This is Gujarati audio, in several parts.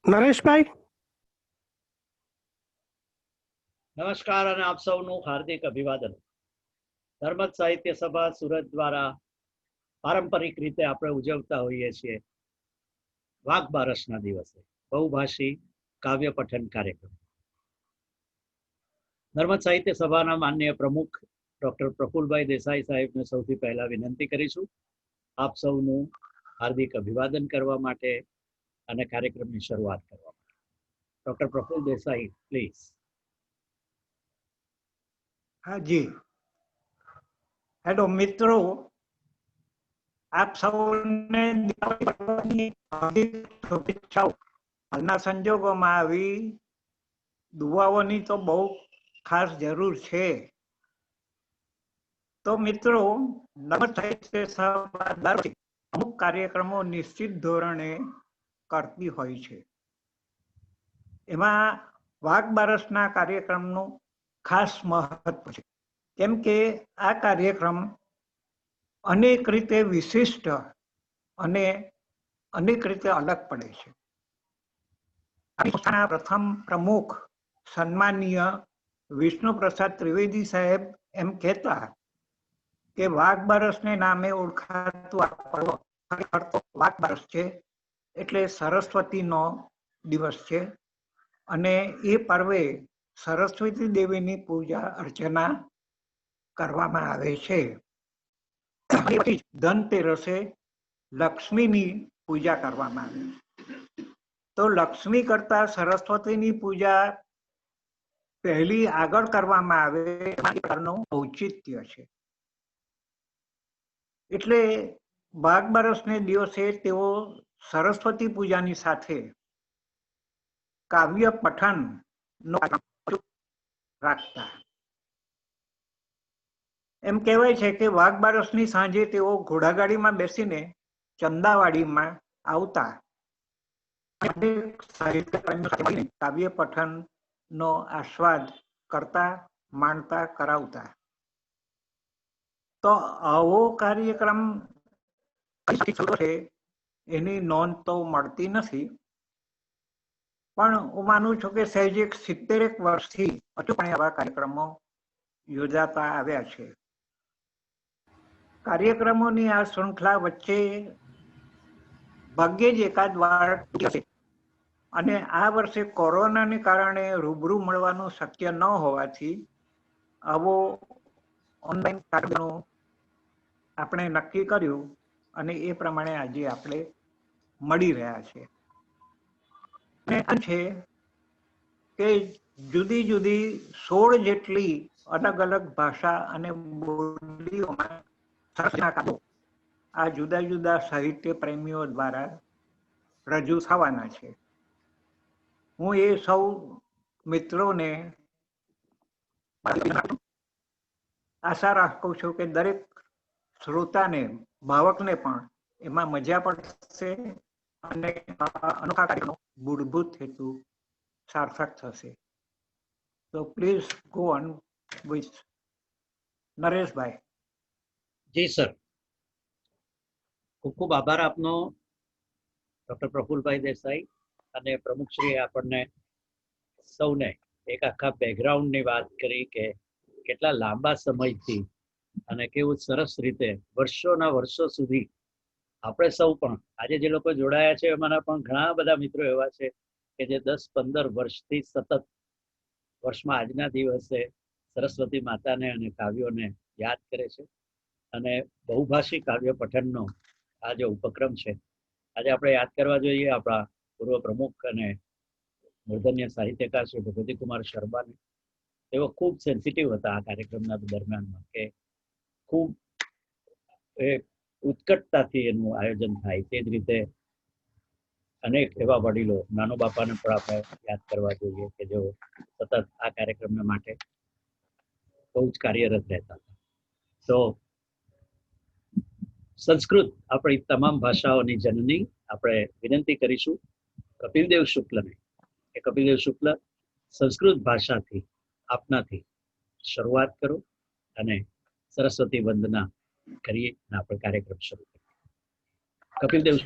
નરેશભાઈ, નમસ્કાર અને આપ સૌનું હાર્દિક અભિવાદન. ધર્મજ સાહિત્ય સભા સુરત દ્વારા પારંપરિક રીતે આપણે ઉજવતા હોઈએ છીએ વાઘ બારસના દિવસે બહુભાષી કાવ્ય પઠન કાર્યક્રમ. ધર્મજ સાહિત્ય સભાના માનનીય પ્રમુખ ડોક્ટર પ્રફુલભાઈ દેસાઈ સાહેબને સૌથી પહેલા વિનંતી કરીશું આપ સૌનું હાર્દિક અભિવાદન કરવા માટે અને કાર્યક્રમની શરૂઆત કરવા માટે. Doctor Praful Desai, please. हाँ जी, हेलो मित्रों, आप સૌને દિવાળી હાર્દિક શુભેચ્છાઓ. હાલના સંજોગોમાં આવી દુઆઓની તો બહુ ખાસ જરૂર છે. તો મિત્રો, સાહિત્ય સભા દર અમુક કાર્યક્રમો નિશ્ચિત ધોરણે કરતી હોય છે. એમાં વાઘ બારસના કાર્યક્રમનું ખાસ મહત્વ છે, કેમ કે આ કાર્યક્રમ અનેક રીતે વિશિષ્ટ અને અનેક રીતે અલગ પડે છે. પ્રથમ પ્રમુખ સન્માનીય વિષ્ણુપ્રસાદ ત્રિવેદી સાહેબ એમ કહેતા કે વાઘ બારસને નામે ઓળખાતું આ પર્વ ખરેખર તો વાઘ બારસ છે, એટલે સરસ્વતીનો દિવસ છે અને એ પર્વે સરસ્વતી દેવીની પૂજા અર્ચના કરવામાં આવે છે. ધનતેરસે લક્ષ્મીની પૂજા કરવામાં આવે છે. તો લક્ષ્મી કરતા સરસ્વતીની પૂજા પહેલી આગળ કરવામાં આવે એનું ઔચિત્ય છે. એટલે વાઘ બારસને દિવસે તેઓ સરસ્વતી પૂજાની સાથે કાવ્ય પઠન રાખતા. એમ કહેવાય છે કે વાઘ બારસની સાંજે તેઓ ઘોડાગાડીમાં બેસીને ચંદાવાડીમાં આવતા, કાવ્ય પઠન નો આસ્વાદ કરતા, માણતા, કરાવતા. તો આવો કાર્યક્રમ એની નોંધ તો મળતી નથી, પણ હું માનું છું કે સહેજ 70 વર્ષથી અચૂકપણે આવા કાર્યક્રમો યોજાતા આવ્યા છે. કાર્યક્રમોની આ શૃંખલા વચ્ચે ભાગ્યે જ એકાદ વાર અને આ વર્ષે કોરોનાને કારણે રૂબરૂ મળવાનું શક્ય ન હોવાથી આવો ઓનલાઈન કાર્યક્રમો આપણે નક્કી કર્યું અને એ પ્રમાણે આજે આપણે મળી રહ્યા છે. છે કે જુદી જુદી 16 જેટલી અલગ અલગ ભાષા અને બોલીઓમાં આ જુદા જુદા સાહિત્ય પ્રેમીઓ દ્વારા રજૂ થવાના છે. હું એ સૌ મિત્રોને આશા રાખું છું કે દરેક શ્રોતાને, ભાવકને પણ એમાં મજા પડશે અને અનોખા કાર્યક્રમનો મૂળભૂત હેતુ સાર્થક થશે. તો please go on with Nareshbhai. Ji sir, ખૂબ ખૂબ આભાર આપનો ડોક્ટર પ્રફુલભાઈ દેસાઈ અને પ્રમુખશ્રીએ આપણને સૌને એક આખા બેકગ્રાઉન્ડની વાત કરી કે કેટલા લાંબા સમયથી અને કેવું સરસ રીતે વર્ષોના વર્ષો સુધી આપણે સૌ પણ આજે જે લોકો જોડાયા છે એમાંના પણ ઘણા બધા મિત્રો એવા છે કે જે 10-15 વર્ષથી સતત વર્ષમાં આજના દિવસે સરસ્વતી માતાને અને કાવ્યોને યાદ કરે છે. અને બહુભાષી કાવ્ય પઠનનો આ જે ઉપક્રમ છે, આજે આપણે યાદ કરવા જોઈએ આપણા પૂર્વ પ્રમુખ અને મૂર્ધન્ય સાહિત્યકાર શ્રી ભગવતીકુમાર શર્માને. તેઓ ખૂબ સેન્સિટિવ હતા આ કાર્યક્રમના દરમિયાનમાં કે ખૂબ ઉત્કટતાથી એનું આયોજન થાય. તે જ રીતે અનેક એવા વડીલો, નાનો બાપાને પણ આપણે યાદ કરવા જોઈએ કે જેઓ સતત આ કાર્યક્રમના માટે બહુ જ કાર્યરત રહેતા હતા. તો સંસ્કૃત આપણી તમામ ભાષાઓની જનની, આપણે વિનંતી કરીશું કપિલદેવ શુક્લને કે કપિલદેવ શુક્લ સંસ્કૃત ભાષાથી આપનાથી શરૂઆત કરો અને સરસ્વતી વંદના કરીએ અને આપણે કાર્યક્રમ શરૂ કરીએ. કપિલદેવ.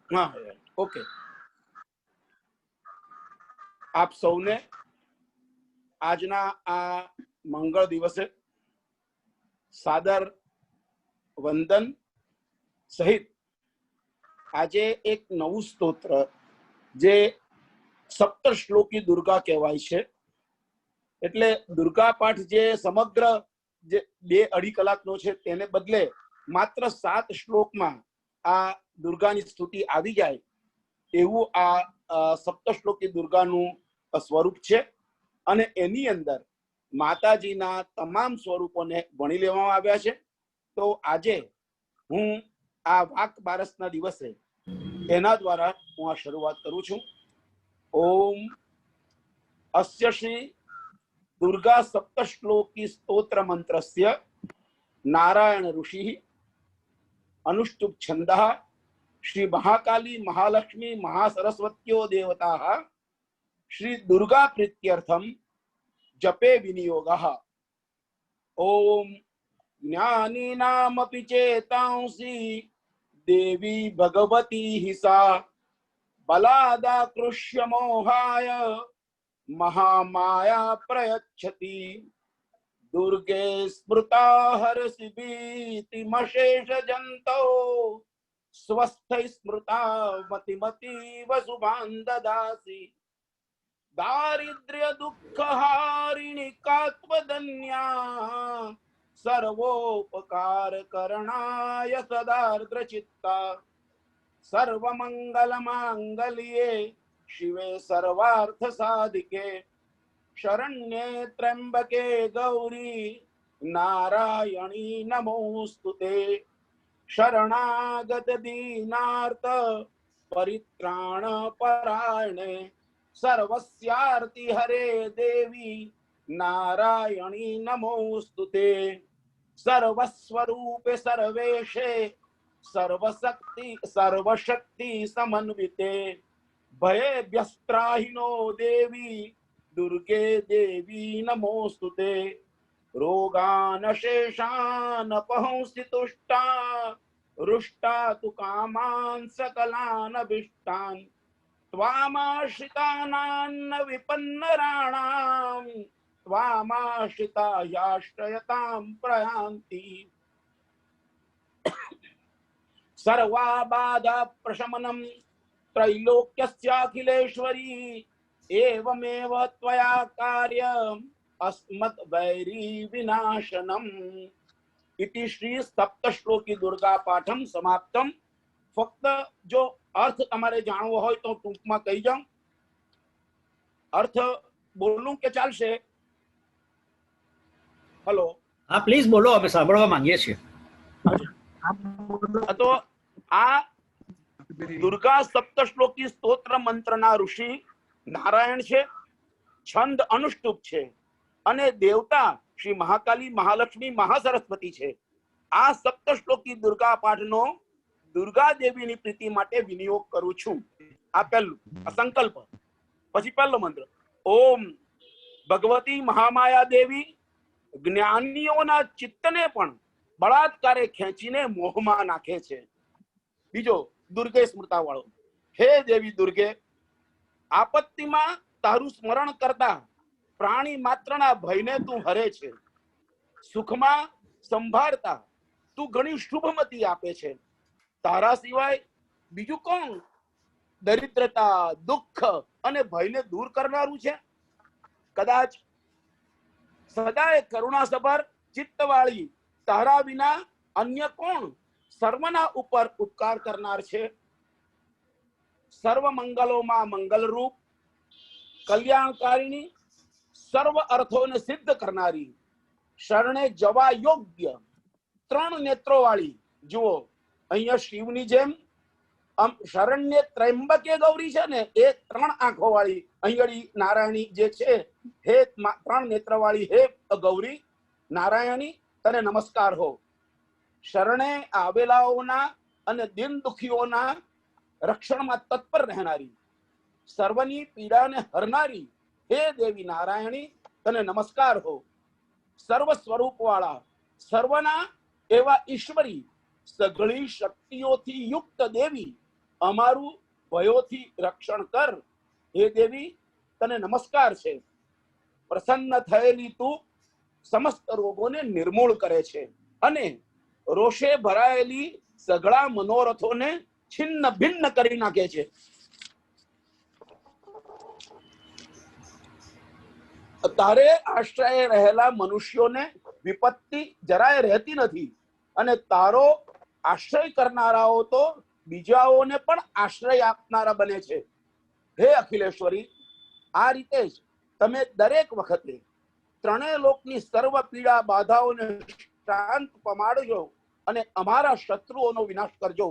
हाँ ओके। આપ સૌને આજના આ મંગળ દિવસે સાદર વંદન સહિત આજે એક નવું સ્તોત્ર જે સપ્તશ્લોકી દુર્ગા કહેવાય છે. એટલે દુર્ગા પાઠ જે સમગ્ર જે 2-2.5 કલાકનો છે તેને બદલે માત્ર 7 શ્લોકમાં આ દુર્ગાની સ્તુતિ આવી જાય એવું આ સપ્તશ્લોકી દુર્ગાનું સ્વરૂપ છે. અને એની અંદર માતાજીના તમામ સ્વરૂપોને વણી લેવામાં આવ્યા છે. તો આજે હું આ વાક બારસના દિવસે એના દ્વારા હું આ શરૂઆત કરું છું. ઓમ અસ્ય શ્રી દુર્ગા સપ્તશ્લોકી સ્તોત્ર મંત્રસ્ય નારાયણ ઋષિ अनुष्टुप छंदः श्री महाकाली महालक्ष्मी महासरस्वत्यो देवताः श्री दुर्गा प्रीत्यर्थम जपे विनियोगः. ओम ज्ञानीनामपि चेतांसि देवी भगवती हि सा बलादाकृष्य मोहाय महामाया प्रयच्छति. दुर्गे स्मृता हरसि भीतिमशेष जंतो स्वस्थ स्मृता मतिमतीव शुभान् ददासि. दारिद्र्य दुःख हारिणि कात्वदन्या सर्वोपकार करणाय सदार्द्र चित्ता. सर्वमंगल मांगल्ये शिवे सर्वार्थ साधिके शरण्ये त्र्यंबके गौरी नारायणी नमोस्तुते. शरणागत दीनार्थ परित्राण परायणे सर्वस्यार्ति हरे देवी नारायणी नमोस्तुते. सर्वस्वरूपे सर्वेशे सर्वशक्ति समन्विते भयेभ्यस्त्राहिनो देवी दुर्गे देवी नमोस्तुते. रोगानशेषान् अपहंसि तुष्टा रुष्टा तु कामान् सकलान् अभीष्टान्. त्वामाश्रितानान्न विपन्नराणां त्वामाश्रिता याश्रयतां प्रयान्ति. सर्वाबाधा प्रशमनं त्रैलोक्यस्याखिलेश्वरी एवमेव त्वया कार्यम् अस्मत् वैरी विनाशनम्. इति श्री सप्तश्लोकी दुर्गा पाठम समाप्तम. फक्त जो अर्थ તમારે જાણવો હોય તો ટૂંકમાં કહી જાઉં. अर्थ બોલું કે ચાલશે? હેલો, હા પ્લીઝ બોલો, અમે સાંભળવા માંગીએ છીએ. તો આ દુર્ગા સપ્તશ્લોકી સ્તોત્ર મંત્રના ઋષિ નારાયણ છે, છંદ અનુષ્ટુપ છે અને દેવતા શ્રી મહાકાલી મહાલક્ષ્મી મહાસરસ્વતી છે. આ સપ્તશ્લોકી દુર્ગા પાઠનો દુર્ગા દેવીની પ્રીતિ માટે વિનિયોગ કરું છું. આ પહેલું સંકલ્પ. પછી પહેલો મંત્ર ઓમ ભગવતી મહામાયા દેવી જ્ઞાનીઓના ચિત્તને પણ બળાત્કારે ખેંચીને મોહમાં નાખે છે. બીજો દુર્ગે સ્મૃતા વાળો. હે દેવી દુર્ગે, આપત્તિમાં તારું સ્મરણ કરતા પ્રાણી માત્રના ભયને તું હરે છે. સુખમાં સંભાળતા તું ઘણી શુભમતી આપે છે. તારા સિવાય બીજું કોણ દરિદ્રતા દુઃખ અને ભયને દૂર કરનારું છે? કદાચ સદાય કરુણાસભર ચિત્તવાળી તારા વિના અન્ય કોણ સર્વના ઉપર ઉપકાર કરનાર છે? સર્વ મંગલોમાં મંગલરૂપ કલ્યાણકારીની સર્વ અર્થોને સિદ્ધ કરનારી શરણે જવા યોગ્ય 3 નેત્રોવાળી. જુઓ અહીંયા શિવની જેમ શરણ્ય ત્રંબકે ગૌરી છે ને, એ 3 આંખોવાળી અહીંયાળી નારાયણી જે છે, હે 3 નેત્રવાળી હે ગૌરી નારાયણી તને નમસ્કાર હો. શરણે આવેલાઓના અને દિન દુખીઓના રક્ષણમાં તત્પર રહેનારી સર્વની પીડાને હરનારી હે દેવી નારાયણી તને નમસ્કાર હો. સર્વ સ્વરૂપ વાળા સર્વના એવા ઈશ્વરી સઘળી શક્તિઓથી યુક્ત દેવી અમારું ભયોથી રક્ષણ કર. હે દેવી, તને નમસ્કાર છે. પ્રસન્ન થયેલી તું સમસ્ત રોગોને નિર્મૂળ કરે છે અને રોષે ભરાયેલી સઘળા મનોરથોને છિન્ન ભિન્ન કરી નાખે છે. તારે આશ્રય રહેલા મનુષ્યોને વિપત્તિ જરાય રહેતી નથી અને તારો આશ્રય કરનારાઓ તો બીજાઓને પણ આશ્રય આપનારા બને છે. હે અખિલેશ્વરી, આ રીતે જ તમે દરેક વખતે ત્રણેય લોકની સર્વ પીડા બાધાઓને શાંત પમાડજો અને અમારા શત્રુઓનો વિનાશ કરજો.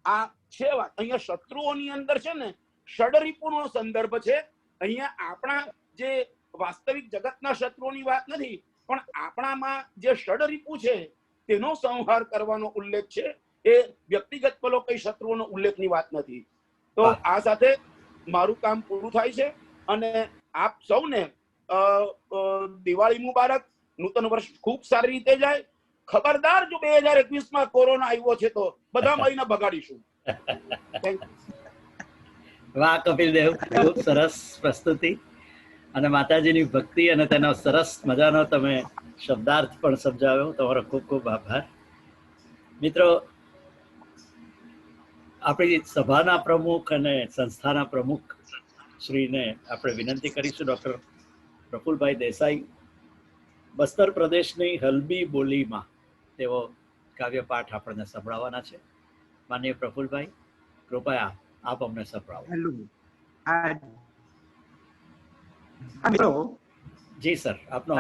આ છે વાત. અહીંયા શત્રુઓની અંદર છે ને ષડરીપુનો સંદર્ભ છે. અહીંયા આપણા જે વાસ્તવિક જગતના શત્રુઓની વાત નથી, પણ આપણામાં જે ષડરીપુ છે તેનો સંહાર કરવાનો ઉલ્લેખ છે. એ વ્યક્તિગત પેલો કઈ શત્રુઓનો ઉલ્લેખની વાત નથી. તો આ સાથે મારું કામ પૂરું થાય છે અને આપ સૌને દિવાળી મુબારક. નૂતન વર્ષ ખૂબ સારી રીતે જાય. ખબરદાર, જો 2021માં કોરોના આવ્યો છે તો બધા મહિના બગાડીશું. વાહ કપિલદેવ, ખૂબ સરસ પ્રસ્તુતિ અને માતાજીની ભક્તિ અને તેનો સરસ મજાનો તમે શબ્દાર્થ પણ સમજાવ્યો. તમારો ખૂબ ખૂબ આભાર. મિત્રો, આપણી સભાના પ્રમુખ અને સંસ્થાના પ્રમુખ શ્રીને આપણે વિનંતી કરીશું, ડૉક્ટર પ્રફુલભાઈ દેસાઈ. બસ્તર પ્રદેશની હલબી બોલીમાં તેઓ કાવ્ય પાઠ આપણને સંભળાવવાના છે. માનનીય પ્રફુલભાઈ, કૃપયા આપ અમને સંભળાવો. જી સર, આપનો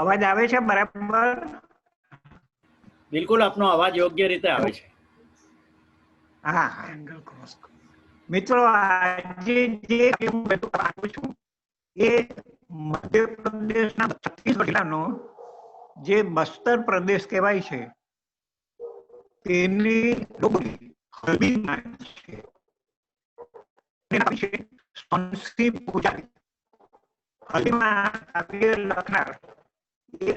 અવાજ આવે છે બરાબર? બિલકુલ, આપનો અવાજ યોગ્ય રીતે આવે છે. હા મિત્રો, આજે જે હું બધું આપું છું એ મધ્યપ્રદેશના છત્તીસગઢ જિલ્લાનો જે બસ્તર પ્રદેશ કહેવાય છે તેની હલબીમાં છે. પૂજા હલબીમાં કાવ્ય લખનાર એ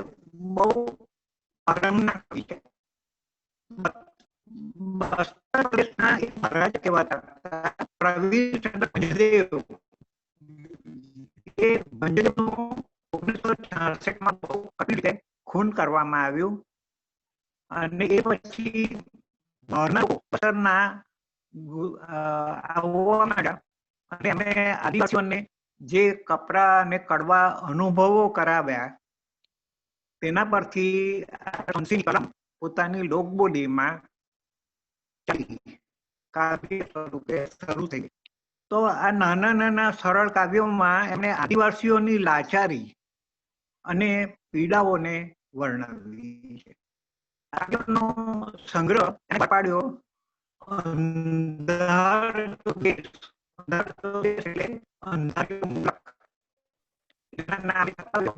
બહુ અગ્રણના કવિ છે. બસ્તર પ્રદેશના એક મહારાજ કહેવાતા પ્રવીરચંદ્ર ભંજદેવ. એ ભંજદેવનું 1966માં બહુ કઠિન રીતે ખૂન કરવામાં આવ્યું અને એ પછી બસ્તરના આવવા માંડ્યા અને અમે આદિવાસીઓને જે કપરા અને કડવા અનુભવો કરાવ્યા તેના પરથી સંસીની કલમ પોતાની લોકબોલીમાં કાવ્ય સ્વરૂપે શરૂ થઈ. તો આ નાના નાના સરળ કાવ્યોમાં એમણે આદિવાસીઓની લાચારી અને પીડાઓને વર્ણવી છે. કાવ્યોનો સંગ્રહ પાડ્યો અંધાર દેશ. અંધાર દેશ એટલે અંધાર્યું મુલક એના નામ આપ્યો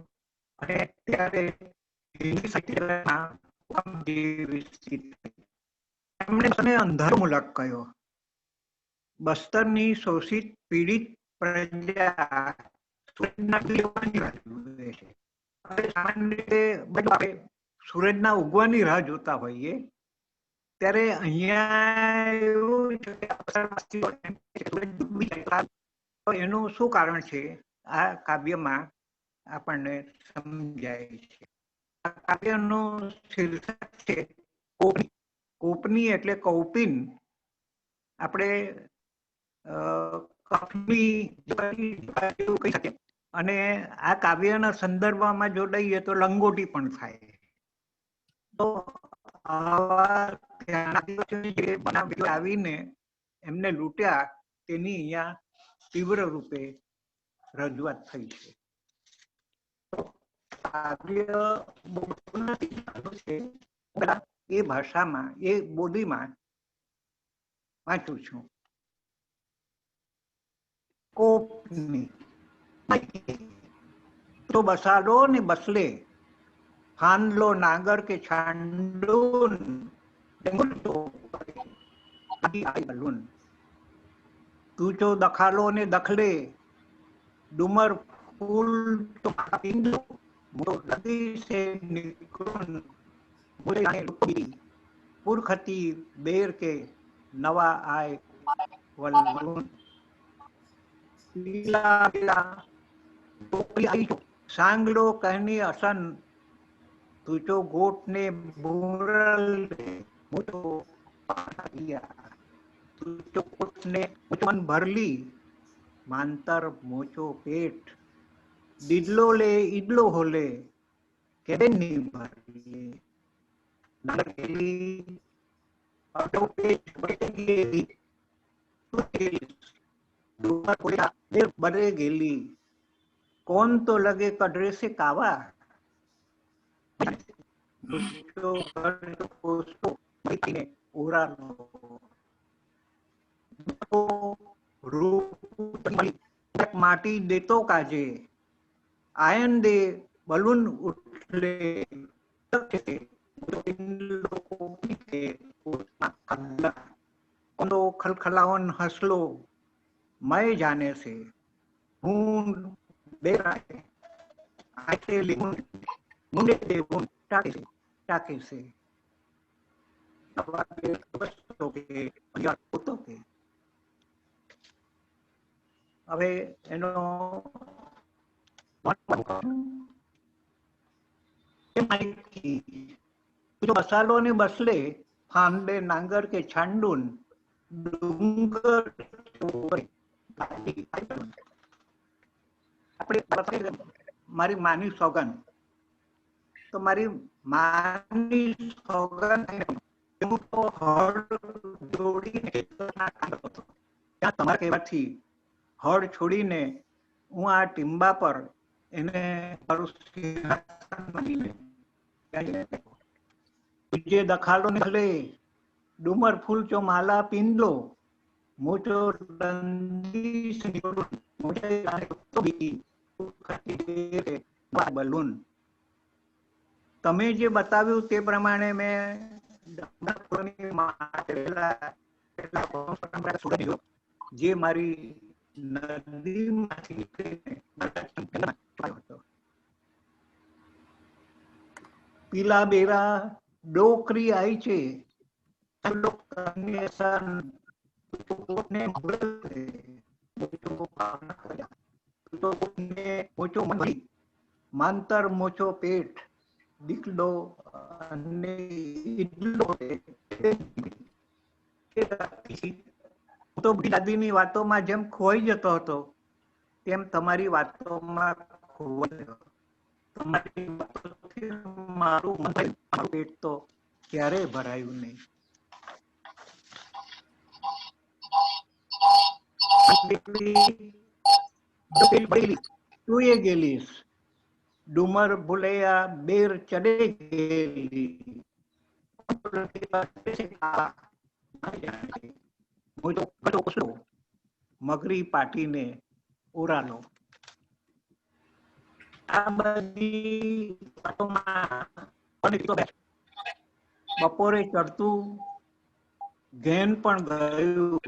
અને ત્યારે હિન્દી સાહિત્યના એમણે અંધારું મુલક કહ્યો. બસ્તરની શોષિત પીડિત પ્રજા સામાન્ય રીતે સૂરજના ઉગવાની રાહ જોતા હોઈએ, ત્યારે અહીંયા એવું છે એનું શું કારણ છે આ કાવ્યમાં આપણને સમજાય છે. આ કાવ્યનું શીર્ષક છે કોપની. કોપની એટલે કૌપિન. આપણે કફની કહી શકીએ અને આ કાવ્યના સંદર્ભમાં જો લઈએ તો લંગોટી પણ થાય. તો આવીને એમને લૂંટ્યા તેની અહીંયા તીવ્ર રૂપે રજૂઆત થઈ છે. કાવ્ય એ ભાષામાં એ બોલીમાં વાંચું છું. કોપની તો બસાલો ને બસલે ફાનલો નાગર કે છાંડુન તું ચો દખાલો ને દખલે डूमर फूल तो पिंडो नदी से निकल मुझे लुटी पुरखती बेर के नवा आए वल्लून पीला पीला टोपी आई तो सांगलो कहनी असन तू तो गोट ने बुरल मुझो दिया तू तो गोट ने मन भरली मांतर मोचो पेट दिडलो ले ईडलो होले के नहीं भरली नगर गेली अडो पेट बड़े गेली तू गेली डूमर बोला देर बड़े गेली कौन तो लगे कटरे से कावा तो पोस्तो ने उड़ा लो तो रूप माटी देतो काजे आयन दे बलून उठले खलखलावन हंसलो मैं जाने से हूं दे रहा है आते लिमुन मुंडे दे हूं टाके से હવે એનો મસાલો ને બસલે ફાંદે નાંગર કે છાંડુન ડુંગર આપણે મારી માની સોગન તો મારી માની સોગન હું તો હળ જોડીને ત્યાં તમારા કહેવાથી હળ છોડીને હું આ ટીંબા પર એને મારું સિંહાસન માનીને જે દખાલો નીકળે ડુમર ફૂલ ચો માલા પીંદલો મોટો દંડી બલૂન તમે જે બતાવ્યું તે પ્રમાણે મેં જે મારી નદીમાંથી પીલા બેરા ડોકરી આવી છે માંતર મોચો પેટ દીકડો અને તો દાદીની વાતોમાં જેમ ખોઈ જતો હતો તેમ તમારી વાતોમાં ખોવાયો તમારી વાતોથી મારું પેટ તો ક્યારેય ભરાયું નહીં તું એ ગેલીસ ડુમર ભૂલૈયા બેર ચડે ગયેલી મગરી પાટીને ઉરાલો આ બધી બપોરે ચડતું ઘેન પણ ગયું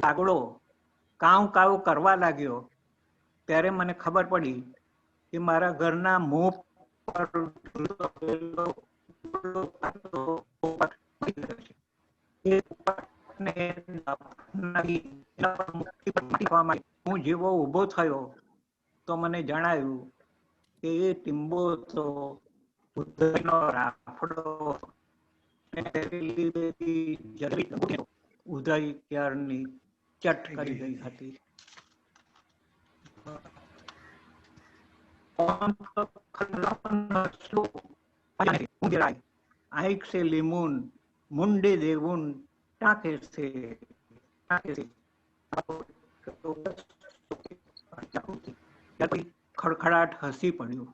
આગળો કાવ કાવ કરવા લાગ્યો ત્યારે મને ખબર પડી કે મારા ઘરના મોં પર હું જેવો ઉભો થયો તો મને જણાયું કે એ ટીંબો તો ઉદય ક્યારની ચટ કરી ગઈ હતી આંખ સે લીમુન મુંડે દેવુન टाके से खड़खड़ाट हसी पड़્યું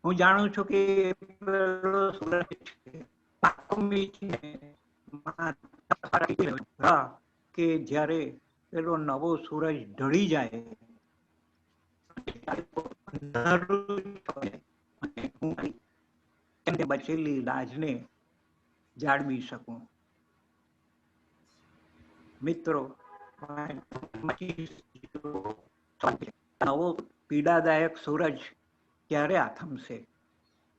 હું જાણું છું કે કે જ્યારે પેલો નવો સૂરજ ઢળી જાય બચેલી લાજને જાળવી શકું મિત્રો, નવો પીડાદાયક સૂરજ ક્યારે આથમશે,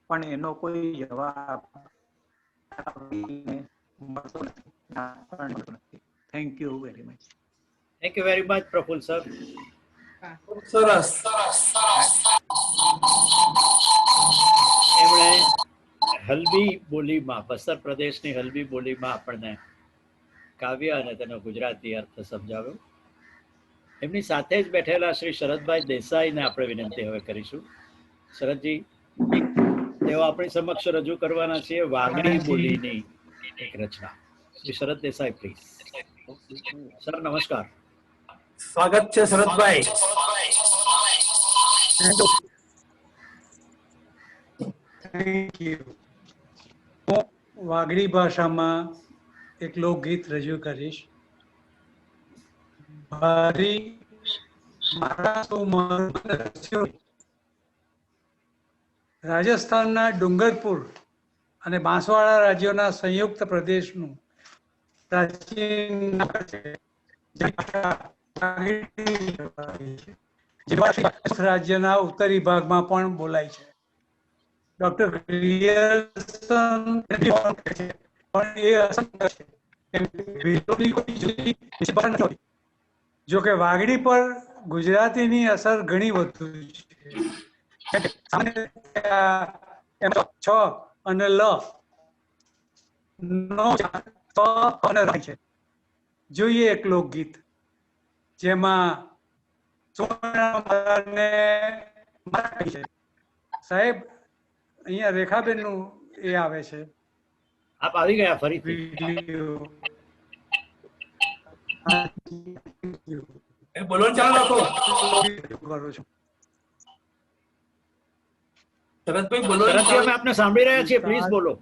પણ એનો કોઈ જવાબ મળતો નથી. Thank you very much. Thank you very much Praful sir. સરસ. એમણે હલ્બી બોલીમાં, બસ્તર પ્રદેશની હલ્બી બોલીમાં આપણને કાવ્ય અને તેનો ગુજરાતી અર્થ સમજાવ્યો. એમની સાથે જ બેઠેલા શ્રી શરદભાઈ દેસાઈને આપણે વિનંતી હવે કરીશું. શરદજી, તેઓ આપણી સમક્ષ રજૂ કરવાના છે વાગડી બોલીની એક રચના. શ્રી શરદ દેસાઈ, પ્લીઝ. સર નમસ્કાર. સ્વાગત છે શરદભાઈ. Thank you. હું વાગડી ભાષામાં એક લોકગીત રજૂ કરીશ. ભારી મારા તો મારું. રાજસ્થાનના ડુંગરપુર અને બાંસવાડા રાજ્યોના સંયુક્ત પ્રદેશનું પ્રાચીન નગર છે. રાજ્યના ઉત્તરી ભાગમાં પણ બોલાય છે. ડોક્ટર ગ્રિયર્સન પણ એ અસંખ્ય છે. જો કે વાગડી પર ગુજરાતીની અસર ઘણી વધુ છે. છ અને લ નો છે. જોઈએ એક લોકગીત જેમાં સાહેબ અહીંયા રેખાબેન નું એ આવે છે. આપ આવી ગયા ફરીથી. બોલવાનું ચાલુ રાખો. કરું છું. શરદભાઈ બોલવાનું શરદજી, અમે આપને સાંભળી રહ્યા છીએ, પ્લીઝ બોલો.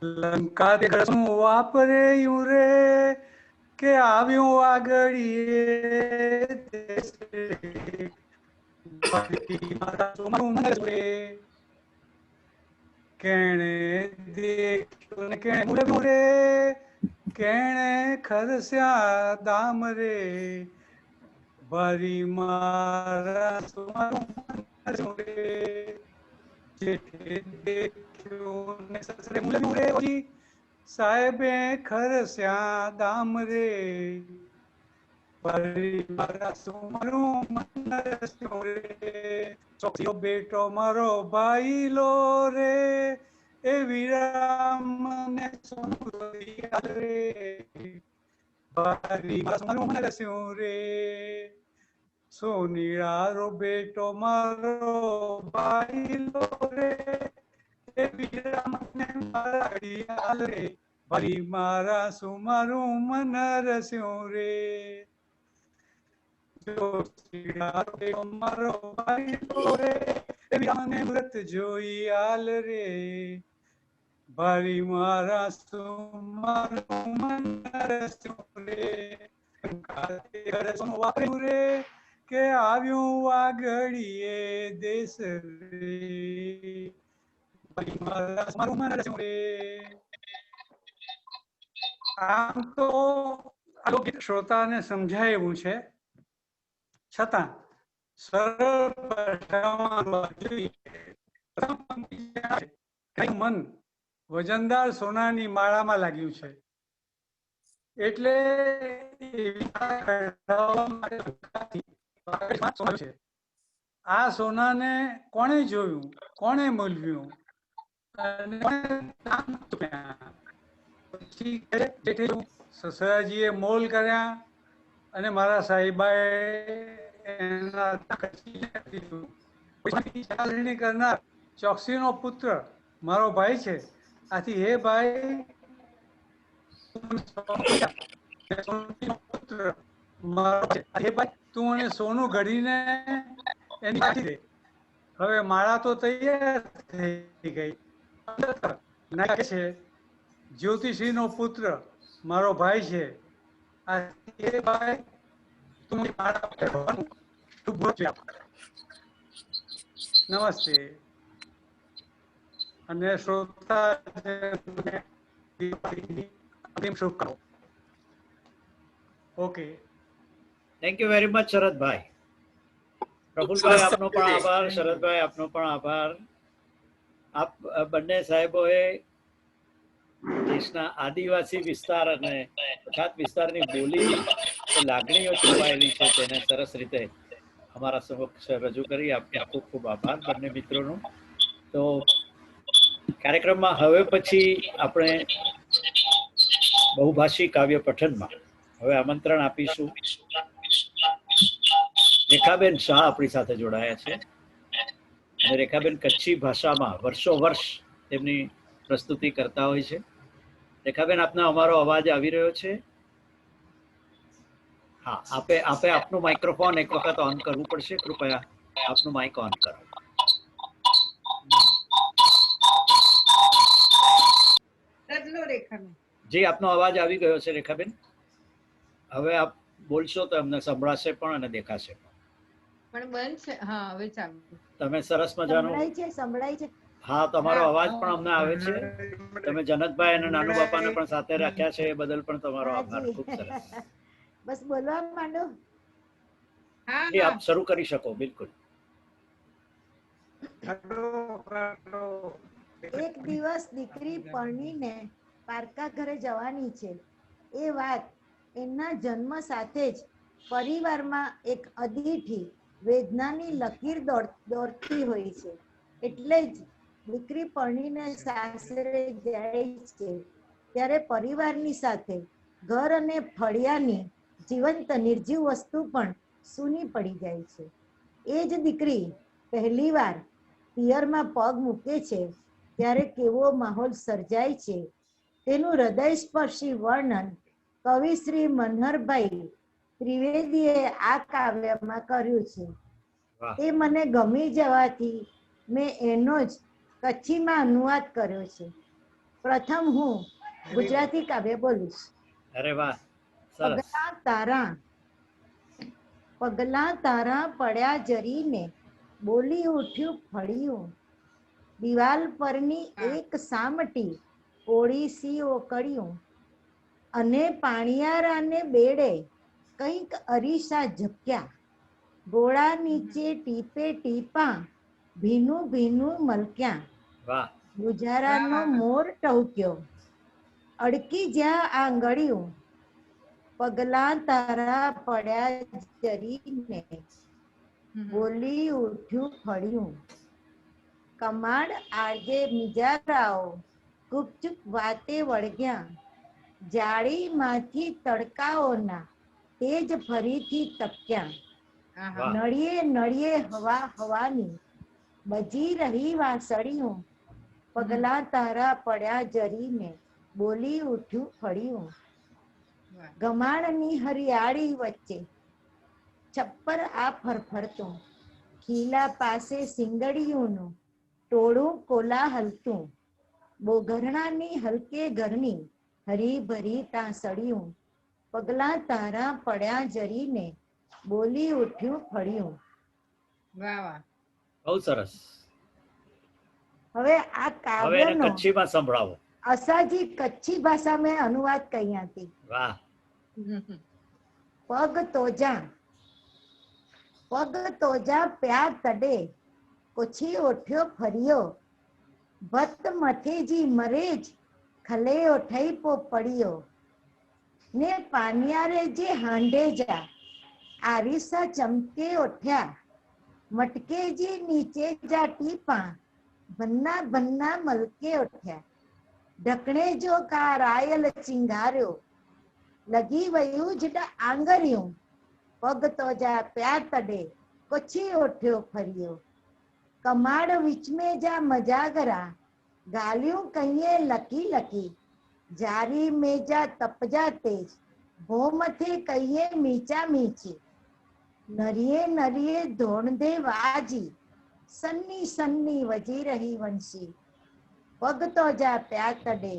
લંકા શું વાપરે યુ રે કે આવ્યું આગળ કેણે દેખ્યું ને કેણે રે કેણે ખરસ્યા દામ રે ભરી મારા સુમારું રે જેઠે દેખ્યું ને સસરે મુલ્યું રે ઓજી સાહેબે ખરસ્યા દામ રે ભરી મારા સુમારું મન રસ્યો રે ચોકસીઓ બેટો મારો ભાઈ લો રે એ વિરામ ને સોનું રે ભરી મારા સુમારું મન રસ્યો રે સોનીળારો બેટો મારો ભાઈ લો રે એ વિરામ ને મારા ઘડિયાળ રે ભરી મારા સુમારું મન રસ્યો રે મારો ભાઈ રે વ્રત જોઈ આલ રે ભારી મારા સુમારું મન રસ્યું રે કે આવ્યું વાગડીએ દેશ રે ભારી મારા સુમારું મન રસ્યું રે. આમ તો આ લોકગીત શ્રોતાને સમજાય એવું છે, છતાં સરળ મન વજનદાર સોનાની માળામાં લાગ્યું છે, એટલે આ સોનાને કોણે જોયું, કોણે મૂલવ્યું અને સસરાજીએ મોલ કર્યા અને મારા સાહેબાએ કરનાર ચોકસીનો પુત્ર મારો ભાઈ છે. આથી હે ભાઈ પુત્ર મારો હે ભાઈ તું મને સોનું ઘડીને એની કાઢી દે. હવે માળા તો તૈયાર થઈ ગઈ છે. જ્યોતિષીનો પુત્ર મારો ભાઈ છે. હે ભાઈ નમસ્તે. અને શ્રોતા અંતિમ શુભકામનાઓ. Okay. Thank you very much શરદભાઈ. પ્રફુલભાઈ આપનો પણ આભાર, શરદભાઈ આપનો પણ આભાર. આપ બંને સાહેબોએ દેશના આદિવાસી વિસ્તાર અને પછાત વિસ્તારની બોલીમાં જે લાગણીઓ છુપાયેલી છે તેને સરસ રીતે અમારા સમક્ષ રજૂ કરી. આપનો ખૂબ ખૂબ આભાર બંને મિત્રોનો. તો કાર્યક્રમમાં હવે પછી આપણે બહુભાષી કાવ્ય પઠનમાં હવે આમંત્રણ આપીશું. રેખાબેન શાહ આપણી સાથે જોડાયા છે અને રેખાબેન કચ્છી ભાષામાં વર્ષો વર્ષ તેમની પ્રસ્તુતિ કરતા હોય છે. રેખાબેન, આપને અમારો અવાજ આવી રહ્યો છે? હા, આપે આપનું માઇક્રોફોન એક વખત ઓન કરવું પડશે. કૃપયા આપનું માઇક ઓન કરો. જી, આપનો અવાજ આવી ગયો છે રેખાબેન. હવે આપ બોલશો તો અમને સંભળાશે પણ અને દેખાશે પણ બંધ છે. હા, હવે ચાલુ. તમે સરસ મજાનું સંભળાય છે. હા, તમારો અવાજ પણ અમને આવે છે. તમે જનકભાઈ અને નાનુ બાપાને પણ સાથે રાખ્યા છે એ બદલ પણ તમારો આભાર. ખૂબ સરસ. બસ બોલવા માંડો. જી, આપ શરૂ કરી શકો. બિલકુલ. એક દિવસ દીકરી પરણીને પારકા ઘરે જવાની છે. એ વાત એના જન્મ સાથે જ પરિવારમાં એક અદીઠી વેદનાની લકીર દોડતી હોય છે. એટલે જ દીકરી પરણીને સાસરે જાય છે ત્યારે પરિવારની સાથે ઘર અને ફળિયાની જીવંત નિર્જીવ વસ્તુ પણ સૂની પડી જાય છે. એ જ દીકરી પહેલી વાર પિયરમાં પગ મૂકે છે ત્યારે કેવો માહોલ સર્જાય છે તેનું હૃદયસ્પર્શી વર્ણન કવિ શ્રી મનહરભાઈ ત્રિવેદીએ આ કાવ્યમાં કર્યું છે. તે મને ગમી જવાથી મેં એનો જ કચ્છીમાં અનુવાદ કર્યો છે. પ્રથમ હું ગુજરાતી કાવ્ય બોલીશ. અરે વાહ, સરસ. પગલા તારા પડ્યા જરીને બોલી ઉઠ્યું ફળિયું. દિવાલ પરની એક સામટી ઓળીસી ઓકળ્યું. અને પાણિયારાને બેડે કંઈક અરીસા ઝબક્યા. ગોળા નીચે ટીપે ટીપા ભીનું ભીનું મલક્યા. વાહ. ગુજારાનો મોર ટહુક્યો. અડકી જ્યાં આંગળીયું. પગલા તારા પડ્યા જરીને બોલી ઉઠ્યું ફળિયું. કમાડ આગે મિજારાઓ ગુપચુપ વાતે વળગ્યા. જાળીમાંથી તડકાઓના તેજ ફરીથી તપ્યા. નળિયે નળિયે હવા હવાની બજી રહી વાસળિયું. પગલા તારા પડ્યા જરીને બોલી ઉઠ્યું ફળિયું. ગમાણની હરિયાળી વચ્ચે છપ્પર આ ફરફરતું. ખીલા પાસે સિંગડીયુંનું ટોળું કોલા હલતું. બોઘરણાની હલકે ઘરની હરી ભરી તાંસળિયું. પગલા તારા પડ્યા જરીને બોલી ઉઠ્યું ફળિયું. વાહ વાહ, બહુ સરસ. હવે આ હવે એને કાવ્યનો કચ્છીમાં સંભળાવો. અસાજી કચ્છી ભાષા में अनुवाद कही थी. વાહ. પગ તોજા પ્યા તડે કોછી ઓઠ્યો ફર્યો. ભત મથેજી મરેજ ખલે ઓઠઈ પો પડ્યો. ને પાનિયારે જે હાંડે જા આરીસા ચમકે ઓઠ્યા. મટકેજી નીચે જા ટીપા ભન્ના ભન્ના મલકે ઓઠ્યા. ઢકણે જો કા રાયલ ચિંગાર્યો લગી વયું જડ આંગર્યું. પગ તો જા પ્યા તડે કોછી ઓઠ્યો ફર્યો. કમાડ વિચમે જા મજાગરા ગાલ્યું કહીએ લકી લકી. જારી મેજા તપજા તેજ ભોમથે કહીએ મીચા મીચી. નરિયે નરિયે ધોણધે વાજી સન્ની સન્ની વજી રહી વંશી. પગ તો જા પ્યા તડે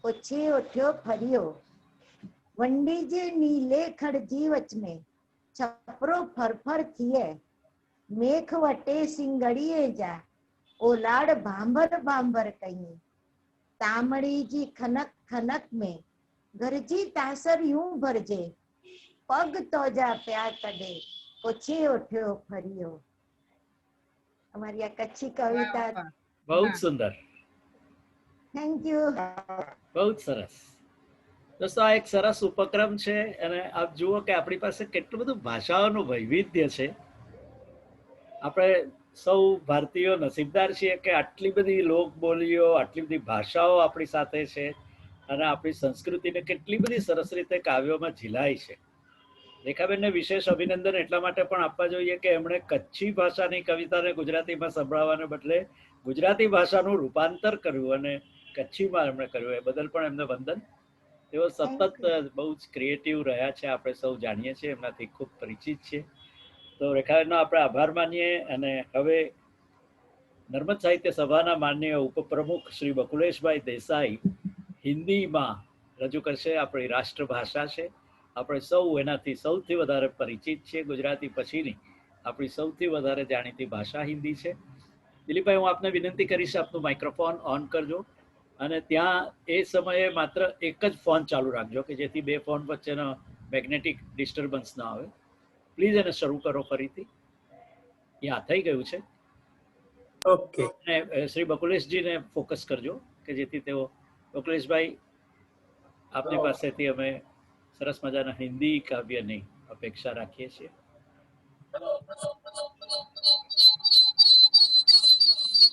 કોછી ઓઠ્યો ફર્યો. વંડી જે નીલે ખડજી વચમે છપરો ફરફર થીએ. મેખ વટે સિંગડીએ જા ओलाड भांभर भांभर कहीं, तामड़ी जी खनक खनक में गरजी तासर यूं भरजे, पग तो जा प्या कदे ओछे उठ्यो फरियो। हमारी आ कच्छी कविता। બહુ જ સુંદર, थैंक यू। બહુ જ સરસ. દોસ્તો આ એક સરસ ઉપક્રમ છે અને આપ જુઓ કે આપણી પાસે કેટલું બધું ભાષાઓનું વૈવિધ્ય છે. આપણે સૌ ભારતીયો નસીબદાર છીએ કે આટલી બધી લોક બોલીઓ, આટલી બધી ભાષાઓ આપણી સાથે છે અને આપણી સંસ્કૃતિને કેટલી બધી સરસ રીતે કાવ્યોમાં ઝીલાય છે. રેખાબેનને વિશેષ અભિનંદન એટલા માટે પણ આપવા જોઈએ કે એમણે કચ્છી ભાષાની કવિતાને ગુજરાતીમાં સંભળાવવાને બદલે ગુજરાતી ભાષાનું રૂપાંતર કર્યું અને કચ્છીમાં એમણે કર્યું. એ બદલ પણ એમને વંદન. તેઓ સતત બહુ જ ક્રિએટિવ રહ્યા છે, આપણે સૌ જાણીએ છીએ, એમનાથી ખૂબ પરિચિત છે. તો રેખાબેનનો આપણે આભાર માનીએ. અને હવે નર્મદ સાહિત્ય સભાના માનનીય ઉપપ્રમુખ શ્રી બકુલેશભાઈ દેસાઈ હિન્દીમાં રજૂ કરશે. આપણી રાષ્ટ્રભાષા છે, આપણે સૌ એનાથી સૌથી વધારે પરિચિત છીએ. ગુજરાતી પછીની આપણી સૌથી વધારે જાણીતી ભાષા હિન્દી છે. દિલીપભાઈ, હું આપને વિનંતી કરીશ, આપનું માઇક્રોફોન ઓન કરજો અને ત્યાં એ સમયે માત્ર એક જ ફોન ચાલુ રાખજો કે જેથી બે ફોન વચ્ચેનો મેગ્નેટિક ડિસ્ટર્બન્સ ના આવે. પ્લીઝ એને શરૂ કરો ફરીથી. યા થઈ ગયું છે. ઓકે. અને શ્રી બકુલેશજીને ફોકસ કરજો કે જેથી તેઓ. બકુલેશભાઈ, આપની પાસેથી અમે સરસ મજાના હિન્દી કાવ્યની અપેક્ષા રાખીએ છીએ.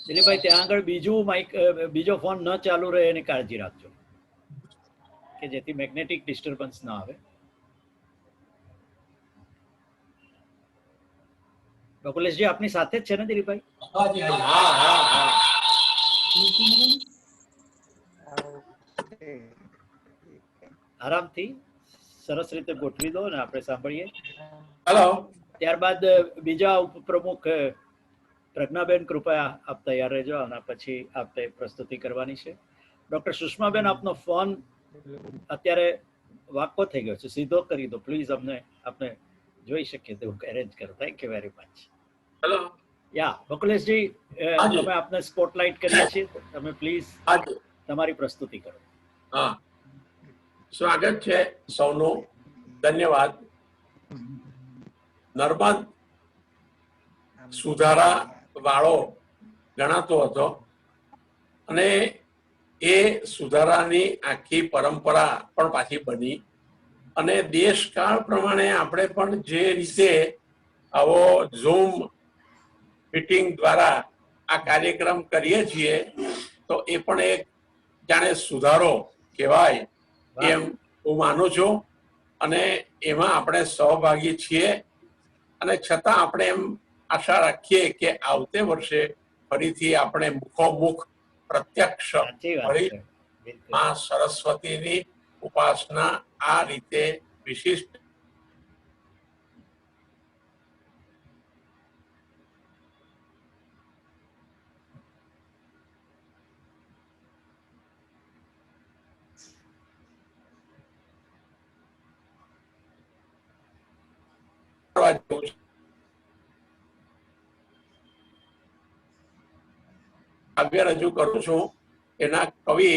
દિલીપભાઈ, ત્યાં આગળ બીજો ફોન ન ચાલુ રહે એની કાળજી રાખજો કે જેથી મેગ્નેટિક ડિસ્ટર્બન્સ ના આવે. બકુલેશજી આપની સાથે જ છે ને દિલીપભાઈ? આરામથી સરસ રીતે ગોઠવી દો અને આપણે સાંભળીએ. હેલો. ત્યારબાદ બીજા ઉપપ્રમુખ પ્રજ્ઞાબેન, કૃપયા આપ તૈયાર રહેજો અને પછી આપણે પ્રસ્તુતિ કરવાની છે. ડોક્ટર સુષ્માબેન, આપનો ફોન અત્યારે વાંકો થઈ ગયો છે, સીધો કરી દો પ્લીઝ. આપણે જોઈ શકીએ તેવું એરેન્જ કરો. Thank you very much. Hello. Yeah બકુલેશજી, અમે આપને સ્પોટલાઇટ કરીએ છીએ, તમે પ્લીઝ તમારી પ્રસ્તુતિ કરો. હા, સ્વાગત છે સૌનું. ધન્યવાદ. નર્મદ સુધારા વાળો ગણાતો હતો અને એ સુધારાની આખી પરંપરા પણ પાછી બની અને દેશકાળ પ્રમાણે આપણે પણ જે રીતે આવો ઝૂમ મીટિંગ દ્વારા આ કાર્યક્રમ કરીએ છીએ તો એ પણ એક જાણે સુધારો કહેવાય એમ હું માનું છું. અને એમાં આપણે સહભાગી છીએ અને છતાં આપણે એમ આશા રાખીએ કે આવતે વર્ષે ફરીથી આપણે મુખોમુખ પ્રત્યક્ષ મળી માં સરસ્વતીની ઉપાસના આ રીતે વિશિષ્ટ કાવ્ય રજૂ કરું છું. એના કવિ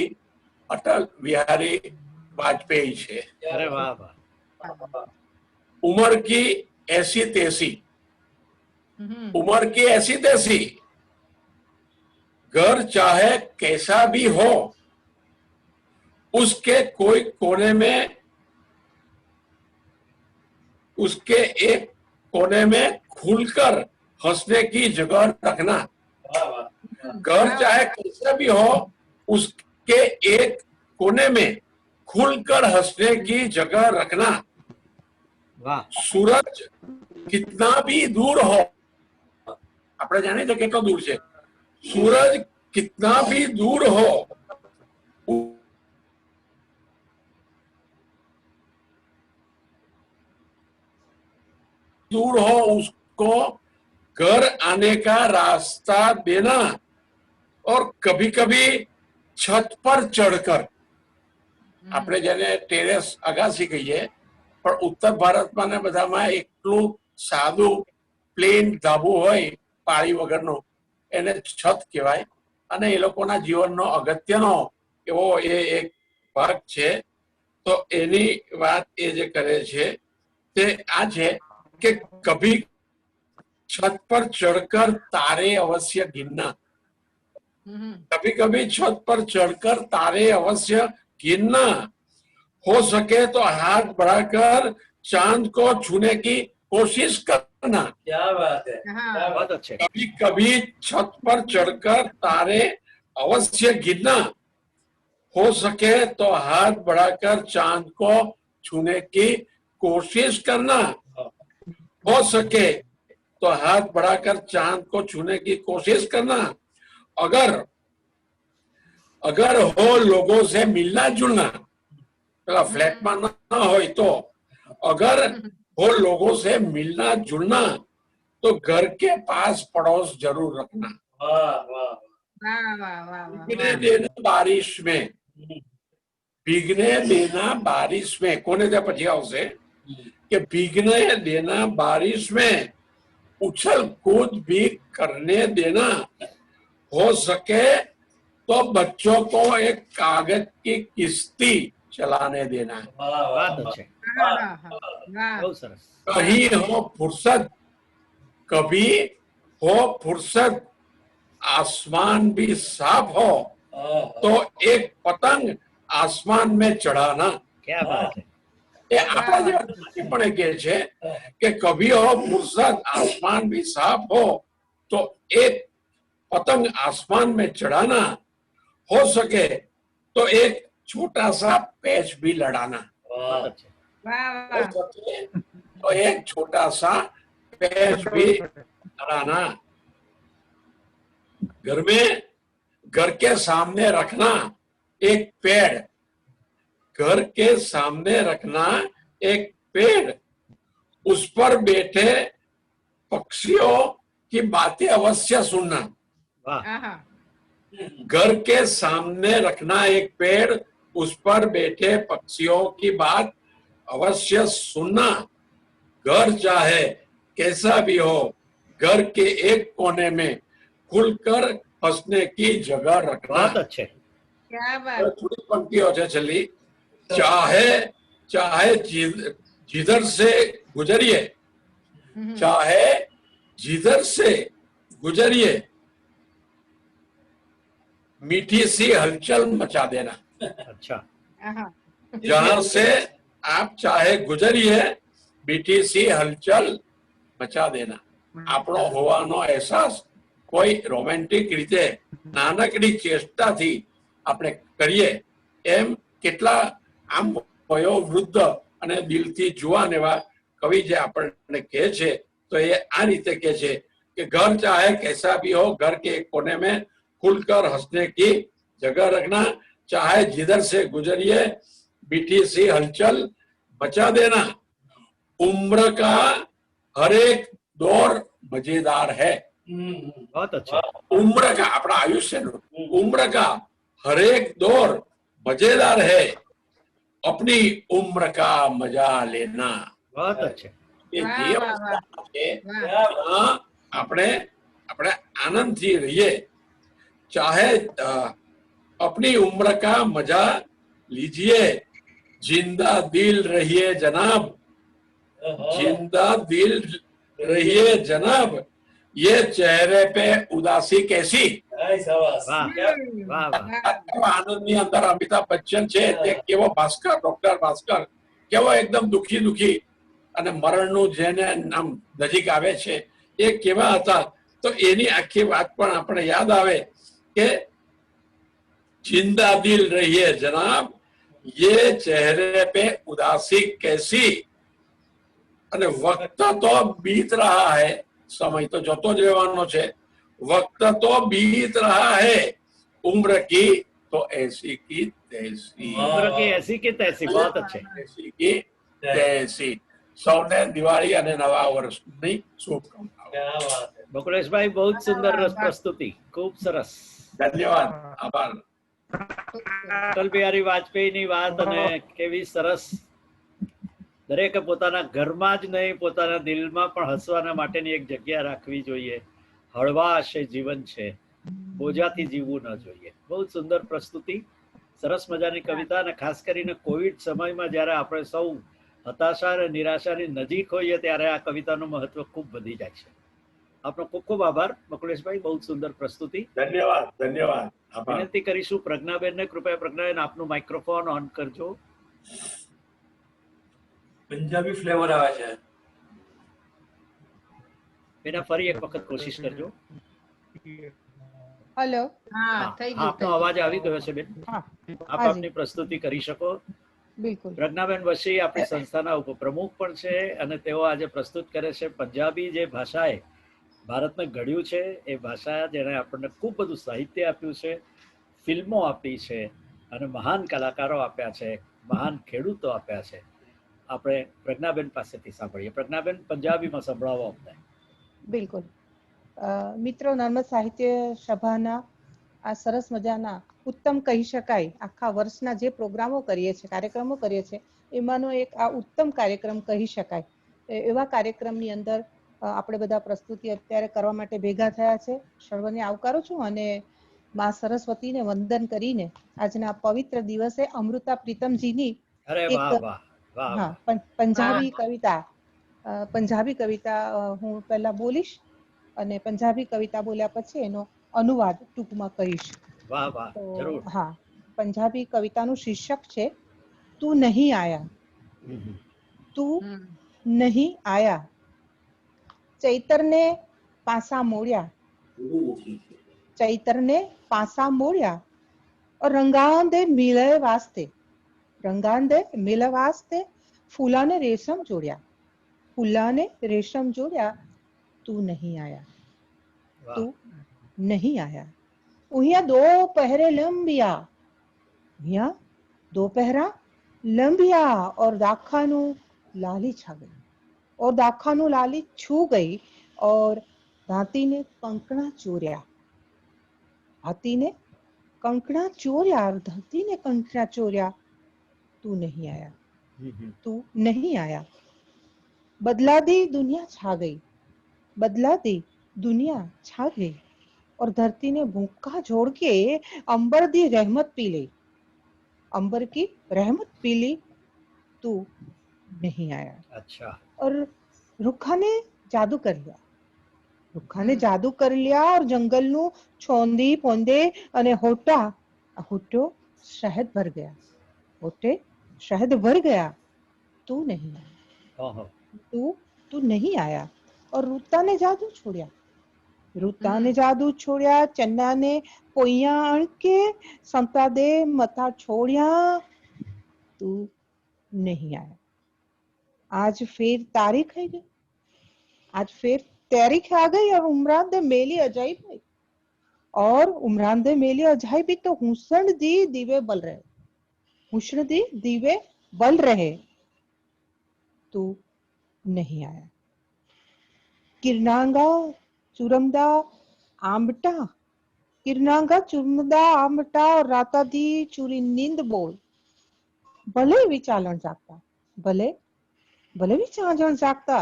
અટલ બિહારી वाजपेयी છે. અરે વાહ વાહ. उम्र की ऐसी तैसी, उम्र की ऐसी तैसी, घर चाहे कैसा भी हो, उसके कोई कोने में, उसके एक कोने में खुलकर हंसने की जगह रखना. घर चाहे कैसा भी हो, उसके एक कोने में खुलकर हंसने की जगह रखना. વાહ. सूरज कितना भी दूर हो, આપણે જાણીએ છીએ કેટલો દૂર છે. सूरज कितना भी दूर हो, दूर हो उसको घर आने का रास्ता देना. और कभी कभी छत पर चढ़कर, આપણે જેને ટેરેસ અગાસી કહીએ પણ ઉત્તર ભારતમાં ને બધામાં એટલું સાદું પ્લેન ધાબુ હોય પાળી વગરનું, એને છત કહેવાય અને એ લોકોના જીવનનો અગત્યનો એવો એ એક ભાગ છે. તો એની વાત એ જે કરે છે તે આ છે કે કભી छत पर चढ़कर तारे अवश्य गिनना, कभी कभी छत पर चढ़कर तारे अवश्य गिनना, हो सके तो हाथ बढ़ाकर चांद को छूने की कोशिश करना. क्या बात है, बहुत अच्छे. कभी कभी छत पर चढ़कर तारे अवश्य गिनना, हो सके तो हाथ बढ़ाकर चांद को छूने की कोशिश करना. हो सके तो हाथ बढ़ाकर चांद को छूने की कोशिश करना. अगर अगर हो लोगों से मिलना जुलना, पेला फ्लैट में ना हो तो अगर हो लोगों से मिलना जुलना तो घर के पास पड़ोस जरूर रखना. वाह वाह, भीगने देना बारिश में, भीगने देना बारिश में. कोने दे પછી આવશે કે भीगने देना बारिश में, उछल कूद भी करने देना, हो सके तो बच्चों को एक कागज की किश्ती चलाने देना. वाह वाह, बहुत अच्छे. बहुत सरस. कहीं हो फुर्सत, कभी हो फुर्सत, आसमान भी साफ हो तो एक पतंग आसमान में चढ़ाना. क्या बात है. એ આપણા જેવા પણ કહે છે કે કભી હો ફુરસત, आसमान भी साफ हो तो एक पतंग आसमान में चढ़ाना, हो सके तो एक छोटा सा पैच भी लड़ाना. बहुत अच्छे. हो सके तो एक छोटा सा पैच भी लड़ाना. घर में घर के सामने रखना एक पेड़, घर के सामने रखना एक पेड़, उस पर बैठे पक्षियों की बातें अवश्य सुनना. वाह. घर के सामने रखना एक पेड़, उस पर बैठे पक्षियों की बात अवश्य सुनना. घर चाहे कैसा भी हो, घर के एक कोने में खुलकर हंसने की जगह रखना. बहुत अच्छे. थोड़ी पंक्तियों से चली. चाहे चाहे जिधर से गुजरिए, चाहे जिधर से गुजरिए, मीठी सी हलचल मचा देना. अच्छा. जहां से आप चाहे गुजरिए, मीठी सी हलचल मचा देना. આપણો હોવાનો અહેસાસ કોઈ રોમેન્ટિક રીતે નાનકડી ચેષ્ટાથી આપણે કરીએ એમ કેટલા આમ વયોવૃદ્ધ અને દિલથી જુવાન એવા કવિ જે આપણને કહે છે તો એ આ રીતે કહે છે કે घर चाहे कैसा भी हो, घर के एक कोने में खुलकर हंसने की जगह रखना, चाहे जिधर से गुजरिए मीठी सी हलचल मचा देना. उम्र का हर एक दौर मजेदार है. बहुत अच्छा. उम्र का अपना आयुष्य उम्र का हर एक दौर मजेदार है, अपनी उम्र का मजा लेना. बहुत अच्छे. ये જે અવસ્થા છે ત્યાં આપણે આપણે આનંદથી રહીએ. चाहे अपनी उम्र का मजा लीजिए, जिंदा दिल रहिए जनाब, जिंदा दिल रहिए जनाब, ये चेहरे पे उदासी कैसी. આનંદની અંદર અમિતાભ બચ્ચન છે તે કેવો ભાસ્કર, ડોક્ટર ભાસ્કર કેવો એકદમ દુખી દુખી અને મરણનું જેને નામ નજીક આવે છે એ કેવા હતા. તો એની આખી વાત પણ આપણે યાદ આવે કે जिंदा दिल रहिए जनाब, ये चेहरे पे उदासी कैसी. અને વક્ત તો બીત रहा है, समय तो जतो ज રહેવાનો છે, वक्त तो बीत रहा है, उम्र की तो ऐसी की तैसी. उम्र की ऐसी की तैसी. बहुत अच्छे. ऐसी की तैसी. સૌને દિવાળી અને નવા વર્ષની શુભકામનાઓ. બકુલેશભાઈ बहुत सुंदर रस प्रस्तुति. खूब सरस. ધન્યવાદ, આભાર. અટલ બિહારી વાજપેયીની વાત અને કેવી સરસ. દરેકે પોતાના ઘરમાં જ નહીં પોતાના દિલમાં પણ હસવાના માટેની એક જગ્યા રાખવી જોઈએ હળવાશ એ જીવન છે, બોજાથી જીવવું ન જોઈએ. બહુ સુંદર પ્રસ્તુતિ, સરસ મજાની કવિતા. અને ખાસ કરીને કોવિડ સમયમાં જ્યારે આપણે સૌ હતાશા અને નિરાશાની નજીક હોઈએ ત્યારે આ કવિતાનું મહત્વ ખૂબ વધી જાય છે. આપનો ખૂબ ખૂબ આભાર બકુલેશભાઈ, બહુ સુંદર પ્રસ્તુતિ. ધન્યવાદ, ધન્યવાદ, આભાર. વિનંતી કરીશું પ્રજ્ઞાબેનને, કૃપયા પ્રજ્ઞાબેન આપનું માઇક્રોફોન ઓન કરજો. પંજાબી ફ્લેવર આવે છે. બેના ફરી એક વખત કોશિશ કરજો. હેલો. આપનો અવાજ આવી ગયો છે બેન, આપ આપની પ્રસ્તુતિ કરી શકો. બિલકુલ. પ્રજ્ઞાબેન વશી આપણી સંસ્થાના ઉપપ્રમુખ પણ છે અને તેઓ આજે પ્રસ્તુત કરે છે પંજાબી જે ભાષાએ ભારતને ઘડ્યું છે, એ ભાષા જેણે આપણને ખૂબ બધું સાહિત્ય આપ્યું છે, ફિલ્મો આપી છે અને મહાન કલાકારો આપ્યા છે, મહાન ખેડૂતો આપ્યા છે. આપણે પ્રજ્ઞાબેન પાસેથી સાંભળીએ. પ્રજ્ઞાબેન, પંજાબીમાં સંભળાવો અમને. બિલકુલ. મિત્રો, નર્મદ સાહિત્ય સભાના આ સરસ મજાના ઉત્તમ કહી શકાય, આખા વર્ષના જે પ્રોગ્રામો કરીએ છીએ, કાર્યક્રમો કરીએ છીએ, એમાંનો એક આ ઉત્તમ કાર્યક્રમ કહી શકાય. એવા કાર્યક્રમની અંદર આપણે બધા પ્રસ્તુતિ અત્યારે કરવા માટે ભેગા થયા છે. સર્વને આવકારું છું અને માં સરસ્વતીને વંદન કરીને આજના પવિત્ર દિવસે અમૃતા પ્રીતમજીની પંજાબી કવિતા હું પહેલા બોલીશ અને પંજાબી કવિતા બોલ્યા પછી એનો અનુવાદ ટૂંકમાં કહીશ. હા, પંજાબી કવિતાનું શીર્ષક છે તું નહીં આયા. તું નહીં આયા, ચૈતરને પાસા મોડ્યા, ચૈતરને પાસા મોડ્યા, રંગાંદે મિલે વાસ્તે, રંગાંદે મિલે વાસ્તે, ફૂલાને રેશમ જોડ્યા, ફૂલાને રેશમ જોડ્યા, તું નહીં આયા, તું નહીં આયા. અહીંયા દો પહેરે લંબિયા, અહીંયા દો પહેરા લંબિયા, और दाखानु लाली छा गई, और दाखानु लाली छू गई, और हाथी ने कंकड़ा चोर्या, हाथी ने कंकड़ा चोर्या, हाथी ने कंकड़ा चोर्या, तू नहीं आया, तू नहीं आया. बदला दी दुनिया छा गई, बदला दी दुनिया छा गई, और धरती ने भूखा जोड़ के अंबर दी रहमत पी ली, अंबर की रहमत पी ली, तू नहीं आया. अच्छा. और रुखा ने जादू कर लिया, रुखा ने जादू कर लिया, और जंगल नु छोंदी पोंदे अने होटा, होटो शहद भर गया, होटे शहद भर गया, तू नहीं आया, तू नहीं आया. और रूता ने जादू छोड़या, रूता ने जादू छोड़या, चन्ना ने पोइया अणके, संता दे मथा छोड़या, तू नहीं आया. आज फिर तारीख है गई, आज फिर तारीख आ गई, और उमरान दे मेली अजाई भाई, और उमरान दे मेली अजाई भी तो हुसन दी दीवे बल रहे, हुसन दी दीवे बल रहे, तू नहीं आया. किरनांगा चुरमदा आमटा, किरनांगा चुरमदा आमटा, और राता दी चूरी नींद बोल, भले विचालन जागता, भले भले विचालन जागता,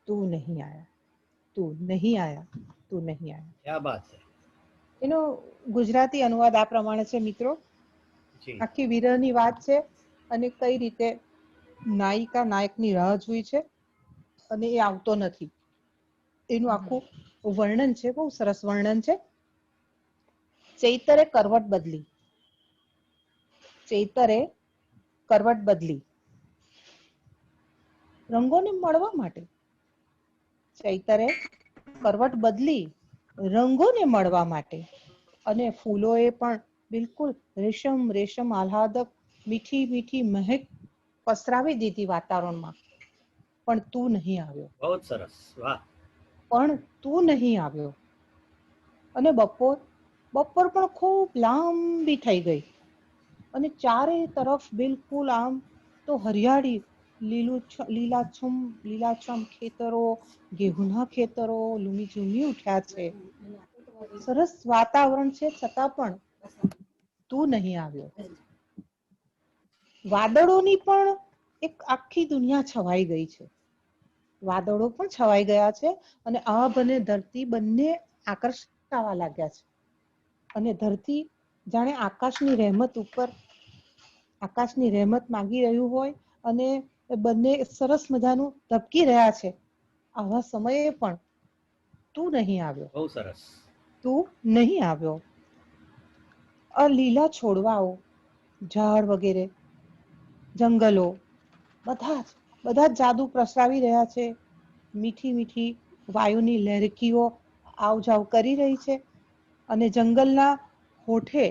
तू नहीं आया, तू नहीं आया, तू नहीं आया. क्या बात है. એનો ગુજરાતી અનુવાદ આ પ્રમાણે છે મિત્રો. આખી વિરહની વાત છે અને કઈ રીતે નાયિકા નાયકની રાહ જોઈ છે અને એ આવતો નથી, એનું આખું વર્ણન છે. બહુ સરસ વર્ણન છે. ચૈતરે કરવટ બદલી, ચૈતરે કરવટ બદલી રંગોને મળવા માટે, ચૈતરે કરવટ બદલી રંગોને મળવા માટે, અને ફૂલોએ પણ બિલકુલ રેશમ રેશમ આહલાદક મીઠી મીઠી મહેક પસરાવી દીધી વાતાવરણમાં, પણ તું નહીં આવ્યો. બહુ સરસ, વાહ. પણ તું નહીં આવ્યો. અને બપોર બપોર પણ ખૂબ લાંબી થઈ ગઈ અને ચારે તરફ બિલકુલ આમ તો હરિયાળી, લીલાછમ ખેતરો, ઘેહુના ખેતરો લૂમી ઝૂમી ઉઠ્યા છે. સરસ વાતાવરણ છે, છતાં પણ તું નહીં આવ્યો. વાદળોની પણ એક આખી દુનિયા છવાઈ ગઈ છે, વાદળો પણ છવાઈ ગયા છે અને આભ અને ધરતી બંને આકર્ષાવા લાગ્યા છે અને ધરતી જાણે આકાશની રહેમત માંગી રહ્યું હોય અને બંને સરસ મજાનું ધબકી રહ્યા છે. આવા સમયે પણ તું નહીં આવ્યો. બહુ સરસ. તું નહીં આવ્યો. આ લીલા છોડવાઓ, ઝાડ વગેરે, જંગલો બધા જ જાદુ પ્રસરાવી રહ્યા છે. મીઠી મીઠી વાયુની લહેરકીઓ આવ જાવ કરી રહી છે અને જંગલના હોઠે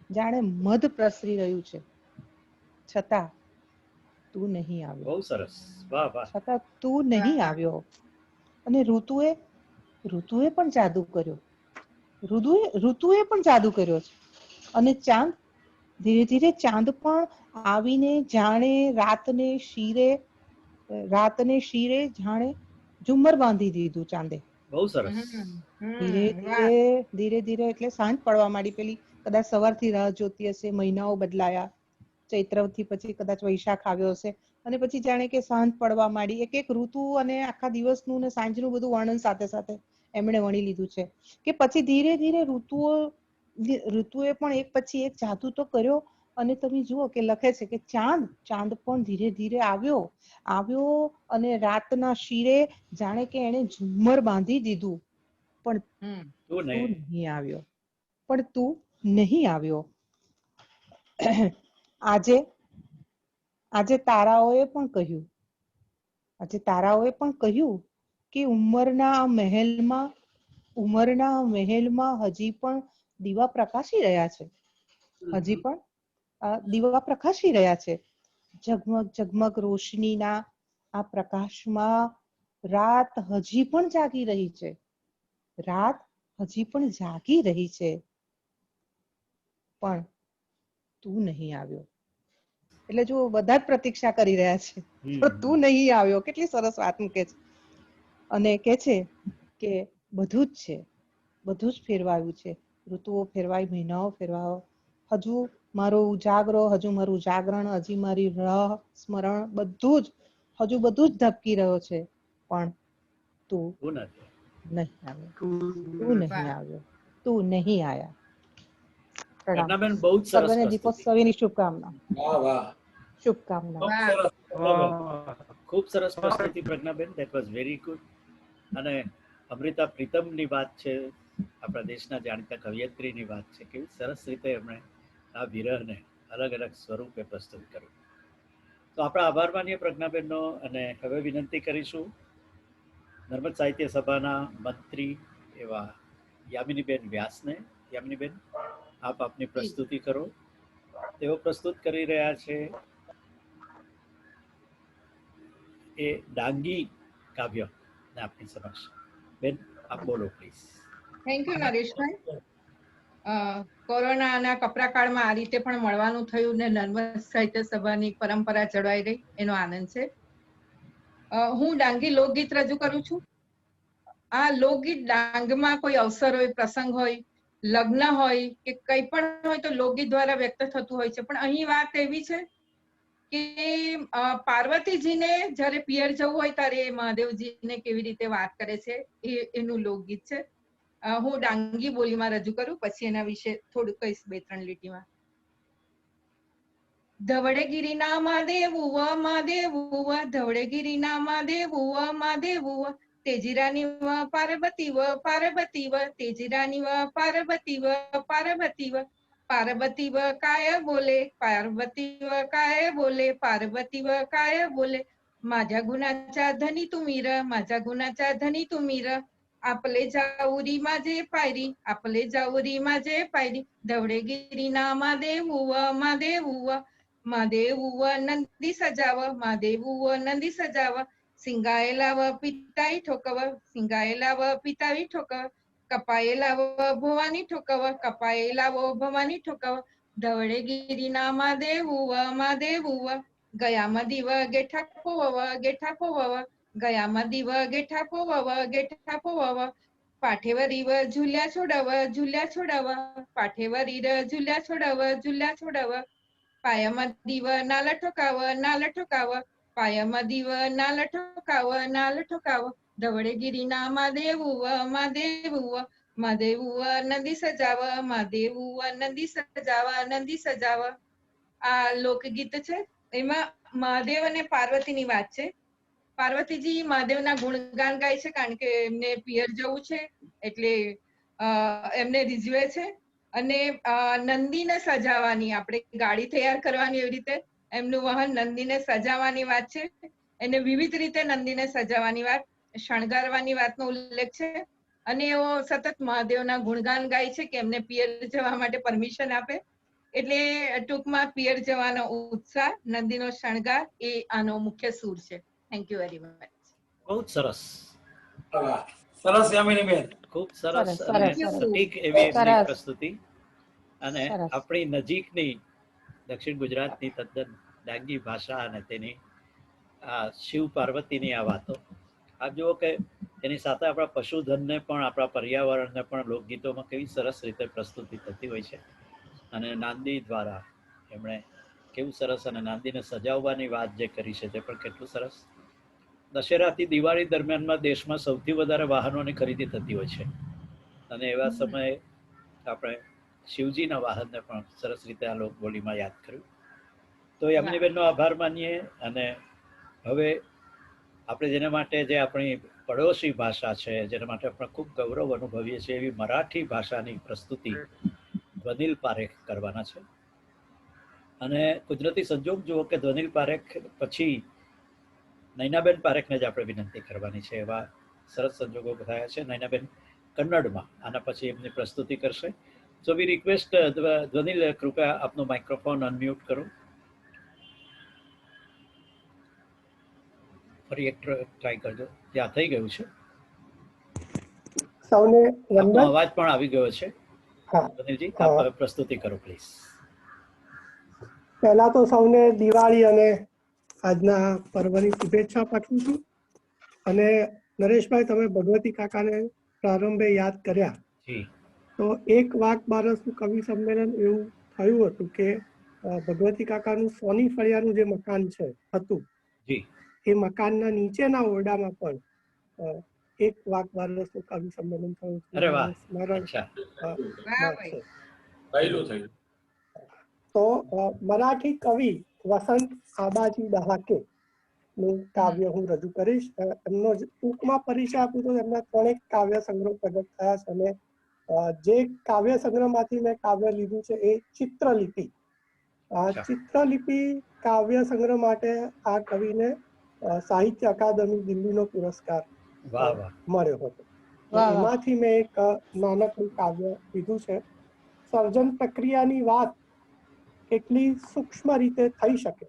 જાણે મધ પ્રસરી રહ્યું છે. છતાં તું નહીં આવ્યો. બહુ સરસ. વાહ વાહ. છતાં તું નહીં આવ્યો. અને ઋતુએ પણ જાદુ કર્યો. ઋતુએ પણ જાદુ કર્યો છે અને ચાંદ ધીરે ધીરે ચાંદ પણ આવીને જાણે રાતને શીરે જાણે ઝુમ્મર બાંધી દીધું ચાંદે. બહુ સરસ. ધીરે ધીરે એટલે સાંજ પડવા માંડી. પેલી કદાચ સવારથી રાહ જોતી હશે, મહિનાઓ બદલાયા, ચૈત્રથી પછી કદાચ વૈશાખ આવ્યો હશે અને પછી જાણે કે સાંજ પડવા માંડી. એક એક ઋતુ અને આખા દિવસનું ને સાંજનું બધું વર્ણન સાથે સાથે એમણે વણી લીધું છે કે પછી ધીરે ધીરે ઋતુએ પણ એક પછી એક જાદુ તો કર્યો. અને તમે જુઓ કે લખે છે કે ચાંદ પણ ધીરે ધીરે આવ્યો અને રાતના શિરે જાણે કે એને ઝુમ્મર બાંધી દીધું. પણ તું નહીં આવ્યો. આજે તારાઓએ પણ કહ્યું કે ઉંમરના મહેલમાં હજી પણ દીવા પ્રકાશી રહ્યા છે. ઝગમગ રોશનીના આ પ્રકાશમાં રાત હજી પણ જાગી રહી છે. પણ તું નહીં આવ્યો. એટલે જો બધા જ પ્રતીક્ષા કરી રહ્યા છે પણ તું નહીં આવ્યો. કેટલી સરસ વાત મૂકે છે. અને કે છે કે બધું જ ફેરવાયું છે. ઋતુઓ ફેરવાય, મહિનાઓ ફેરવાયો, હજુ મારો ઉજાગરો, હજુ મારું જાગરણ, હજી મારી રાહ સ્મરણ બધું જ ધબકી રહ્યો છે. પણ તું નહીં આવ્યા. પ્રજ્ઞાબેન, બહુ જ સરસ. સર્વને દીપોત્સવીની શુભકામના. ખૂબ સરસ પ્રસ્તુતિ Pragnaben. That was very good. અને અમૃતા પ્રીતમની વાત છે, આપણા દેશના જાણીતા કવિયત્રીની વાત છે. કેવી સરસ રીતે એમણે આ વિરહને અલગ અલગ સ્વરૂપે પ્રસ્તુત કર્યું. તો આપણા આભાર માનીએ પ્રજ્ઞાબેનનો. અને હવે વિનંતી કરીશું નર્મદ સાહિત્ય સભાના મંત્રી એવા યામિનીબેન વ્યાસને. યામિનીબેન, આપ આપની પ્રસ્તુતિ કરો. તેઓ પ્રસ્તુત કરી રહ્યા છે એ ડાંગી કાવ્ય ને આપની સમક્ષ. બેન, આપ બોલો પ્લીઝ. Thank you Nareshbhai. કોરોનાના કપરા કાળમાં આ રીતે પણ મળવાનું થયું ને નર્મદ સાહિત્ય સભાની પરંપરા જળવાઈ રહી એનો આનંદ છે. હું ડાંગી લોકગીત રજૂ કરું છું. આ લોકગીત ડાંગમાં કોઈ અવસર હોય, પ્રસંગ હોય, લગ્ન હોય કે કંઈ પણ હોય તો લોકગીત દ્વારા વ્યક્ત થતું હોય છે. પણ અહીં વાત એવી છે કે પાર્વતીજીને જ્યારે પિયર જવું હોય ત્યારે મહાદેવજીને કેવી રીતે વાત કરે છે એનું લોકગીત છે. હું ડાંગી બોલીમાં રજૂ કરું, પછી એના વિશે થોડું કહીશ 2-3 લીટીમાં. ધવળગીરીના મહાદેવ ધવળગીરીના મહાદેવ તેજીરાની પાર્વતી તેજીરાની પાર્વતી કાય બોલે माझ्या गुणाच्या धनी तुम्ही आपले जाऊरी माझे पायरी धवळगिरी ना महादेव नंदी सजाव सिंगायला व पिताई ठोकव कपायला व भवानी ठोकव धवळगिरी ना महादेव गयामदी व गेठा पोवव गयामदी व गेठा पोवव पाठेवरी व झुल्या छोडव पाठेवरी र झुल्या छोडव पायामदी व नाल ठोकाव પાયામાં દીવ ના લઠોકાવ ધવળેગીરીના મહાદેવું નદી સજાવ નદી સજાવ. આ લોકગીત છે. એમાં મહાદેવ અને પાર્વતીની વાત છે. પાર્વતીજી મહાદેવના ગુણગાન ગાય છે, કારણ કે એમને પિયર જવું છે એટલે એમને રીઝવે છે. અને નંદીને સજાવવાની, આપણે ગાડી તૈયાર કરવાની એવી રીતે એમનું વાહન નંદીને સજાવવાની વાત છે. એને વિવિધ રીતે નંદીને સજાવવાની વાત, શણગારવાની વાતનો ઉલ્લેખ છે. અને એઓ સતત મહાદેવના ગુણગાન ગાય છે કે એમને પિયર જવા માટે પરમિશન આપે. એટલે ટૂંકમાં પિયર જવાનો ઉત્સાહ, નંદીનો શણગાર એ આનો મુખ્ય સૂર છે. Thank you very much. બહુ જ સરસ, સરસ યામિનીબેન. ખૂબ સરસ સરસ, અને સરસ, સરસ. સટીક એવી એમની સરસ. પ્રસ્તુતિ. અને સરસ. આપણી નજીકની દક્ષિણ ગુજરાતની તદ્દન ડાંગી ભાષા અને તેની આ શિવ પાર્વતીની આ વાતો, આપ જુઓ કે એની સાથે આપણા પશુધનને પણ, આપણા પર્યાવરણને પણ લોકગીતોમાં કેવી સરસ રીતે પ્રસ્તુતિ થતી હોય છે. અને નાંદી દ્વારા એમણે કેવું સરસ, અને નાંદીને સજાવવાની વાત જે કરી છે તે પણ કેટલું સરસ. દશેરાથી દિવાળી દરમિયાનમાં દેશમાં સૌથી વધારે વાહનોની ખરીદી થતી હોય છે, અને એવા સમયે આપણે શિવજીના વાહનને પણ સરસ રીતે આ લોકબોલીમાં યાદ કર્યું. તો યામિનીબેનનો આભાર માનીએ. અને હવે આપણે જેના માટે, જે આપણી પડોશી ભાષા છે, જેના માટે આપણે ખૂબ ગૌરવ અનુભવીએ છીએ, એવી મરાઠી ભાષાની પ્રસ્તુતિ ધ્વનિલ પારેખ કરવાના છે. અને કુદરતી સંજોગ જુઓ કે ધ્વનિલ પારેખ પછી નૈનાબેન પારેખને જ આપણે વિનંતી કરવાની છે. એવા સરસ સંજોગો થયા છે. નૈનાબેન કન્નડમાં આના પછી એમની પ્રસ્તુતિ કરશે. સો વી રિક્વેસ્ટ ધ્વનિલ, કૃપયા આપનું માઇક્રોફોન અનમ્યુટ કરો. ફરી એક ટ્રાય કરજો. ત્યાં થઈ ગયું છે, સૌને આપનો વંદન. અવાજ પણ આવી ગયો છે. હા, ધ્વનિલજી, આપ હવે પ્રસ્તુતિ કરો પ્લીઝ. પહેલા તો સૌને દિવાળી અને આજના પર્વની શુભેચ્છા પાઠવું છું. અને નરેશભાઈ, તમે ભગવતી કાકાને પ્રારંભે યાદ કર્યા, જી. તો એક વાક બારસનું કવિ સંમેલન એવું થયું હતું કે ભગવતી કાકાનું સોની ફળિયાનું જે મકાન હતું, જી, એ મકાનના નીચેના ઓરડામાં પણ એક વાક બારસનું કવિ સંમેલન થયું હતું. અરે વાહ, સ્મરણ અચ્છા, છે. થયું. તો મરાઠી કવિ વસંત આબાજી ડહાકે નું કાવ્ય હું રજૂ કરીશ. એમનો ટૂંકમાં પરિચય આપું તો એમના 3 કાવ્ય સંગ્રહ પ્રગટ થયા છે, અને જે કાવ્ય સંગ્રહમાંથી મેં કાવ્ય લીધું છે એ ચિત્રલિપિ. ચિત્રલિપિ કાવ્ય સંગ્રહ માટે આ કવિને સાહિત્ય અકાદમી દિલ્હીનો પુરસ્કાર મળ્યો હતો. એમાંથી મેં એક નાનકડું કાવ્ય લીધું છે. સર્જન પ્રક્રિયાની વાત કેટલી સૂક્ષ્મ રીતે થઈ શકે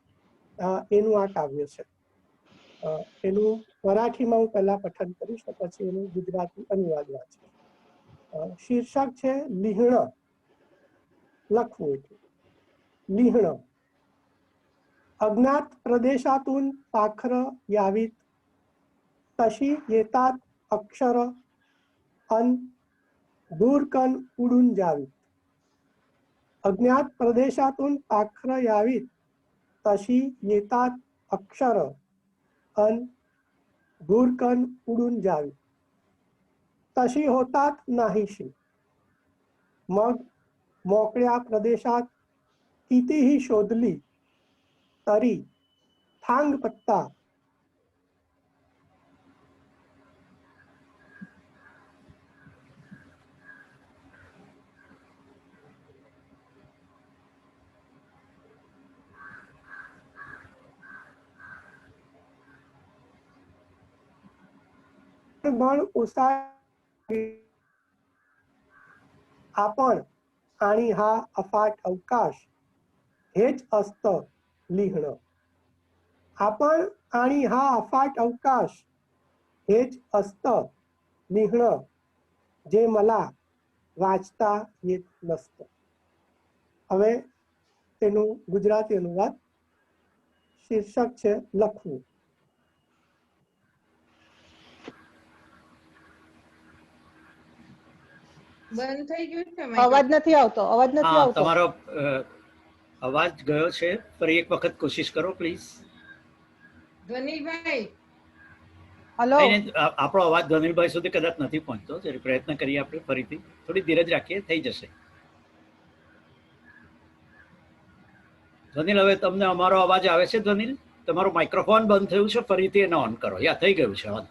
એનું આ કાવ્ય છે. એનું મરાઠીમાં હું પહેલા પઠન કરીશ, પછી એનું ગુજરાતી અનુવાદ વાંચીશ. શીર્ષક છે લીહણ. લખવું એટલે લીહણ. अज्ञात प्रदेशातून पाखर यावीत तशी येतात अक्षर अन दूरकन उडून जावीत. अज्ञात प्रदेशातून पाखर यावीत तशी येतात अक्षर अन दूरकन उडून जावीत. तशी होतात नाहीशी. मग मोकळ्या प्रदेशात कितीही शोधली तरी थांग पत्ता बळ ओसाडी आपण आणि हा अफाट अवकाश हेच असतं लिहिणं. आपण आणि हा अफाट अवकाश हेच असतं लिहिणं, जे मला વાંચતા येत નસतं. હવે તેનું ગુજરાતી અનુવાદ. શીર્ષક છે લખવું. બંધ થઈ ગયું છે? અવાજ નથી આવતો, અવાજ નથી હા, આવતો. તમારો અવાજ ગયો છે. ફરી એક વખત કોશિશ કરો પ્લીઝ. ધ્વનિલભાઈ હલો નહીં, નહીં, આપણો અવાજ ધનિલભાઈ સુધી કદાચ નથી પહોંચતો, જરી પ્રયત્ન કરીએ આપણે ફરીથી. થોડી ધીરજ રાખીએ, થઈ જશે. ધનિલ, હવે તમને અમારો અવાજ આવે છે? ધનિલ, તમારું માઇક્રોફોન બંધ થયું છે, ફરીથી એને ઓન કરો. યા થઈ ગયું છે ઓન.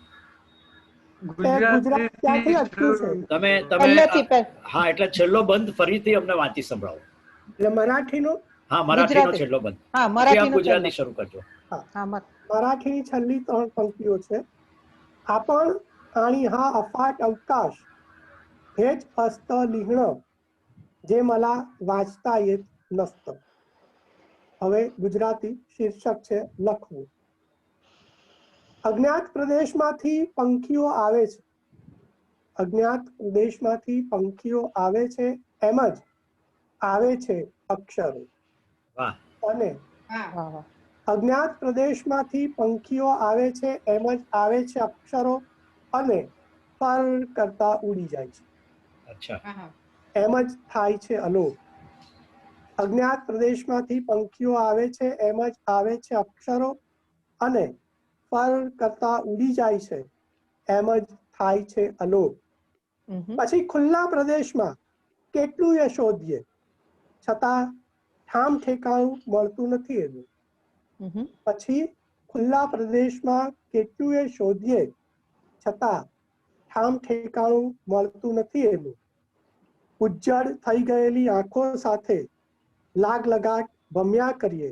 ગુજરાત ક્યાંથી અટક્યું છે? તમે પહેલેથી હા, એટલે છેલ્લો બંધ ફરીથી અમને વાંચી સંભળાવો. એટલે મરાઠીનું હા, મરાઠીનો ગુજરાતી. છેલ્લો બંધ. હા પછી આપ મરાઠીનો ગુજરાતી શરૂ કરજો. હા મરાઠીની છેલ્લી 3 પંક્તિઓ છે. आपण आणि हा अफाट अवकाश हेच असतं लिहिणं जे मला वाचता येत नसतं. હવે ગુજરાતી શીર્ષક છે લખવું. અજ્ઞાત પ્રદેશમાંથી પંખીઓ આવે છે. અજ્ઞાત પ્રદેશમાંથી પંખીઓ આવે છે, એમ જ આવે છે અક્ષરો. વાહ. અને વાહ વાહ અજ્ઞાત પ્રદેશમાંથી પંખીઓ આવે છે, એમ જ આવે છે અક્ષરો, અને પર કરતા ઉડી જાય છે. અચ્છા. એમ જ થાય છે અલોપ. અજ્ઞાત પ્રદેશમાંથી પંખીઓ આવે છે, એમ જ આવે છે અક્ષરો, અને પર કરતા ઉડી જાય છે, એમ જ થાય છે અલોપ. પછી ખુલ્લા પ્રદેશમાં કેટલું એ શોધીએ, છતાં ઠામ ઠેકાણું મળતું નથી એનું. પછી ખુલ્લા પ્રદેશમાં કેટલું એ શોધીએ, છતાં ઠામ ઠેકાણું મળતું નથી એનું. ઉજ્જડ થઈ ગયેલી આંખો સાથે લાગ લગાટ ભમ્યા કરીએ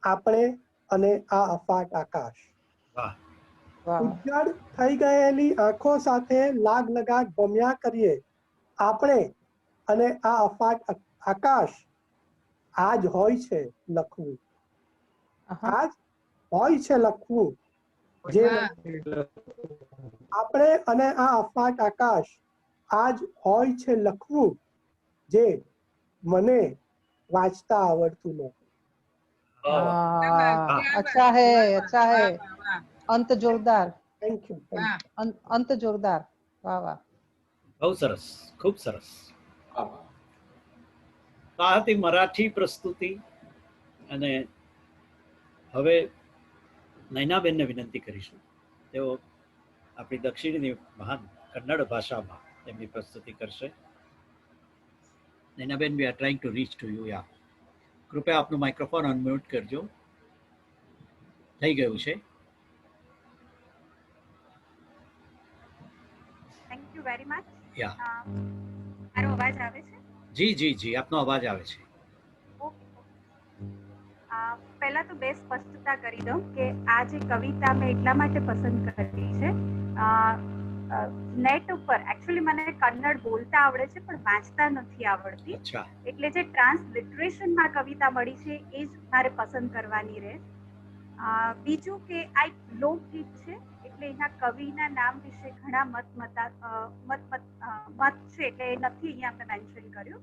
આપણે અને આ અફાટ આકાશ. ઉજ્જડ થઈ ગયેલી આંખો સાથે લાગ લગાટ ભમ્યા કરીએ આપણે અને આ અફાટ આકાશ. આજ હોય છે લખવું, આજ હોય છે લખવું, જે આપણે અને આ અફાટ આકાશ. આજ હોય છે લખવું, જે મને વાંચતા આવડતું નથી. अच्छा है अंत जोरदार. Thank you. અંત જોરદાર. વાહ વાહ, બહુ સરસ, ખૂબ સરસ. તો આ હતી મરાઠી પ્રસ્તુતિ. અને હવે નયનાબેનને વિનંતી કરીશું, તેઓ આપણી દક્ષિણની મહાન કન્નડ ભાષામાં તેમની પ્રસ્તુતિ કરશે. નયનાબેન, we are trying to reach to you. Yeah, કૃપયા આપનું માઇક્રોફોન અનમ્યુટ કરજો. થઈ ગયું છે. Thank you very much. Yeah, મારો અવાજ આવે છે? જી જી જી, આપનો અવાજ આવે છે. પહેલા તો બે સ્પષ્ટતા કરી દઉં કે આ જે કવિતા મેં એટલા માટે પસંદ કરી છે, નેટ ઉપર એકચ્યુઅલી મને કન્નડ બોલતા આવડે છે પણ વાંચતા નથી આવડતી, એટલે જે ટ્રાન્સલિટરેશનમાં કવિતા મળી છે એ જ મારે પસંદ કરવાની રહે. બીજું કે આ એક લોકગીત છે, એટલે એના કવિના નામ વિશે ઘણા મત છે, એટલે એ નથી અહીંયા આપણે મેન્શન કર્યું.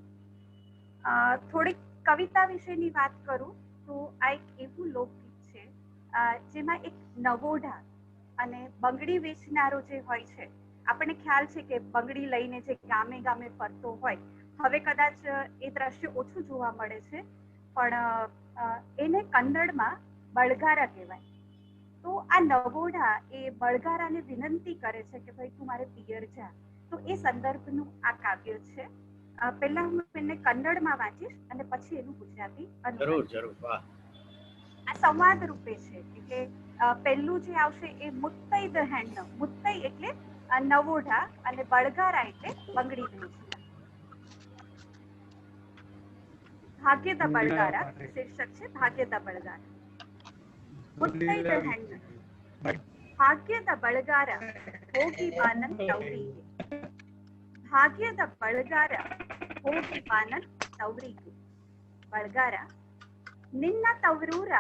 થોડીક કવિતા વિશેની વાત કરું તો આ એક એવું લોકગીત છે જેમાં એક નવોઢા અને બંગડી વેચનારો જે હોય છે, આપણને ખ્યાલ છે કે બંગડી લઈને જે ગામે ગામે ફરતો હોય, હવે કદાચ એ દ્રશ્ય ઓછું જોવા મળે છે, પણ એને કન્નડમાં બળગારા કહેવાય. તો આ નવોઢા એ બળગારાને વિનંતી કરે છે કે ભાઈ તું મારે પિયર જા. તો એ સંદર્ભનું આ કાવ્ય છે. પહેલા હું એને કન્નડમાં વાંચીશ અને પછી એનું ગુજરાતી જરૂર જરૂર. વાહ. આ સંવાદ રૂપે છે, એટલે પહેલું જે આવશે એ મુત્તઈ ધ હેન્ડ. મુત્તઈ એટલે નવોઢા અને બળગારા એટલે બંગડી વેચનાર. ભાગ્યદા બળગારા શીર્ષક છે, ભાગ્યદા બળગારા. ಮುತ್ತೈದ ಹೆಣ್ಣು ಭಾಗ್ಯದ ಬಳಗಾರ ಹೋಗಿ ಬಾನನ್ ತವರಿಗೆ. ಭಾಗ್ಯದ ಬಳಗಾರ ಹೋಗಿ ಬಾನನ್ ತವರಿಗೆ. ಬಳಗಾರ ನಿನ್ನ ತವರೂರ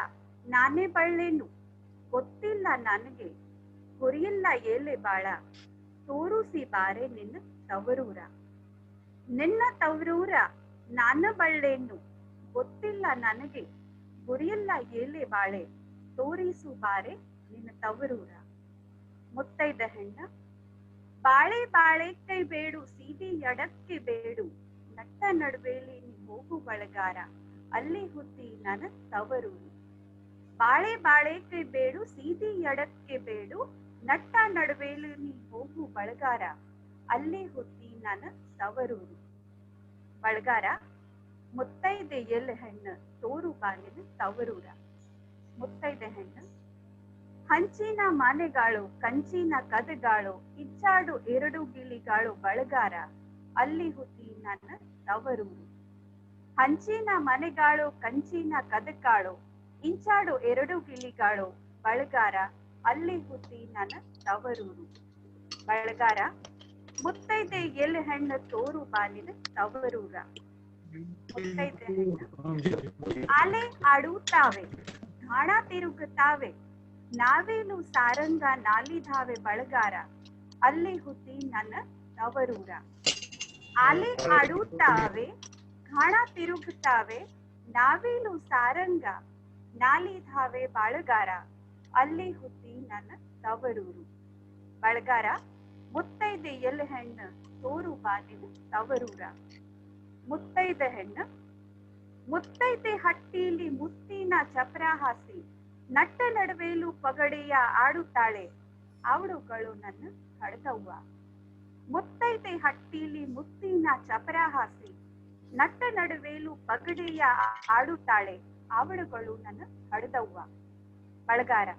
ನಾನೇ ಬಳ್ಳೆನು, ಗೊತ್ತಿಲ್ಲ ನನಗೆ ಗುರಿಯಿಲ್ಲ ಏಲೆ ಬಾಳ, ತೋರುಸಿ ಬಾರೆ ನಿನ್ನ ತವರೂರ. ನಿನ್ನ ತವರೂರ ನಾನು ಬಳ್ಳೆನು, ಗೊತ್ತಿಲ್ಲ ನನಗೆ ಗುರಿಯಿಲ್ಲ ಏಲೆ ಬಾಳೆ, ತೋರಿಸು ಬಾರೆ ನಿನ್ನ ತವರೂರ. ಮುತ್ತೈದ ಹೆಣ್ಣ ಬಾಳೆ ಬಾಳೆ ಕೈ ಬೇಡು, ಸೀದಿ ಎಡಕ್ಕೆ ಬೇಡು, ನಟ್ಟ ನಡುವೆಲಿ ನೀ ಹೋಗು ಬಳಗಾರ, ಅಲ್ಲಿ ಹುಟ್ಟಿ ನನ್ನ ತವರೂರು. બાળે બાળે કે બેડું સીધી યડક કે બેડું નટ્ટા નડવેલની ಹೋಗು ಬಳಗಾರ ಅಲ್ಲೇ ಹುಟ್ಟಿ ನನ್ನ ತವರೂರು. ಬಳಗಾರ ಮುತ್ತೈದೆ ಎಲ್ ಹೆಣ್ಣು ತೋರು ಬಾಗಿಲು ತವರೂರ. ಮುತ್ತೈದೆ ಹೆಣ್ಣು ಹಂಚಿನ ಮಾನೆಗಾಳು ಕಂಚಿನ ಕದಗಾಳು ಇಚ್ಚಾಡು ಎರಡು ಗಿಳಿಗಾಳು ಬಳಗಾರ ಅಲ್ಲಿ ಹುಟ್ಟಿ ನನ್ನ ತವರೂರು. ಹಂಚಿನ ಮನೆಗಾಳು ಕಂಚಿನ ಕದಕಾಳು ಇಂಚಾಡು ಎರಡು ಗಿಳಿಗಾಳು ಬಳಗಾರ ಅಲ್ಲಿ ಹುಟ್ಟಿ ನನ್ನ ತವರೂರು. ಬಳಗಾರ ಮುತ್ತೈದೆ ಎಲ್ ಹೆಣ್ಣು ತೋರು ಬಾಲಿನ ತವರೂರ. ಮುತ್ತೈದೆ ಹೆಣ್ಣು ಆಲೆ ಆಡುತ್ತಾವೆ ಘಾಣ ತಿರುಗುತ್ತಾವೆ ನಾವೇನು ಸಾರಂಗ ನಾಲಿಧಾವೆ ಬಳಗಾರ ಅಲ್ಲಿ ಹುಟ್ಟಿ ನನ್ನ ತವರೂರ. ಆಲೆ ಆಡುತ್ತಾವೆ ಘಾಣ ತಿರುಗುತ್ತಾವೆ ನಾವೇನು ಸಾರಂಗ ನಾಲಿಧಾವೆ ಬಾಳಗಾರ ಅಲ್ಲಿ ಹುಟ್ಟಿ ನನ್ನ ತವರೂರು. ಬಳಗಾರ ಮುತ್ತೈದೆ ಎಲ್ ಹೆಣ್ಣು ತೋರು ಬಾಲಿನ ತವರೂರ. ಮುತ್ತೈದೆ ಹೆಣ್ಣು ಮುತ್ತೈದೆ ಹಟ್ಟಿಲಿ ಮುತ್ತಿನ ಚಪ್ರ ಹಾಸಿ ನಟ್ಟ ನಡುವೆಲು ಪಗಡೆಯ ಆಡುತ್ತಾಳೆ ಅವಳುಗಳು ನನ್ನ ಹಡದವ್ವ. ಮುತ್ತೈದೆ ಹಟ್ಟಿಲಿ ಮುತ್ತಿನ ಚಪ್ರ ಹಾಸಿ ನಟ್ಟ ನಡುವೆಲು ಪಗಡೆಯ ಆಡುತ್ತಾಳೆ ಅವಳುಗಳು ನನ್ನ ಹಡದವ್ವ. ಬಳಗಾರ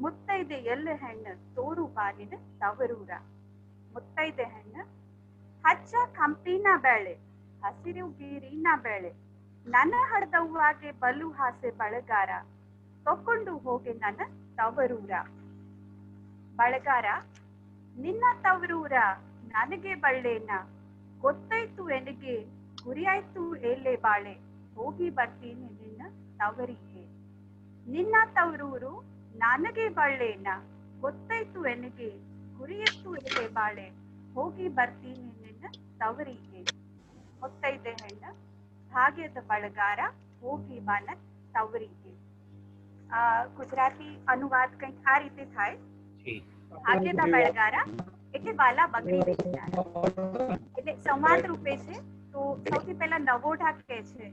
ಮುತ್ತೈದೆ ಎಲ್ ಹೆಣ್ಣು ತೋರು ಬಾಲಿನ ತವರೂರ. ಮುತ್ತೈದೆ ಹೆಣ್ಣು ಹಚ್ಚ ಕಂಪಿನ ಬೇಳೆ ಹಸಿರು ಗೀರಿನ ಬೇಳೆ ನನ್ನ ಹಡದವ್ವಾಗೆ ಬಲು ಹಾಸೆ ಬಳಗಾರ ತಕೊಂಡು ಹೋಗೆ ನನ್ನ ತವರೂರ. ಬಳಗಾರ ನಿನ್ನ ತವರೂರ ನನಗೆ ಬಳ್ಳೆನ ಗೊತ್ತಾಯ್ತು ಎನಗೆ ಗುರಿಯಾಯ್ತು ಏಲೆ ಬಾಳೆ ಹೋಗಿ ಬರ್ತೀನಿ ನಿನ್ನ ತವರಿಗೆ. ನಿನ್ನ ತವರೂರು ನನಗೆ ಬಳ್ಳೆನ ಗೊತ್ತಾಯ್ತು ಎನಗೆ ಗುರಿಯತ್ತು ಏಲೆ ಬಾಳೆ ಹೋಗಿ ಬರ್ತೀನಿ ನಿನ್ನ ತವರಿಗೆ. ಮುತ್ತೈದೆ ಹೆಣ್ಣ ભાગ્યದ ಬಳಗಾರ ಹೋಗಿ બાન તવરીકે. ગુજરાતી અનુવાદ કંઈક આ રીતે થાય. ભાગ્યદા બળગારા એટલે વાલા બગડી વેચનારા. એટલે સંવાદ રૂપે છે. તો સૌથી પહેલા નવોઢા કહે છે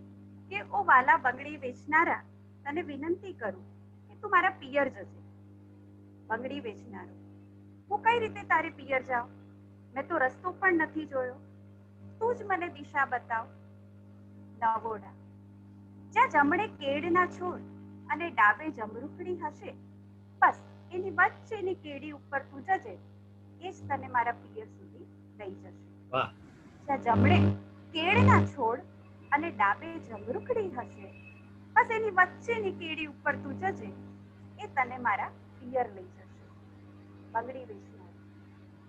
કે ઓ વાલા બંગડી વેચનારા તને વિનંતી કરું કે તું મારા પિયર જજે. બંગડી વેચનારો હું કઈ રીતે તારે પિયર જાઉં? મેં તો રસ્તો પણ નથી જોયો, તું જ મને દિશા બતાવ. નવોઢા જ્યાં જમણે કેળના છોડ અને ડાબે જમરૂખડી હશે બસ એની વચ્ચેની કેડી ઉપર તું જજે એ જ તને મારા પિયર સુધી લઈ જશે. જ્યાં જમણે કેળના છોડ અને ડાબે જમરૂખડી હશે બસ એની વચ્ચેની કેડી ઉપર તું જજે એ તને મારા પિયર લઈ જશે. બંગડી વેચનાર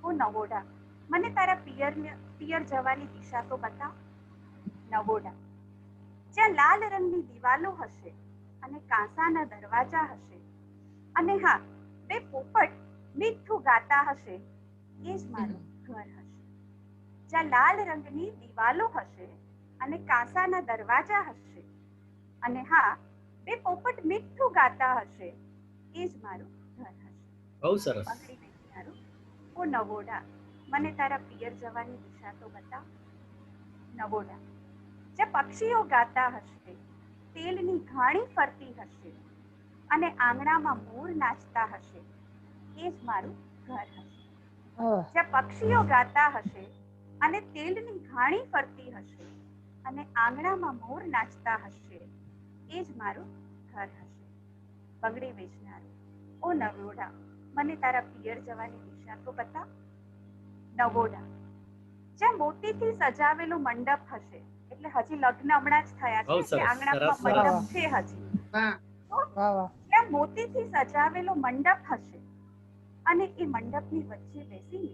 ઓ નવોઢા મને તારા પિયર જવાની દિશા તો બતાવ. નવોઢા જ્યાં લાલ રંગની દિવાલો હશે અને કાંસાના દરવાજા હશે અને હા બે પોપટ મીઠું ગાતા હશે એ જ મારું ઘર હશે. જ્યાં લાલ રંગની દિવાલો હશે અને કાંસાના દરવાજા હશે અને હા બે પોપટ મીઠું ગાતા હશે એ જ મારું ઘર હશે. બહુ સરસ. બંગડી વેચનારો ઓ નવોઢા મને તારા પિયર જવાની દિશા તો બતાવ. નવોઢા જ્યાં પક્ષીઓ ગાતા હશે તેલની ઘાણી ફરતી હશે અને આંગણામાં મોર નાચતા હશે એ જ મારું ઘર હશે. જ્યાં પક્ષીઓ ગાતા હશે અને તેલની ઘાણી ફરતી હશે અને આંગણામાં મોર નાચતા હશે એ જ મારું ઘર હશે. બંગડી વેચનારો ઓ નવોઢા મને તારા પિયર જવાની દિશા તો બતાવ. નવોઢા જ્યાં મોતીથી સજાવેલો મંડપ હશે એટલે હજી લગ્ન હમણાં જ થયા છે એટલે આંગણામાં મંડપ છે હજી. ત્યાં મોતીથી સજાવેલો મંડપ હશે અને એ મંડપની વચ્ચે બેસીને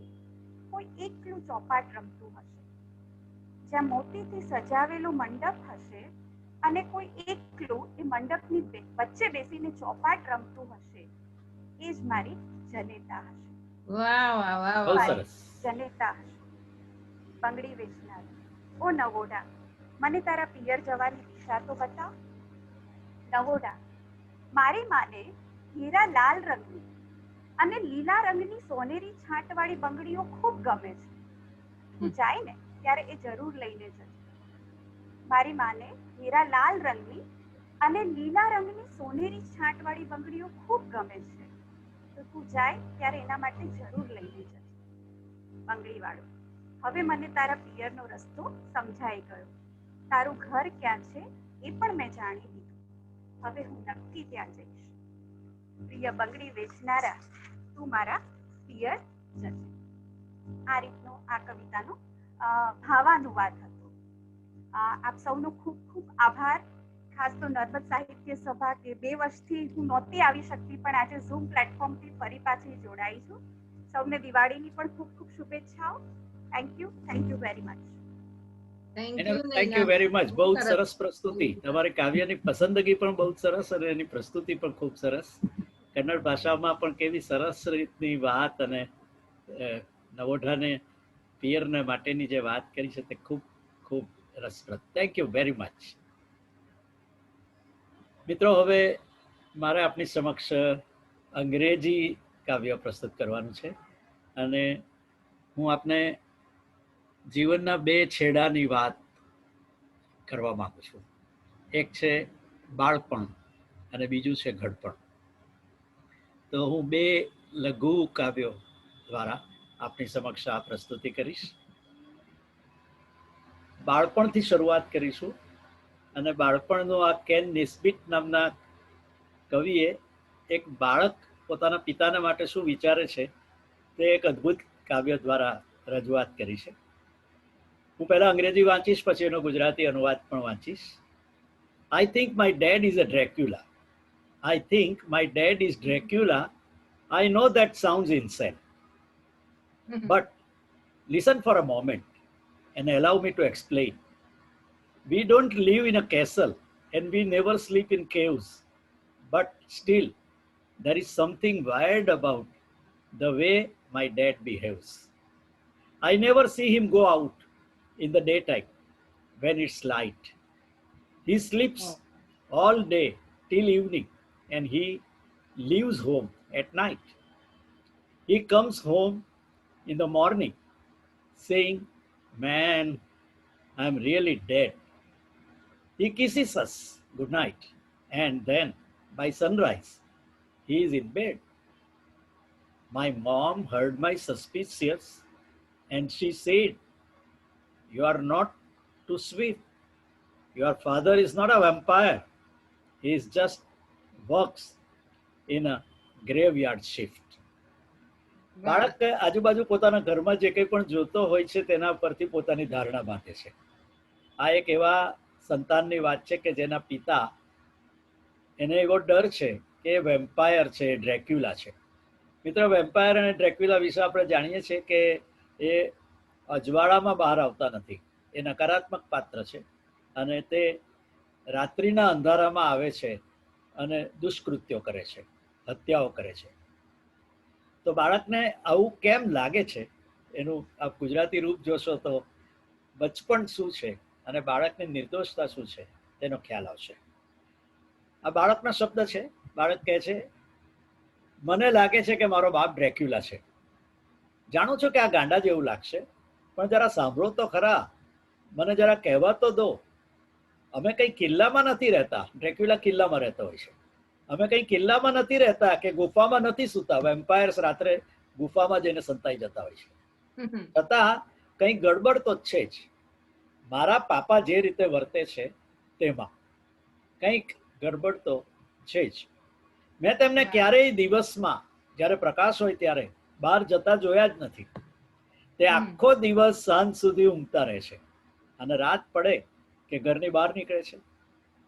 કોઈ એકલું ચોપાટ રમતું હશે. જ્યાં મોતીથી સજાવેલો મંડપ હશે અને કોઈ એકલું એ મંડપની વચ્ચે બેસીને ચોપાટ રમતું હશે એ જ મારી જનેતા હશે. વાહ વાહ વાહ વાહ. જનેતા હશે. બંગડી વેચનાર ઓ નવોઢા મને તારા પિયર જવાની દિશા તો બતાવ. નવોઢા મારી માને હીરા લાલ રંગની અને લીલા રંગની સોનેરી છાંટવાળી બંગડીઓ ખૂબ ગમે છે. તું જાય ને ત્યારે એ જરૂર લઈને જજે. મારી માને હીરા લાલ રંગની અને લીલા રંગની સોનેરી છાંટવાળી બંગડીઓ ખૂબ ગમે છે. તો તું જાય ત્યારે એના માટે જરૂર લઈને જજે. બંગડી વાળો: હવે મને તારા પિયરનો રસ્તો સમજાઈ ગયો. તારું ઘર ક્યાં છે એ પણ મેં જાણી લીધું. હવે હું નક્કી ત્યાં જઈશ. પ્રિય બંગડી વેચનારા, તું મારા પિયર જજે. આ રીતનો આ કવિતાનો ભાવાનુવાદ હતો. આપ સૌનો ખૂબ ખૂબ આભાર. ખાસ તો નર્મદ સાહિત્ય સભા કે 2 વર્ષથી હું નહોતી આવી શકતી, પણ આજે ઝૂમ પ્લેટફોર્મથી ફરી પાછી જોડાઈ છું. સૌને દિવાળીની પણ ખૂબ ખૂબ શુભેચ્છાઓ. Thank you very much. Thank you very much. બહુ સરસ પ્રસ્તુતિ. તમારી કાવ્યની પસંદગી પણ બહુ સરસ અને એની પ્રસ્તુતિ પણ ખૂબ સરસ. કન્નડ ભાષામાં પણ કેવી સરસ રીતની વાત અને નવોઢાને પિયરને માટેની જે વાત કરી છે તે ખૂબ ખૂબ રસપ્રદ. Thank you very much. મિત્રો, હવે મારે આપની સમક્ષ અંગ્રેજી કાવ્ય પ્રસ્તુત કરવાનું છે અને હું આપને જીવનના 2 છેડાની વાત કરવા માંગુ છું. એક છે બાળપણ અને બીજું છે ઘડપણ. તો હું 2 લઘુ કાવ્યો દ્વારા આપની સમક્ષ આ પ્રસ્તુતિ કરીશ. બાળપણથી શરૂઆત કરીશું અને બાળપણનો આ કેન નિસ્બિટ નામના કવિએ એક બાળક પોતાના પિતાના માટે શું વિચારે છે તે એક અદ્ભુત કાવ્ય દ્વારા રજૂઆત કરી છે. હું પહેલા અંગ્રેજી વાંચીશ, પછી એનો ગુજરાતી અનુવાદ પણ વાંચીશ. I think my dad is a Dracula. I think my dad is Dracula. I know that sounds insane. But listen for a moment and allow me to explain. We don't live in a castle and we never sleep in caves. But still, there is something weird about the way my dad behaves. I never see him go out in the daytime when it's light. He sleeps all day till evening and he leaves home at night. He comes home in the morning saying, "Man, I'm really dead." He kisses us good night and then by sunrise, he is in bed. My mom heard my suspicions and she said, "You are not too sweet. Your father is not a vampire. He is just works in a graveyard shift." બાળક આજુબાજુ પોતાના ઘરમાં જે કંઈ પણ જોતો હોય છે તેના પરથી પોતાની ધારણા બાંધે છે. આ એક એવા સંતાનની વાત છે કે જેના પિતા એને એવો ડર છે કે વેમ્પાયર છે, ડ્રેક્યુલા છે. મિત્રો, વેમ્પાયર અને ડ્રેક્યુલા વિશે આપણે જાણીએ છીએ કે એ અજવાળામાં બહાર આવતા નથી. એ નકારાત્મક પાત્ર છે અને તે રાત્રિના અંધારામાં આવે છે અને દુષ્કૃત્યો કરે છે, હત્યાઓ કરે છે. તો બાળકને આવું કેમ લાગે છે એનું આપ ગુજરાતી રૂપ જોશો તો બચપણ શું છે અને બાળકની નિર્દોષતા શું છે તેનો ખ્યાલ આવશે. આ બાળકના શબ્દ છે. બાળક કહે છે, "મને લાગે છે કે મારો બાપ ડ્રેક્યુલા છે. જાણું છું કે આ ગાંડા જેવું લાગશે, પણ જરા સાંભળો તો ખરા. મને જરા કહેવા તો દો. અમે કંઈ કિલ્લામાં નથી રહેતા." ડ્રેક્યુલા કિલ્લામાં રહેતો હોય છે. "અમે કંઈ કિલ્લામાં નથી રહેતા કે ગુફામાં નથી સૂતા." વેમ્પાયર્સ રાત્રે ગુફામાં જઈને સંતાઈ જતા હોય છે. છતાં કંઈ ગડબડ તો છે જ. મારા પાપા જે રીતે વર્તે છે તેમાં કંઈક ગડબડ તો છે જ. મેં તેમને ક્યારેય દિવસમાં જ્યારે પ્રકાશ હોય ત્યારે બહાર જતા જોયા જ નથી. તે આખો દિવસ સાંજ સુધી ઊંઘતા રહે છે અને રાત પડે કે ઘરની બહાર નીકળે છે.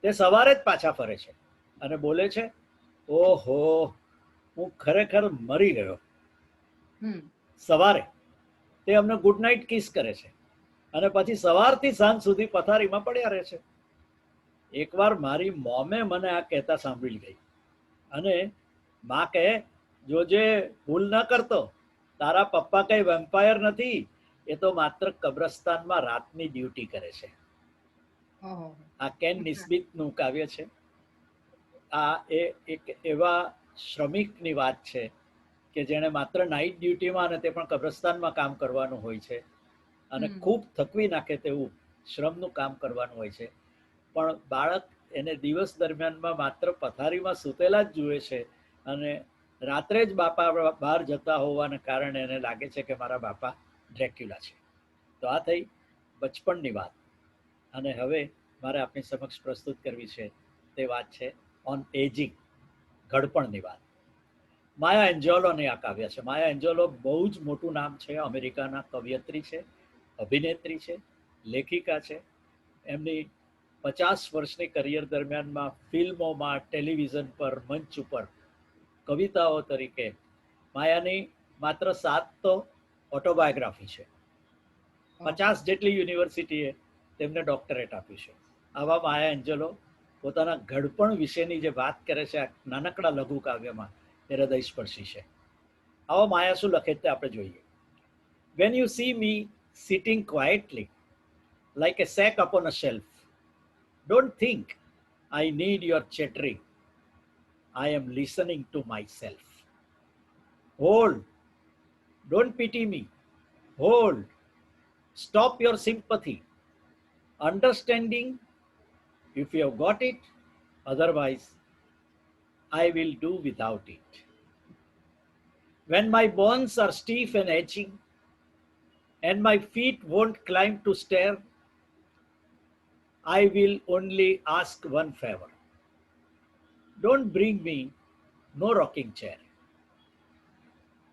તે સવારે જ પાછા ફરે છે અને બોલે છે, "ઓહો, હું ખરેખર મરી ગયો." સવારે તે અમને ગુડ નાઇટ કિસ કરે છે અને પછી સવારથી સાંજ સુધી પથારીમાં પડ્યા રહે છે. એકવાર મારી મોમે મને આ કહેતા સાંભળી ગઈ અને માં કહે, "જોજે, ભૂલ ન કરતો. તારા પપ્પા કઈ વેમ્પાયર નથી. એ તો માત્ર કબ્રસ્તાનમાં રાતની ડ્યુટી કરે છે." આ કેન નિસ્બિતનું કાવ્ય છે. આ એક એવા શ્રમિકની વાત છે કે જેણે માત્ર નાઇટ ડ્યુટીમાં અને તે પણ કબ્રસ્તાનમાં કામ કરવાનું હોય છે અને ખૂબ થકવી નાખે તેવું શ્રમનું કામ કરવાનું હોય છે. પણ બાળક એને દિવસ દરમિયાનમાં માત્ર પથારીમાં સૂતેલા જ જુએ છે અને રાત્રે જ બાપા બહાર જતા હોવાને કારણે એને લાગે છે કે મારા બાપા ડ્રેક્યુલા છે. તો આ થઈ બચપણની વાત. અને હવે મારે આપની સમક્ષ પ્રસ્તુત કરવી છે તે વાત છે ઓન એજિંગ, ઘડપણની વાત. માયા એન્જોલોની આ કાવ્ય છે. માયા એન્જોલો બહુ જ મોટું નામ છે. અમેરિકાના કવિયત્રી છે, અભિનેત્રી છે, લેખિકા છે. એમની 50 વર્ષની કરિયર દરમિયાનમાં ફિલ્મોમાં, ટેલિવિઝન પર, મંચ ઉપર કવિતાઓ તરીકે માયાની માત્ર 7 તો ઓટોબાયોગ્રાફી છે. 50 જેટલી યુનિવર્સિટીએ તેમને ડોક્ટરેટ આપ્યું છે. આવા માયા એન્જલો પોતાના ઘડપણ વિશેની જે વાત કરે છે આ નાનકડા લઘુ કાવ્યમાં, એ હૃદયસ્પર્શી છે. આવો માયા શું લખે તે આપણે જોઈએ. When you see me sitting quietly like a sack upon a shelf, don't think I need your chattering. I am listening to myself. Hold, don't pity me. Hold, stop your sympathy. Understanding, if you have got it, otherwise I will do without it. When my bones are stiff and aching, and my feet won't climb to stair, I will only ask one favor. Don't bring me no rocking chair.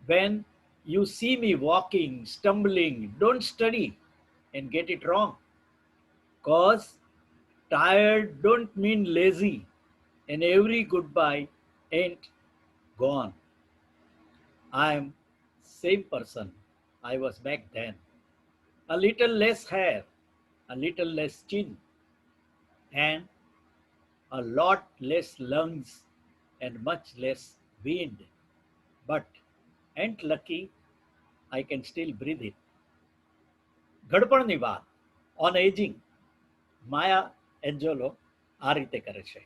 When you see me walking, stumbling, don't study and get it wrong. 'Cause tired don't mean lazy, and every goodbye ain't gone. I am same person I was back then. A little less hair, a little less chin, and a lot less lungs and much less wind. But ain't lucky I can still breathe it. ઘડપણની વાત ઓન એજિંગ માયા એન્જોલો આ રીતે કરે છે.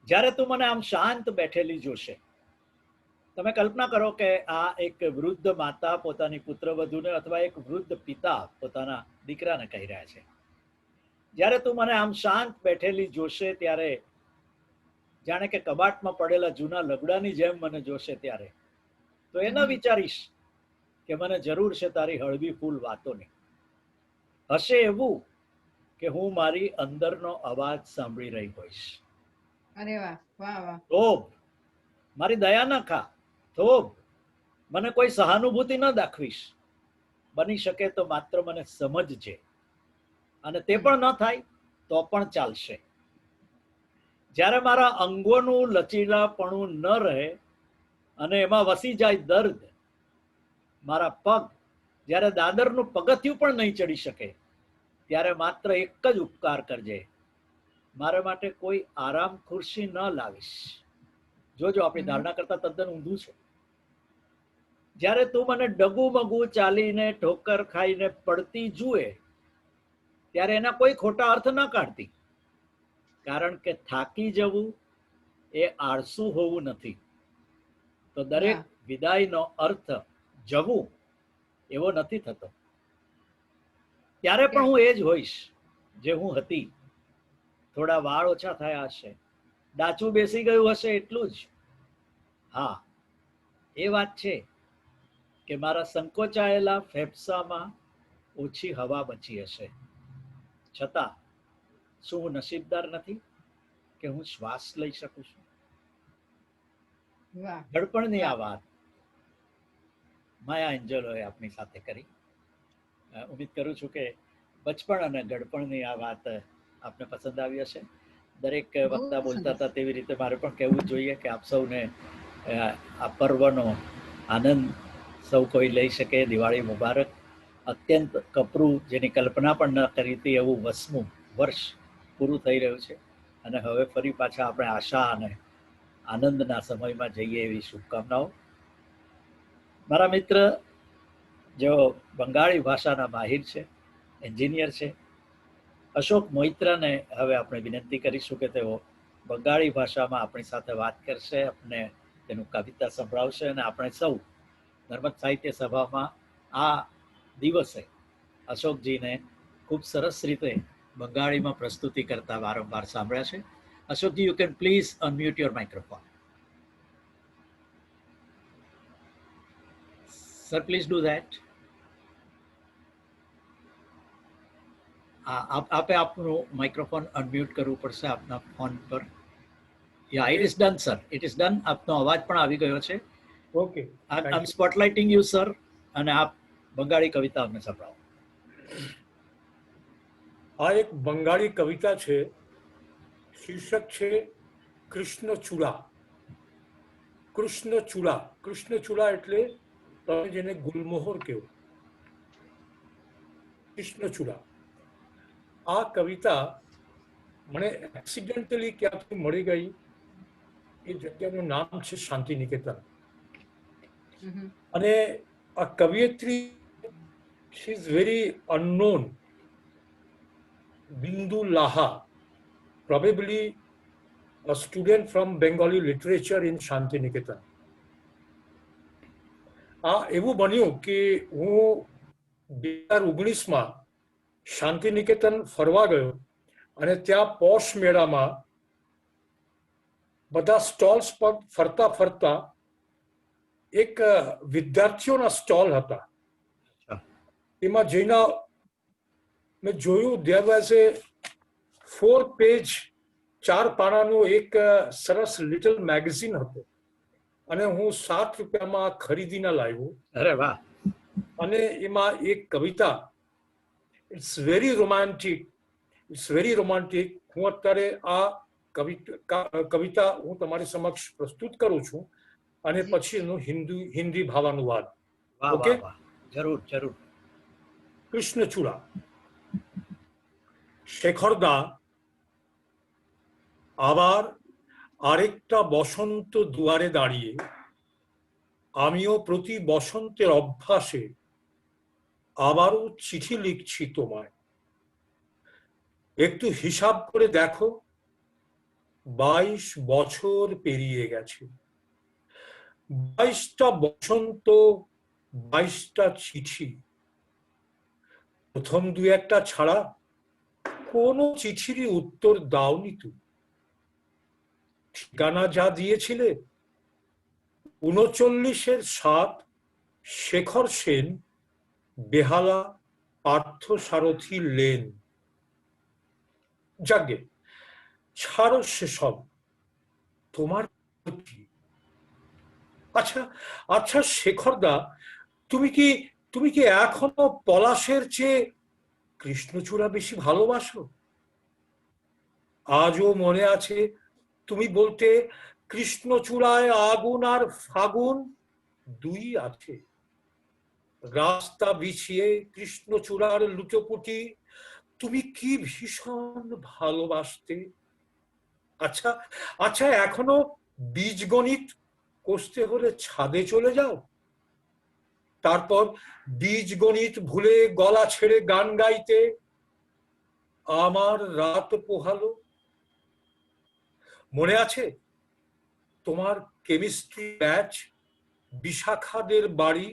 જ્યારે તું મને આમ શાંત બેઠેલી જોશે, તમે કલ્પના કરો કે આ એક વૃદ્ધ માતા પોતાની પુત્રવધૂને અથવા એક વૃદ્ધ પિતા પોતાના દીકરાને કહી રહ્યા છે. જ્યારે તું મને આમ શાંત બેઠેલી જોશે ત્યારે જાણે કે કબાટમાં પડેલા જૂના લગડાની જેમ મને જોશે ત્યારે તો એ ન વિચારીશ કે મને જરૂર છે તારી હળવી ફૂલ વાતોની. હશે એવું કે હું મારી અંદરનો અવાજ સાંભળી રહી હોઈશ. અરે વાહ, વાહ વાહ. થોભ, મારી દયા ન ખા. થોભ, મને કોઈ સહાનુભૂતિ ન દાખવીશ. બની શકે તો માત્ર મને સમજજે, અને તે પણ ન થાય તો પણ ચાલશે. જ્યારે મારા અંગોનું લચીલાપણું ન રહે અને એમાં વસી જાય દર્દ, મારા પગ જ્યારે દાદરનું પગથિયું પણ નહીં ચડી શકે, ત્યારે માત્ર એક જ ઉપકાર કરજે, મારા માટે કોઈ આરામ ખુરશી ન લાવીશ. જોજો, આપણી ધારણા કરતા તદ્દન ઊંધું છે. જ્યારે તું મને ડગુમગુ ચાલીને ઠોકર ખાઈને પડતી જુએ ત્યારે એના કોઈ ખોટા અર્થ ન કાઢતી, કારણ કે થાકી જવું એ આળસુ હોવું નથી. તો દરેક વિદાયનો અર્થ જવું એવો નથી થતો. ત્યારે પણ હું એ જ હોઈશ જે હું હતી. થોડા વાળ ઓછા થયા હશે, ડાચું બેસી ગયું હશે, એટલું જ. હા, એ વાત છે કે મારા સંકોચાયેલા ફેફસામાં ઓછી હવા બચી હશે. છતાં શું હું નસીબદાર નથી કે હું શ્વાસ લઈ શકું છું? ઘડપણની આ વાત માયા એન્જલોએ આપની સાથે કરી. ઉમ્મીદ કરું છું કે બચપણ અને ઘડપણની આ વાત આપને પસંદ આવી હશે. દરેક વક્તા બોલતા હતા તેવી રીતે મારે પણ કહેવું જોઈએ કે આપ સૌને આ પર્વનો આનંદ સૌ કોઈ લઈ શકે. દિવાળી મુબારક. અત્યંત કપરું, જેની કલ્પના પણ ન કરી હતી એવું 20મું વર્ષ પૂરું થઈ રહ્યું છે અને હવે ફરી પાછા આપણે આશા અને આનંદના સમયમાં જઈએ એવી શુભકામનાઓ. મારા મિત્ર જેઓ બંગાળી ભાષાના માહિર છે, એન્જિનિયર છે, અશોક મોઇત્રાને હવે આપણે વિનંતી કરીશું કે તેઓ બંગાળી ભાષામાં આપણી સાથે વાત કરશે, આપણે તેનું કવિતા સંભળાવશે અને આપણે સૌ નર્મદ સાહિત્ય સભામાં આ દિવસે અશોકજીને ખૂબ સરસ રીતે બંગાળીમાં પ્રસ્તુતિ કરતા વારંવાર સાંભળ્યા છે. અશોકજી, you can please unmute your microphone. Sir, please do that. આપે આપનું માઇક્રોફોન અનમ્યુટ કરવું પડશે આપના ફોન પર. Yeah, it is done sir, it is done. આપનો અવાજ પણ આવી ગયો છે. Okay, I am spotlighting you sir, અને આપ બંગાળી કવિતા અમને સંભળાવો. આ એક બંગાળી કવિતા છે. શીર્ષક છે કૃષ્ણચૂડા. કૃષ્ણચૂડા, કૃષ્ણચૂડા એટલે તમે જેને ગુલમોહર કહો, કૃષ્ણચૂડા. આ કવિતા મને એક્સિડેન્ટલી ક્યાંથી મળી ગઈ. એ જગ્યાનું નામ છે શાંતિ નિકેતન. અને આ કવિયત્રી she is very unknown. Bindu Laha, probably a student from Bengali literature in Shantiniketan. એવું બન્યું કે હું 2019માં શાંતિનિકેતન ફરવા ગયો અને ત્યાં પોશ મેળામાં બધા સ્ટોલ્સ પર ફરતા ફરતા એક વિદ્યાર્થીઓના સ્ટોલ હતા. એમાં જઈને મેં જોયું there was a 4-page 4 પાનાનું એક સરસ લિટલ મેગઝીન હતો અને હું 7 રૂપિયામાં ખરીદીને લાવ્યો. અરે વાહ. અને એમાં એક કવિતા, it's very romantic, it's very romantic. હું અત્યારે આ કવિતા હું તમારી સમક્ષ પ્રસ્તુત કરું છું અને પછી એનું હિન્દી ભાવાનુવાદ. ઓકે, જરૂર જરૂર. কৃষ্ণচূড়া। শেখরদা আবার আরেকটা বসন্ত দুয়ারে দাঁড়িয়ে আমিও প্রতি বসন্তের অভ্যাসে আবারও চিঠি লিখছি তোমায়। একটু হিসাব করে দেখো, 22 বছর পেরিয়ে গেছে। 22টা বসন্ত, 22টা চিঠি। প্রথম 2-1টা ছাড়া কোনো চিঠিরই উত্তর দাওনি তুমি। ঠিকানা যা দিয়েছিলে 39-7 শেখর সেন, বেহালা পার্থ সারথী লেন। যাগে ছাড়ো সেসব, তোমার কি? আচ্ছা আচ্ছা শেখরদা, তুমি কি এখনো পলাশের চেয়ে কৃষ্ণচূড়া বেশি ভালোবাসো? আজও মনে আছে তুমি বলতে, কৃষ্ণচূড়ায় আগুন আর ফাগুন দুই আছে। রাস্তা বিছিয়ে কৃষ্ণচূড়ার লুটোপুটি তুমি কি ভীষণ ভালোবাসতে। আচ্ছা আচ্ছা, এখনো বীজগণিত কষতে হলে ছাদে চলে যাও, তারপর বীজগণিত ভুলে গলা ছেড়ে গান গাইতে আমার রাত পোহালো। মনে আছে তোমার কেমিস্ট্রি ব্যাচ, বিশাখাদের বাড়ি,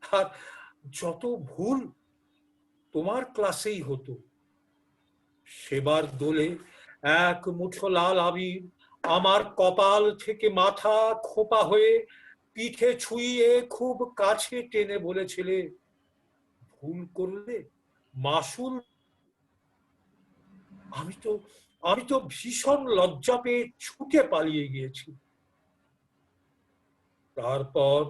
আর যত ভুল তোমার ক্লাসেই হতো। সেবার দোলে এক মুঠো লাল আবির আমার কপাল থেকে মাথা খোপা হয়ে পিঠে ছুঁয়ে খুব কাছে টেনে বলেছিলে, ভুল করলে মাসুল। আমি তো ভীষণ লজ্জা পেয়ে ছুটে পালিয়ে গিয়েছি। তারপর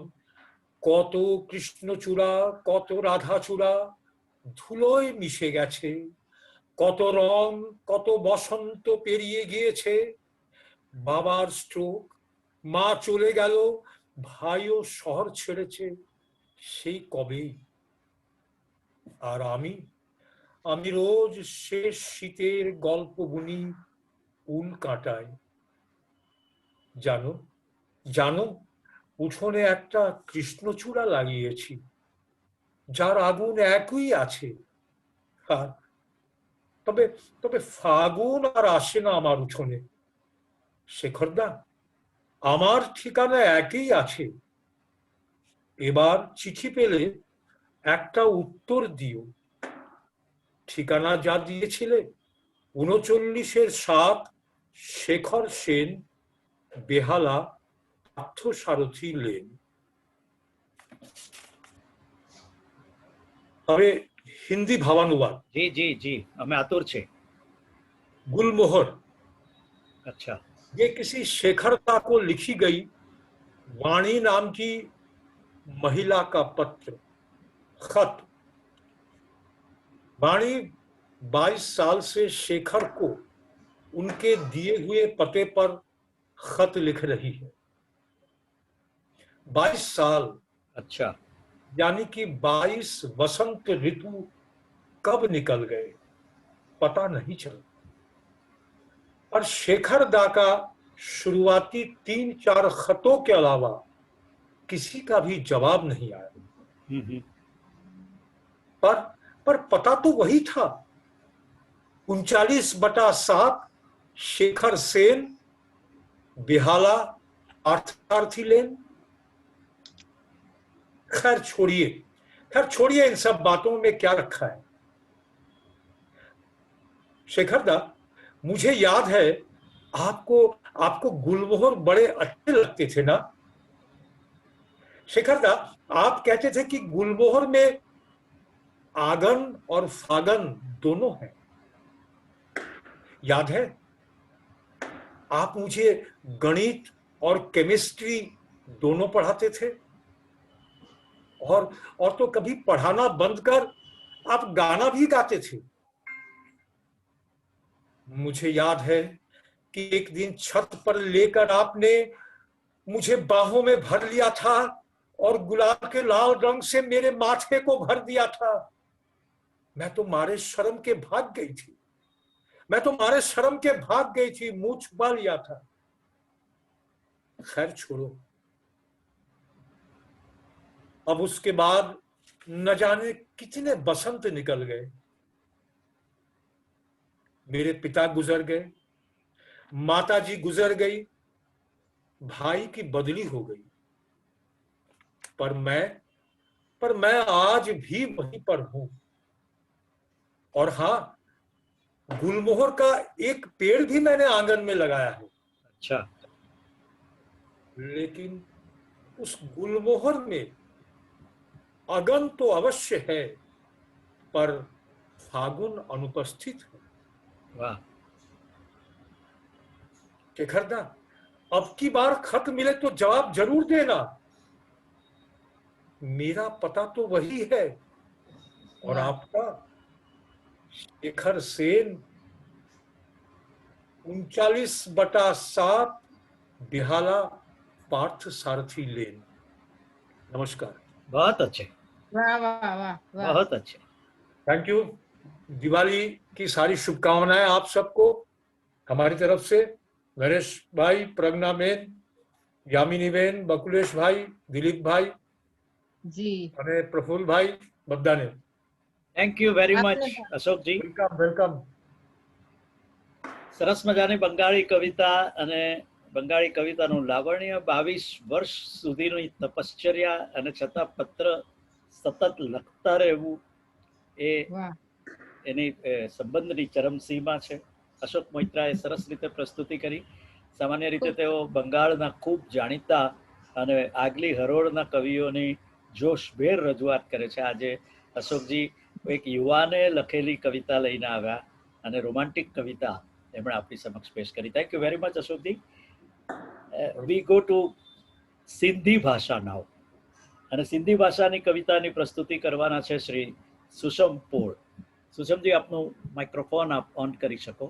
কত কৃষ্ণচূড়া, কত রাধাচূড়া ধুলোয় মিশে গেছে, কত রং, কত বসন্ত পেরিয়ে গিয়েছে। বাবার স্ট্রোক, মা চলে গেল, ভাইও শহর ছেড়েছে সেই কবেই। আর আমি রোজ শেষ শীতের গল্প বুনি উল কাটাই। জানো উঠোনে একটা কৃষ্ণচূড়া লাগিয়েছি, যার আগুন একই আছে। আর তবে ফাগুন আর আসে না আমার উঠোনে। শেখরদা, আমার ঠিকানা একই আছে। এবার চিঠি পেলে একটা উত্তর দিও। ঠিকানা যা দিয়েছিলে 39-7 শেখর সেন, বেহালা, পার্থসারথী লেন। હવે હિન્દી ભાવાનુવાદ। જી જી જી, અમે આતુર છે। गुलमोहर, अच्छा, ये किसी शेखरता को लिखी गई वाणी नाम की महिला का पत्र, खत। वाणी 22 साल से शेखर को उनके दिए हुए पते पर खत लिख रही है। 22 साल, अच्छा, यानी कि 22 वसंत ऋतु कब निकल गए पता नहीं चला। पर शेखर दा का शुरुआती 3-4 खतों के अलावा किसी का भी जवाब नहीं आया। पर पता तो वही था, 39/7 शेखर सेन, बेहाला, पार्थसारथी लेन। खैर छोड़िए इन सब बातों में क्या रखा है। शेखर दा, मुझे याद है आपको गुलमोहर बड़े अच्छे लगते थे ना। शेखर दा, आप कहते थे कि गुलमोहर में आगन और फागन दोनों हैं। याद है? आप मुझे गणित और केमिस्ट्री दोनों पढ़ाते थे, और तो कभी पढ़ाना बंद कर आप गाना भी गाते थे। मुझे याद है कि एक दिन छत पर लेकर आपने मुझे बाहों में भर लिया था और गुलाब के लाल रंग से मेरे माथे को भर दिया था। मैं तो मारे शर्म के भाग गई थी, मुंह छुपा लिया था। खैर छोड़ो, अब उसके बाद न जाने कितने बसंत निकल गए। मेरे पिता गुजर गए, माताजी गुजर गई, भाई की बदली हो गई, पर मैं आज भी वहीं पर हूं। और हाँ, गुलमोहर का एक पेड़ भी मैंने आंगन में लगाया है। अच्छा, लेकिन उस गुलमोहर में अगन तो अवश्य है, पर फागुन अनुपस्थित है। वाह। शेखर दा, अब की बार खत मिले तो जवाब जरूर देना। मेरा पता तो वही है, और आपका शेखर सेन, 39/7 बेहाला, पार्थसारथी लेन। नमस्कार। बहुत अच्छे, वाह वाह वाह वाह, बहुत अच्छे। Thank you. दिवाली की सारी शुभकामनाएं आप सबको हमारी तरफ से। नरेश भाई, प्रज्ञा बेन, यामिनी बेन, बकुलेश भाई, दिलीप भाई जी, અને પ્રફુલ ભાઈ બધાને thank you very much Ashokji. Welcome. સરસ મજાની બંગાળી કવિતા અને બંગાળી કવિતાનું લાવણ્ય, 22 વર્ષ સુધીની તપશ્ચર્યા અને છતાં પત્ર સતત લખતા રહેવું એ એની સંબંધની ચરમસીમા છે। અશોક મોઇત્રાએ સરસ રીતે પ્રસ્તુતિ કરી। સામાન્ય રીતે તેઓ બંગાળના ખૂબ જાણીતા અને આગલી હરોળના કવિઓની જોશભેર રજૂઆત કરે છે। આજે અશોકજી એક યુવાને લખેલી કવિતા લઈને આવ્યા અને રોમાન્ટિક કવિતા એમણે આપણી સમક્ષ પેશ કરી। Thank you very much Ashokji. We go to Sindhi ભાષા નાવ, અને સિંધી ભાષાની કવિતાની પ્રસ્તુતિ કરવાના છે શ્રી સુષમ પોળ। સુષમજી, આપનું માઇક્રોફોન આપ ઓન કરી શકો।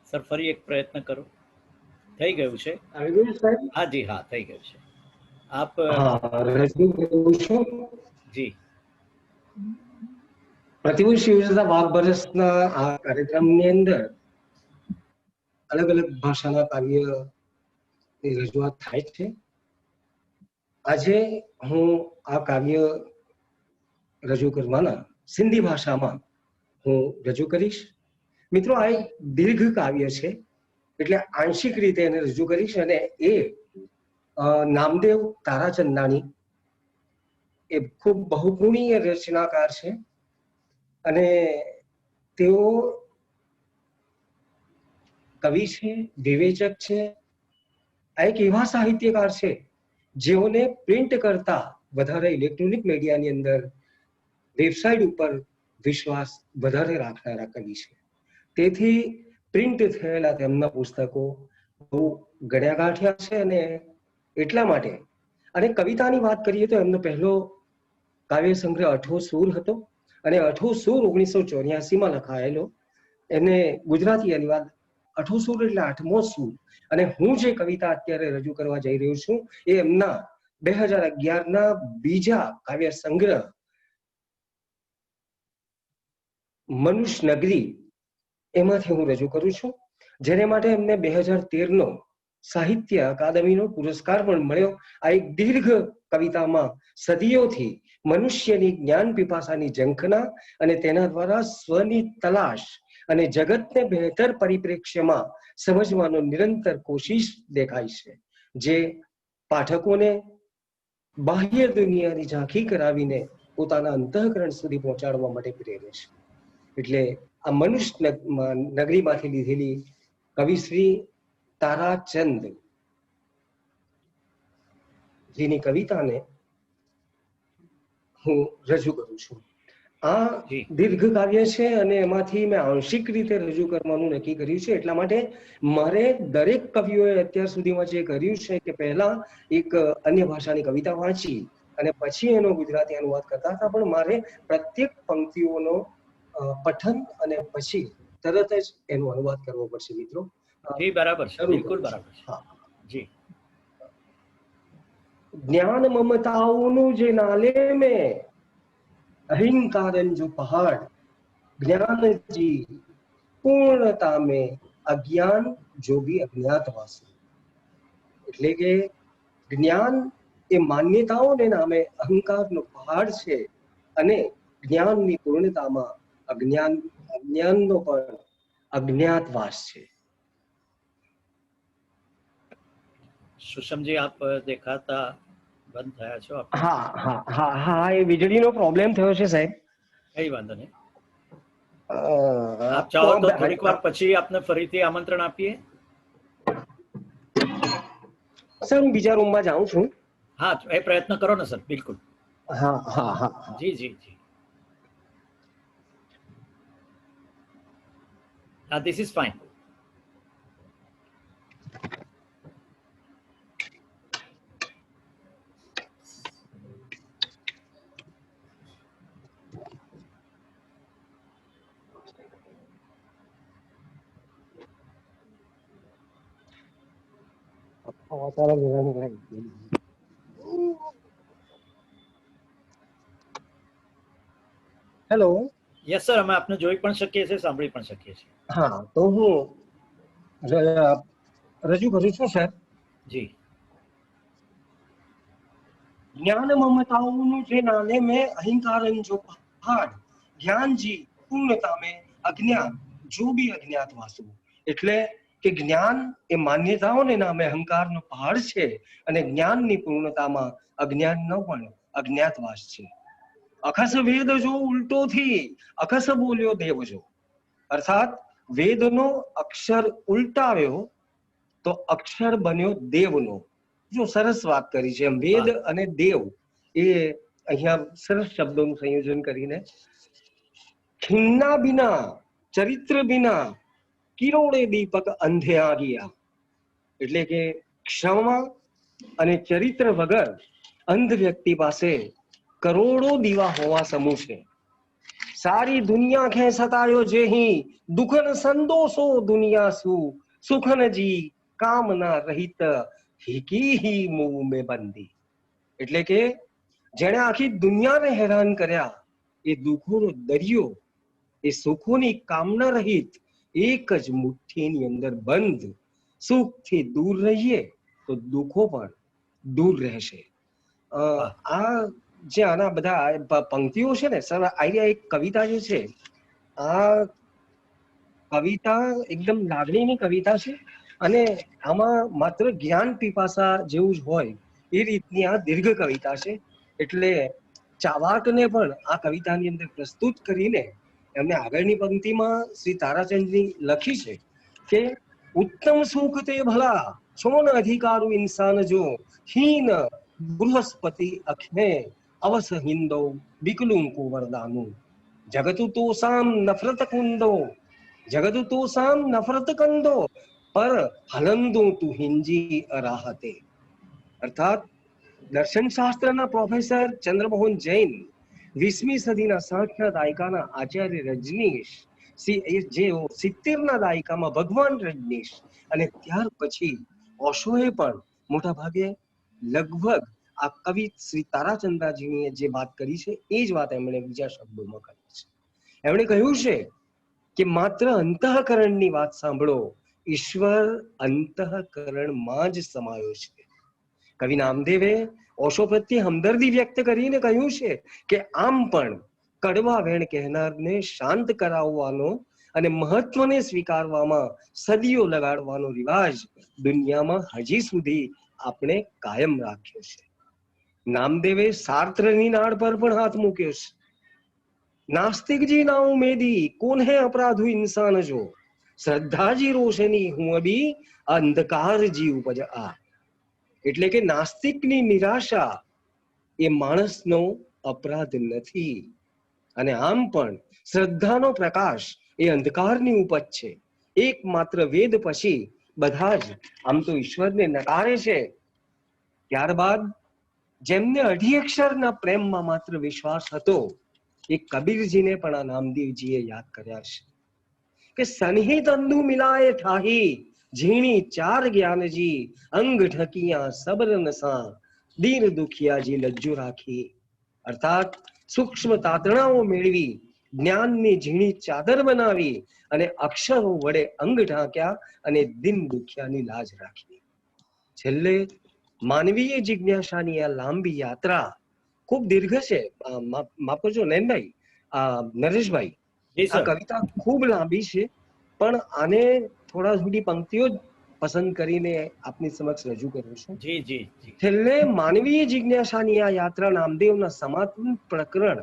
સર, ફરી એક પ્રયત્ન કરો। થઈ ગયું છે? હા જી, હા થઈ ગયું છે। આપ રજૂ કરું છું જી। પ્રતિવર્ષ યોજાતા વાઘ બરસના આ કાર્યક્રમની અંદર અલગ અલગ ભાષાના કાવ્યની રજૂઆત થાય છે। આજે હું આ કાવ્ય રજૂ કરવાના સિંધી ભાષામાં હું રજૂ કરીશ। મિત્રો, આ એક દીર્ઘ કાવ્ય છે, એટલે આંશિક રીતે એને રજૂ કરીશ। અને એ નામદેવ તારાચંદાણી એ ખૂબ બહુગુણીય રચનાકાર છે અને તેઓ કવિ છે, વિવેચક છે, આ એક એવા સાહિત્યકાર છે જેઓને પ્રિન્ટ કરતા વધારે ઇલેક્ટ્રોનિક મીડિયાની અંદર વેબસાઇટ ઉપર વિશ્વાસ વધારે રાખનારા કવિ છે. તેથી પ્રિન્ટ થયેલા તેમના પુસ્તકો બહુ ગણ્યા ગાંઠ્યા છે અને એટલા માટે અને કવિતાની વાત કરીએ તો એમનો પહેલો કાવ્ય સંગ્રહ અઠો સૂર હતો અને અઠો સૂર 1984માં લખાયેલો. એને ગુજરાતી અનુવાદ અઠો સૂર એટલે 8મો સૂર. અને હું જે કવિતા અત્યારે રજૂ કરવા જઈ રહ્યો છું એ એમના 2011ના બીજા કાવ્ય સંગ્રહ મનુષ્ય નગરી એમાંથી હું રજૂ કરું છું, જેને માટે એમને 2013નો સાહિત્ય અકાદમીનો પુરસ્કાર પણ મળ્યો. આ એક દીર્ઘ કવિતામાં સદીઓથી મનુષ્યની જ્ઞાન પીપાસાની ઝંખના અને તેના દ્વારા સ્વની તલાશ અને જગતને બહેતર પરિપ્રેક્ષ્યમાં સમજવાનો નિરંતર કોશિશ દેખાય છે, જે પાઠકોને બાહ્ય દુનિયાની ઝાંખી કરાવીને પોતાના અંતઃકરણ સુધી પહોંચાડવા માટે પ્રેરે છે. એટલે આ મનુષ્ય નગરીમાંથી લીધેલી કવિશ્રી તારાચંદ જેની કવિતાને હું રજૂ કરું છું. આ દીર્ઘ કાવ્ય છે અને એમાંથી મેં આંશિક રીતે રજૂ કરવાનું નક્કી કર્યું છે. એટલા માટે મારે દરેક કવિઓએ અત્યાર સુધીમાં જે કર્યું છે કે પહેલા એક અન્ય ભાષાની કવિતા વાંચી અને પછી એનો ગુજરાતી અનુવાદ કરતા હતા, પણ મારે પ્રત્યેક પંક્તિઓનો પઠન અને પછી તરત જ એનો અનુવાદ કરવો પડશે. મિત્રો જી બરાબર છે, બિલકુલ બરાબર છે. જી જ્ઞાન મમતાઓનું જે નાલે में अहिंकारन जो पहाड़ ज्ञान जी पूर्णता में अज्ञान जो भी अज्ञातवासी. એટલે કે જ્ઞાન એ માન્યતાઓને નામે અહંકારનો પહાડ છે અને જ્ઞાનની પૂર્ણતામાં અજ્ઞાનનો પણ અજ્ઞાતવાસ છે. સુષમજી આપ દેખાતા બંધ થયા છો. હા હા હા હા એ વીજળીનો પ્રોબ્લેમ થયો છે સાહેબ. કઈ વાંધો નહીં, આપ ચાહો તો થોડીક વાર પછી આપને ફરીથી આમંત્રણ આપીએ. સર હું બીજા રૂમમાં જાઉં છું. હા એ પ્રયત્ન કરો ને સર. બિલકુલ. હા હા હા જી જી જી. હા this is fine. Hello. Yes sir, અમે આપને જોઈ પણ શકીએ છીએ, સાંભળી પણ શકીએ છીએ. હા તો હું રજૂ કરું છું સર. જી. ज्ञान ममताओं जे नाले में अहंकारन जो पहाड़ ज्ञान जी पूर्णता में अज्ञान जो भी अज्ञात वासु. એટલે કે જ્ઞાન એ માન્યતાઓને નામે અહંકારનો પહાડ છે અને જ્ઞાનની પૂર્ણતામાં અજ્ઞાનનો પણ અજ્ઞાતવાસ છે. અખસ વેદ જો ઉલટોથી અખસ બોલ્યો દેવ જો. અર્થાત વેદનો અક્ષર ઉલટાવ્યો તો અક્ષર બન્યો દેવનો. જો સરસ વાત કરી છે. વેદ અને દેવ એ અહીંયા સરસ શબ્દોનું સંયોજન કરીને ખિન્ના બિના ચરિત્ર બિના કિરોડે દીપક અંધે આ ગયા. એટલે કે ક્ષમા અને ચરિત્ર વગર અંધ વ્યક્તિ પાસે કરોડો દીવા હોવા સમૂહ છે. સારી દુનિયા ખે સતાયો જેહી દુખન સંદોષો દુનિયા સુ સુખન જી કામના રહિત હિકી હી મુંહ મે બંધી. એટલે કે જેણે આખી દુનિયાને હેરાન કર્યા એ દુઃખોનો દરિયો એ સુખોની કામના રહિત એક જ મુઠ્ઠીની અંદર બંધ. સુખથી દૂર રહીએ તો દુઃખો પણ દૂર રહેશે. આ જે આના બધા પંક્તિઓ છે ને સર, આ એક કવિતા જે છે આ કવિતા એકદમ લાગણીની કવિતા છે અને આમાં માત્ર જ્ઞાન પીપાસા જેવું જ હોય એ રીતની આ દીર્ઘ કવિતા છે. એટલે ચાવાકને પણ આ કવિતાની અંદર પ્રસ્તુત કરીને એમને આગળની પંક્તિમાં શ્રી તારાચંદની લખી છે કે ઉત્તમ સુખ તે ભલા સોન અધિકારુ ઇન્સાન જો હીન બૃહસ્પતિ અખને અવસ હિંદો વિકલુંકુ વરદાનું જગતુ તોસામ નફરત કુંદો જગતુ તોસામ નફરત કંદો પર હલંદો તું હિંજી અરાહતે. અર્થાત દર્શન શાસ્ત્રના પ્રોફેસર ચંદ્રમોહન જૈન 20મી સદીના 60ના દાયકાના આચાર્ય રજનીશ જેઓ 70ના દાયકામાં ભગવાન રજનીશ અને ત્યાર પછી ઓશોએ પણ મોટા ભાગે લગભગ આ કવિ શ્રી તારાચંદાજીની જે વાત કરી છે એ જ વાત એમણે બીજા શબ્દોમાં કરી છે. એમણે કહ્યું છે કે માત્ર અંતઃકરણની વાત સાંભળો, ઈશ્વર અંતઃકરણમાં જ સમાયો છે. કવિ નામદેવે ઓશો પ્રત્યે હમદર્દી વ્યક્ત કરીને કહ્યું છે કે આમ પણ કડવા વેણ કહેનારને શાંત કરાવવાનો અને મહત્વને સ્વીકારવામાં સદીઓ લગાડવાનો રિવાજ દુનિયામાં હજી સુધી આપણે કાયમ રાખ્યો છે. નામદેવે સાર્ત્રની નાળ પર પણ હાથ મૂક્યો છે. નાસ્તિકજી ના ઉમેદી કોન હે અપરાધુ ઇન્સાન જો શ્રદ્ધાજી રોશની હું અભી અંધકાર જી ઉપજ આ. એટલે કે નાસ્તિકની નિરાશા એ માણસનો અપરાધ નથી અને આમ પણ શ્રદ્ધાનો પ્રકાશ એ અંધકારની ઉપજ છે. એકમાત્ર વેદ પછી બધા જ આમ તો ઈશ્વરને નકારે છે. ત્યારબાદ જેમને અઢી અક્ષરના પ્રેમમાં માત્ર વિશ્વાસ હતો એ કબીરજીને પણ આ નામદેવજીએ યાદ કર્યા છે કે સનહિત અંધુ મિલાય ઠાહી ઝીણી ચાર જ્ઞાનજી અંગ ઢકિયા સબર નસા દીન દુખિયાજી લજ્જુ રાખી. અર્થાત સૂક્ષ્મ તાતણાઓ મેળવી જ્ઞાનની ઝીણી ચાદર બનાવી અને અક્ષરો વડે અંગ ઢાંક્યા અને દિન દુખિયાની લાજ રાખી. છેલ્લે માનવીય જિજ્ઞાસાની આ લાંબી યાત્રા ખૂબ દીર્ઘ છે. માફ કરજો નયનભાઈ, નરેશભાઈ, આ કવિતા ખૂબ લાંબી છે પણ આને થોડા થોડી પંક્તિઓ જ પસંદ કરીને આપની સમક્ષ રજૂ કરું છું. છેલ્લે માનવીય જિજ્ઞાસાની આ યાત્રા નામદેવના સમાપન પ્રકરણ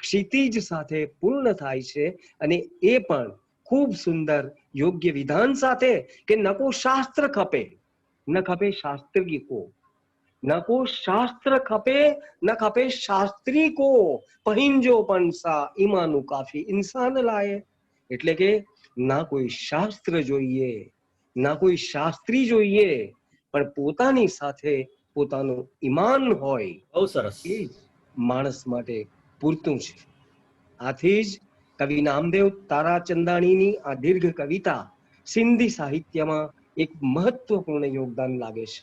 ક્ષિતિજ સાથે પૂર્ણ થાય છે અને એ પણ ખૂબ સુંદર યોગ્ય વિધાન સાથે કે नको શાસ્ત્ર ખપે ન ખપે શાસ્ત્રી કો, नको શાસ્ત્ર ખપે ન ખપે શાસ્ત્રી કો પહિંજો પંસા ઈમાનું કાફી ઇન્સાન લાયે. એટલે કે ના કોઈ શાસ્ત્ર જોઈએ ના કોઈ શાસ્ત્રી જોઈએ પણ પોતાની સાથે પોતાનું ઈમાન હોય, બહુ સરસ, એ માણસ માટે પૂરતું છે. આથી જ કવિ નામદેવ તારાચંદાણીની આ દીર્ઘ કવિતા સિંધી સાહિત્યમાં એક મહત્વપૂર્ણ યોગદાન લાગે છે.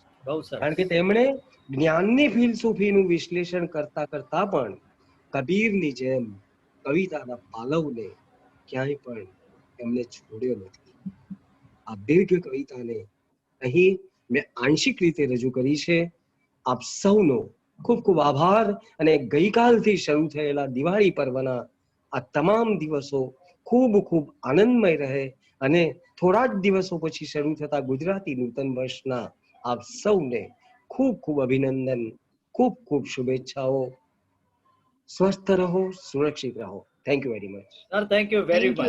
કારણ કે તેમણે જ્ઞાનની ફિલસૂફીનું વિશ્લેષણ કરતા કરતા પણ કબીરની જેમ કવિતાના પાલવને ક્યાંય પણ એમને છોડ્યો નથી. આ દીર્ઘ કવિતાને અહીં મેં આંશિક રીતે રજૂ કરી છે. આપ સૌનો ખૂબ ખૂબ આભાર અને ગઈકાલથી શરૂ થયેલા દિવાળી પર્વના આ તમામ દિવસો ખૂબ ખૂબ આનંદમય રહે અને થોડા જ દિવસો પછી શરૂ થતા ગુજરાતી નૂતન વર્ષના આપ સૌને ખૂબ ખૂબ અભિનંદન, ખૂબ ખૂબ શુભેચ્છાઓ. સ્વસ્થ રહો, સુરક્ષિત રહો. Thank you very much sir. Thank you very much.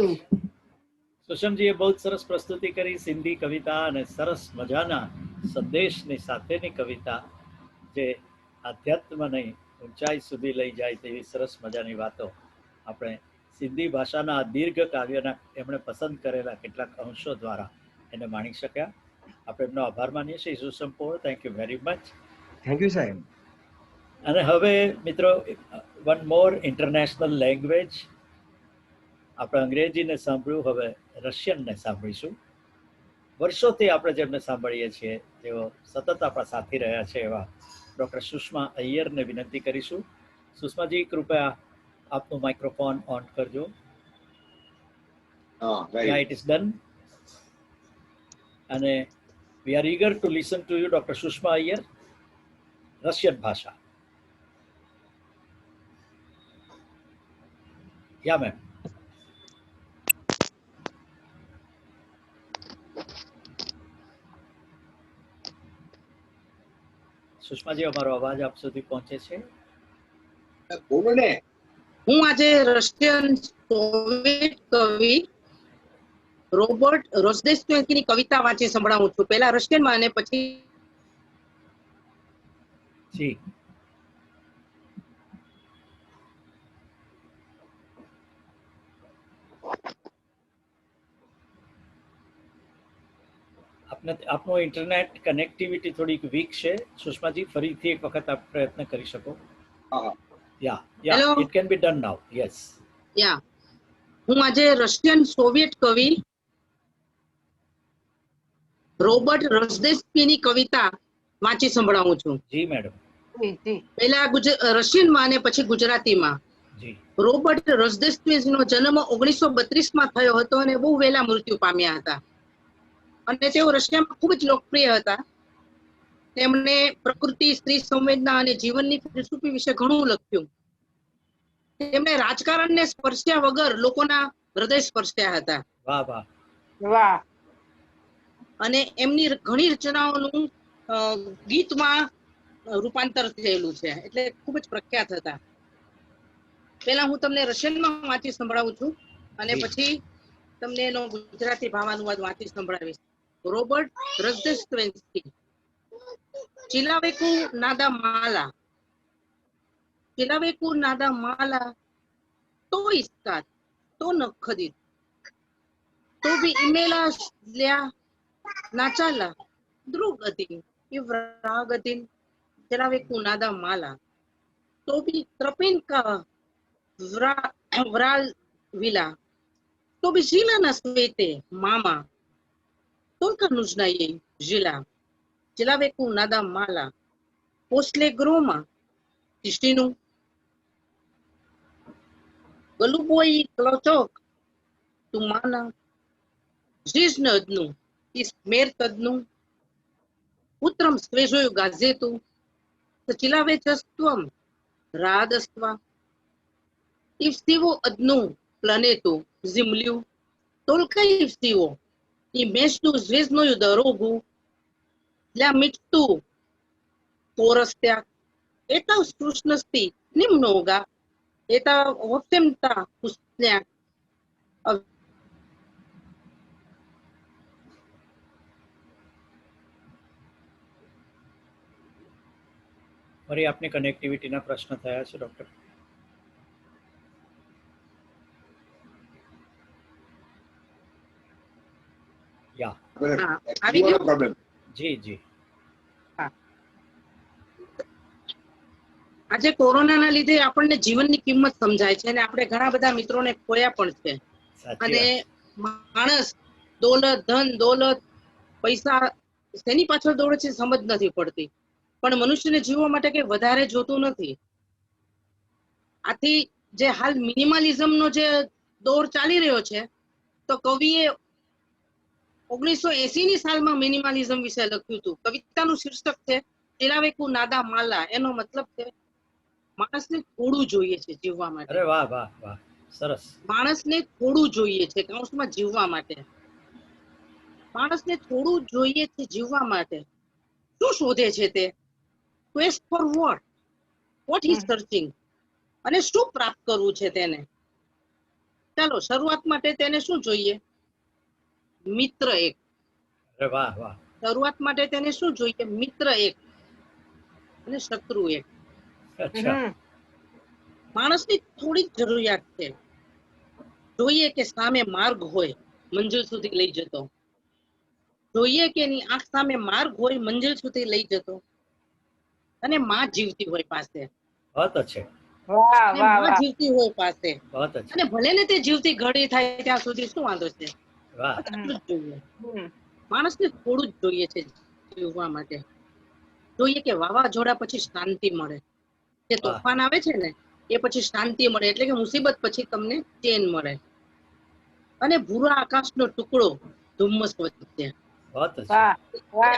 સુષમજીએ બહુ સરસ પ્રસ્તુતિ કરી સિંધી કવિતા અને સરસ મજાના સંદેશની સાથેની કવિતા જે આધ્યાત્મને ઊંચાઈ સુધી લઈ જાય તેવી સરસ મજાની વાતો આપણે સિંધી ભાષાના દીર્ઘ કાવ્યના એમણે પસંદ કરેલા કેટલાક અંશો દ્વારા એને માણી શક્યા. આપણે એમનો આભાર માનીએ છીએ. Susham Pol, thank you very much. Thank you સાહેબ. અને હવે મિત્રો વન મોર ઇન્ટરનેશનલ લેંગ્વેજ. આપણે અંગ્રેજીને સાંભળ્યું, હવે રશિયનને સાંભળીશું. વર્ષોથી આપણે જેમને સાંભળીએ છીએ, જેઓ સતત આપણા સાથી રહ્યા છે, એવા ડૉક્ટર સુષ્મા અય્યરને વિનંતી કરીશું. સુષ્માજી, કૃપયા આપનું માઇક્રોફોન ઓન કરજો. Yeah, it is done. અને we are eager to listen to you, Dr. Sushma Iyer, Russian ભાષા. Yeah, ma'am. સુષ્માજી, અમારો અવાજ આપ સુધી પહોંચે છે? બોલો ને. હું આજે રશિયન સોવિયત કવિ રોબર્ટ રોઝદેસ્ટોયસ્કીની કવિતા વાંચી સંભળાવું છું. પહેલા રશિયનમાં અને પછી જી આપનો ઇન્ટરનેટ કનેક્ટિવિટી થોડીક વીક છે સુષ્માજી, ફરીથી એક વખત આપ પ્રયત્ન કરી શકો? Yeah it can be done now. Yes. Yeah હું આજે રશિયન સોવિયત કવિ રોબર્ટ રોઝદેસ્કીની કવિતા વાંચી સંભળાવું છું. જી મેડમ. પહેલા રશિયનમાં અને પછી ગુજરાતીમાં. રોબર્ટ રોઝદેસ્કીનો જન્મ 1932માં થયો હતો અને બહુ વહેલા મૃત્યુ પામ્યા હતા. અને તેઓ રશિયામાં ખૂબ જ લોકપ્રિય હતા. તેમણે પ્રકૃતિ, સ્ત્રી સંવેદના અને જીવનની ફિલસૂફી વિશે ઘણું લખ્યું. તેમણે રાજકારણને સ્પર્શ્યા વગર લોકોના હૃદય સ્પર્શ્યા હતા. વાહ વાહ વાહ. અને એમની ઘણી રચનાઓનું ગીતમાં રૂપાંતર થયેલું છે, એટલે ખૂબ જ પ્રખ્યાત હતા. પહેલા હું તમને રશિયનમાં વાંચી સંભળાવું છું અને પછી તમને એનો ગુજરાતી ભાવાનુવાદ વાંચી સંભળાવીશ. રોબર્ટ રોઝદેસ્ટોયસ્કી. ચિલાવેકુ નાદા માલા, ચિલાવેકુ નાદા માલા, તો ઇસ્કાત, તો નખદિત, તો ભી ઇમેલા લ્યા નાચાલા, ધ્રુગતિન, ઇવ્રાગતિન, ચિલાવેકુ નાદા માલા, તો ભી ત્રપિન કા વ્રાલ વિલા, તો ભી શીલા ના સ્વેતે મામા, તોલકા નુજનાયે જિલા, ચિલાવેકુ નાદા માલા, પોસ્લે Groma, તિષ્ટીનું, ગલુબોઈ ક્લોચોક, તુમાના, જીજનદનું, ઇસ્મેર તદનું, પુત્રમ સ્વેજોયુ ગાઝેતુ, ચિલાવે ચસ્ત્વમ, રાદસ્વા, ઇફ્તિવો અદનું પ્લાનેતુ, ઝિમલ્યુ, તોલકા ઇફ્તિવો, i meștu zvezdnoju dorogu, le-a mitu porăstea, eta strușnăsti, nimnoga, eta optemta pustnea. ફરી આપની કનેક્ટિવિટીના પ્રશ્ન થયા છે ડોક્ટર? જી જી. આજે કોરોનાના લીધે આપણને જીવનની કિંમત સમજાય છે અને આપણે ઘણા બધા મિત્રોને ખોયા પણ છે. અને માણસ દોલત, ધન દોલત, પૈસા શેની પાછળ દોડે છે સમજ નથી પડતી, પણ મનુષ્યને જીવવા માટે કઈ વધારે જોતું નથી. આથી જે હાલ મિનિમલિઝમનો જે દોર ચાલી રહ્યો છે, તો કવિએ 1980ની સાલમાં મિનિમલિઝમ વિશે લખ્યું હતું. કવિતાનું શીર્ષક છે ચિલાવેકુ નાદા માલા. એનો મતલબ છે માણસને થોડું જોઈએ છે જીવવા માટે. અરે વાહ વાહ વાહ, સરસ. માણસને થોડું જોઈએ છે કૌંસમાં જીવવા માટે. માણસને થોડું જોઈએ છે જીવવા માટે. શું શોધે છે તે? Quest for what he searching, અને શું પ્રાપ્ત કરવું છે તેને? ચાલો શરૂઆત માટે તેને શું જોઈએ? મિત્ર એક. અરે વાહ વાહ. શરૂઆત માટે તેને શું જોઈએ? મિત્ર એક અને શત્રુ એક. માણસની થોડી જ જરૂરિયાત છે. જોઈએ કે સામે માર્ગ હોય મંજિલ સુધી લઈ જતો. જોઈએ કે એની આંખ સામે માર્ગ હોય મંજિલ સુધી લઈ જતો, અને માં જીવતી હોય પાસે. બહુત અચ્છે. માં જીવતી હોય પાસે, અને ભલે ને તે જીવતી ઘડી થાય ત્યાં સુધી શું વાંધો છે? માણસને થોડું જ જોઈએ છે જીવવા માટે. જોઈએ કે વાવાઝોડા પછી શાંતિ મળે. જે તોફાન આવે છે ને એ પછી શાંતિ મળે, એટલે કે મુસીબત પછી તમને ચેન મળે. અને ભૂરા આકાશનો ટુકડો ધુમ્મસ વચ્ચે.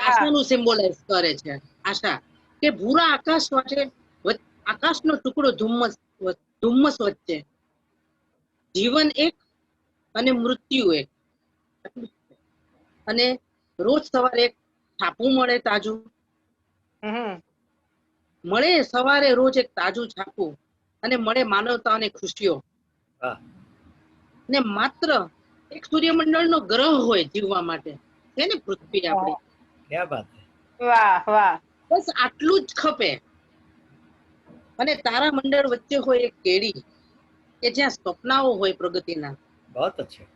આશાનું સિમ્બોલાઇઝ કરે છે. આશા કે ભૂરા આકાશ વચ્ચે, આકાશનો ટુકડો ધુમ્મસ વચ્ચે જીવન એક અને મૃત્યુ એક. અને રોજ સવારે એક છાપું મળે તાજું. મળે સવારે રોજ એક તાજું છાપું, અને મળે માનવતા અને ખુશીઓ. વાહ. ને માત્ર એક સૂર્યમંડળનો ગ્રહ હોય જીવવા માટે, છે ને પૃથ્વી આપણી. ક્યાં વાત છે. વાહ વાહ. બસ આટલું જ ખપે. અને તારા મંડળ વચ્ચે હોય એક કેડી કે જ્યાં સપનાઓ હોય પ્રગતિના. બહુત અચ્છા.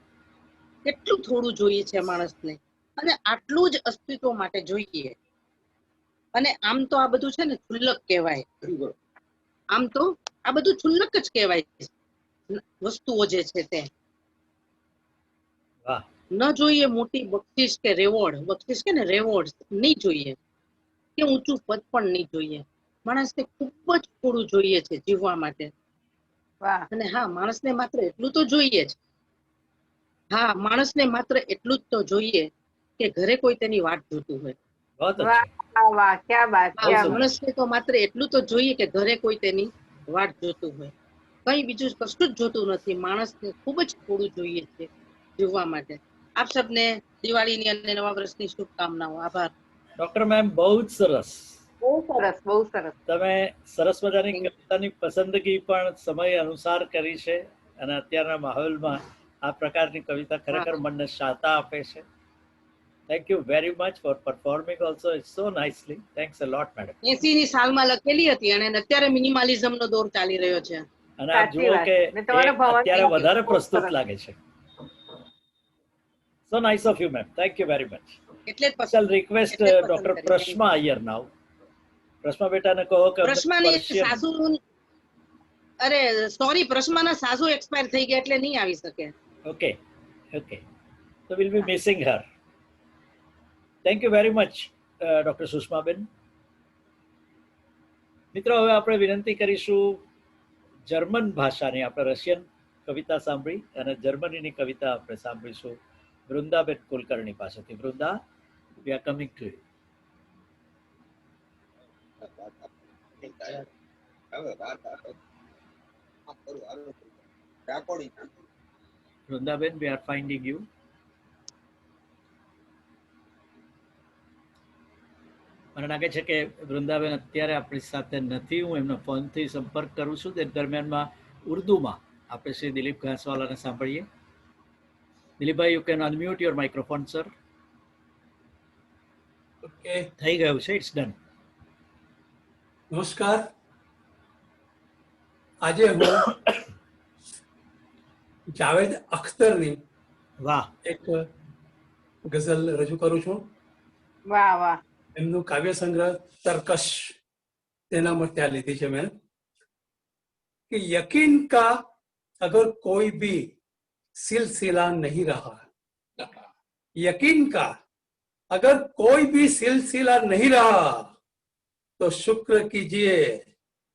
કેટલું થોડું જોઈએ છે માણસને, અને આટલું જ અસ્તિત્વ માટે જોઈએ. અને આમ તો આ બધું છે ને ક્ષુલ્લક કહેવાય. આમ તો આ બધું ક્ષુલ્લક જ કહેવાય વસ્તુઓ જે છે તે. વાહ. ન જોઈએ મોટી બક્ષિસ કે રેવોર્ડ, બક્ષિસ કે ને રેવોર્ડ નહીં જોઈએ, કે ઊંચું પદ પણ નહીં જોઈએ. માણસને ખૂબ જ થોડું જોઈએ છે જીવવા માટે. અને હા, માણસને માત્ર એટલું તો જોઈએ જ. હા, માણસને માત્ર એટલું જ તો જોઈએ કે ઘરે કોઈ તેની વાટ જોતું હોય. વાહ, ક્યા બાત, ક્યા બાત. માણસને તો માત્ર એટલું તો જોઈએ કે ઘરે કોઈ તેની વાટ જોતું હોય. કઈ બીજું કશું જ જોતું નથી. માણસને ખૂબ જ થોડું જોઈએ છે જીવવા માટે. આપ સબને દિવાળીની અને નવા વર્ષની શુભકામનાઓ. આભાર. ડોક્ટર મેમ, બહુ જ સરસ. બહુ સરસ, બહુ સરસ. તમે સરસ મજાની કવિતાની પસંદગી પણ સમય અનુસાર કરી છે, અને અત્યારના માહોલમાં આ પ્રકારની કવિતા ખરેખર મનને શાતા આપે છે. Thank you very much for performing also so nicely. Thanks a lot, madam. 80 ની સાલમાં લખેલી હતી અને અત્યારે મિનિમાલિઝમનો દોર ચાલી રહ્યો છે. અને આપ જુઓ કે અત્યારે વધારે પ્રસ્તુત લાગે છે. So nice of you, ma'am. Thank you very much. I shall request Dr. Prashma Iyer now. Prashma બેટા ને કહો કે પ્રશ્માની સાસુ, અરે સોરી, પ્રશ્માના સાસુ એક્સપાયર થઈ ગયા એટલે નહીં આવી શકે. Okay, okay. So we'll be missing her. Thank you very much, Dr. Sushma બેન. મિત્રો, હવે આપણે વિનંતી કરીશું જર્મન ભાષાની, આપણે રશિયન કવિતા સાંભળી અને જર્મનીની કવિતા આપણે સાંભળીશું વૃંદાબેન કુલકર્ણી પાસેથી. Vrinda, we are coming to you. વૃંદાબેન, we are finding you. મને લાગે છે કે વૃંદાબેન અત્યારે આપણી સાથે નથી. હું એમનો ફોનથી સંપર્ક કરું છું. તે દરમિયાનમાં ઉર્દુમાં આપણે શ્રી દિલીપ ઘાસવાલાને સાંભળીએ. દિલીપભાઈ, you can unmute your microphone, sir. Okay, થઈ ગયું છે. It's done. નમસ્કાર. આજે હું જાવેદ અખ્તરની વાહ એક ગઝલ રજૂ કરું છું. વાહ વાહ. એમનું કાવ્ય સંગ્રહ તર્કશ, તેના માટે આ લીધી છે મેં. कि यकीन का अगर कोई भी सिलसिला नहीं रहा, यकीन का अगर कोई भी सिलसिला नहीं रहा तो शुक्र कीजिए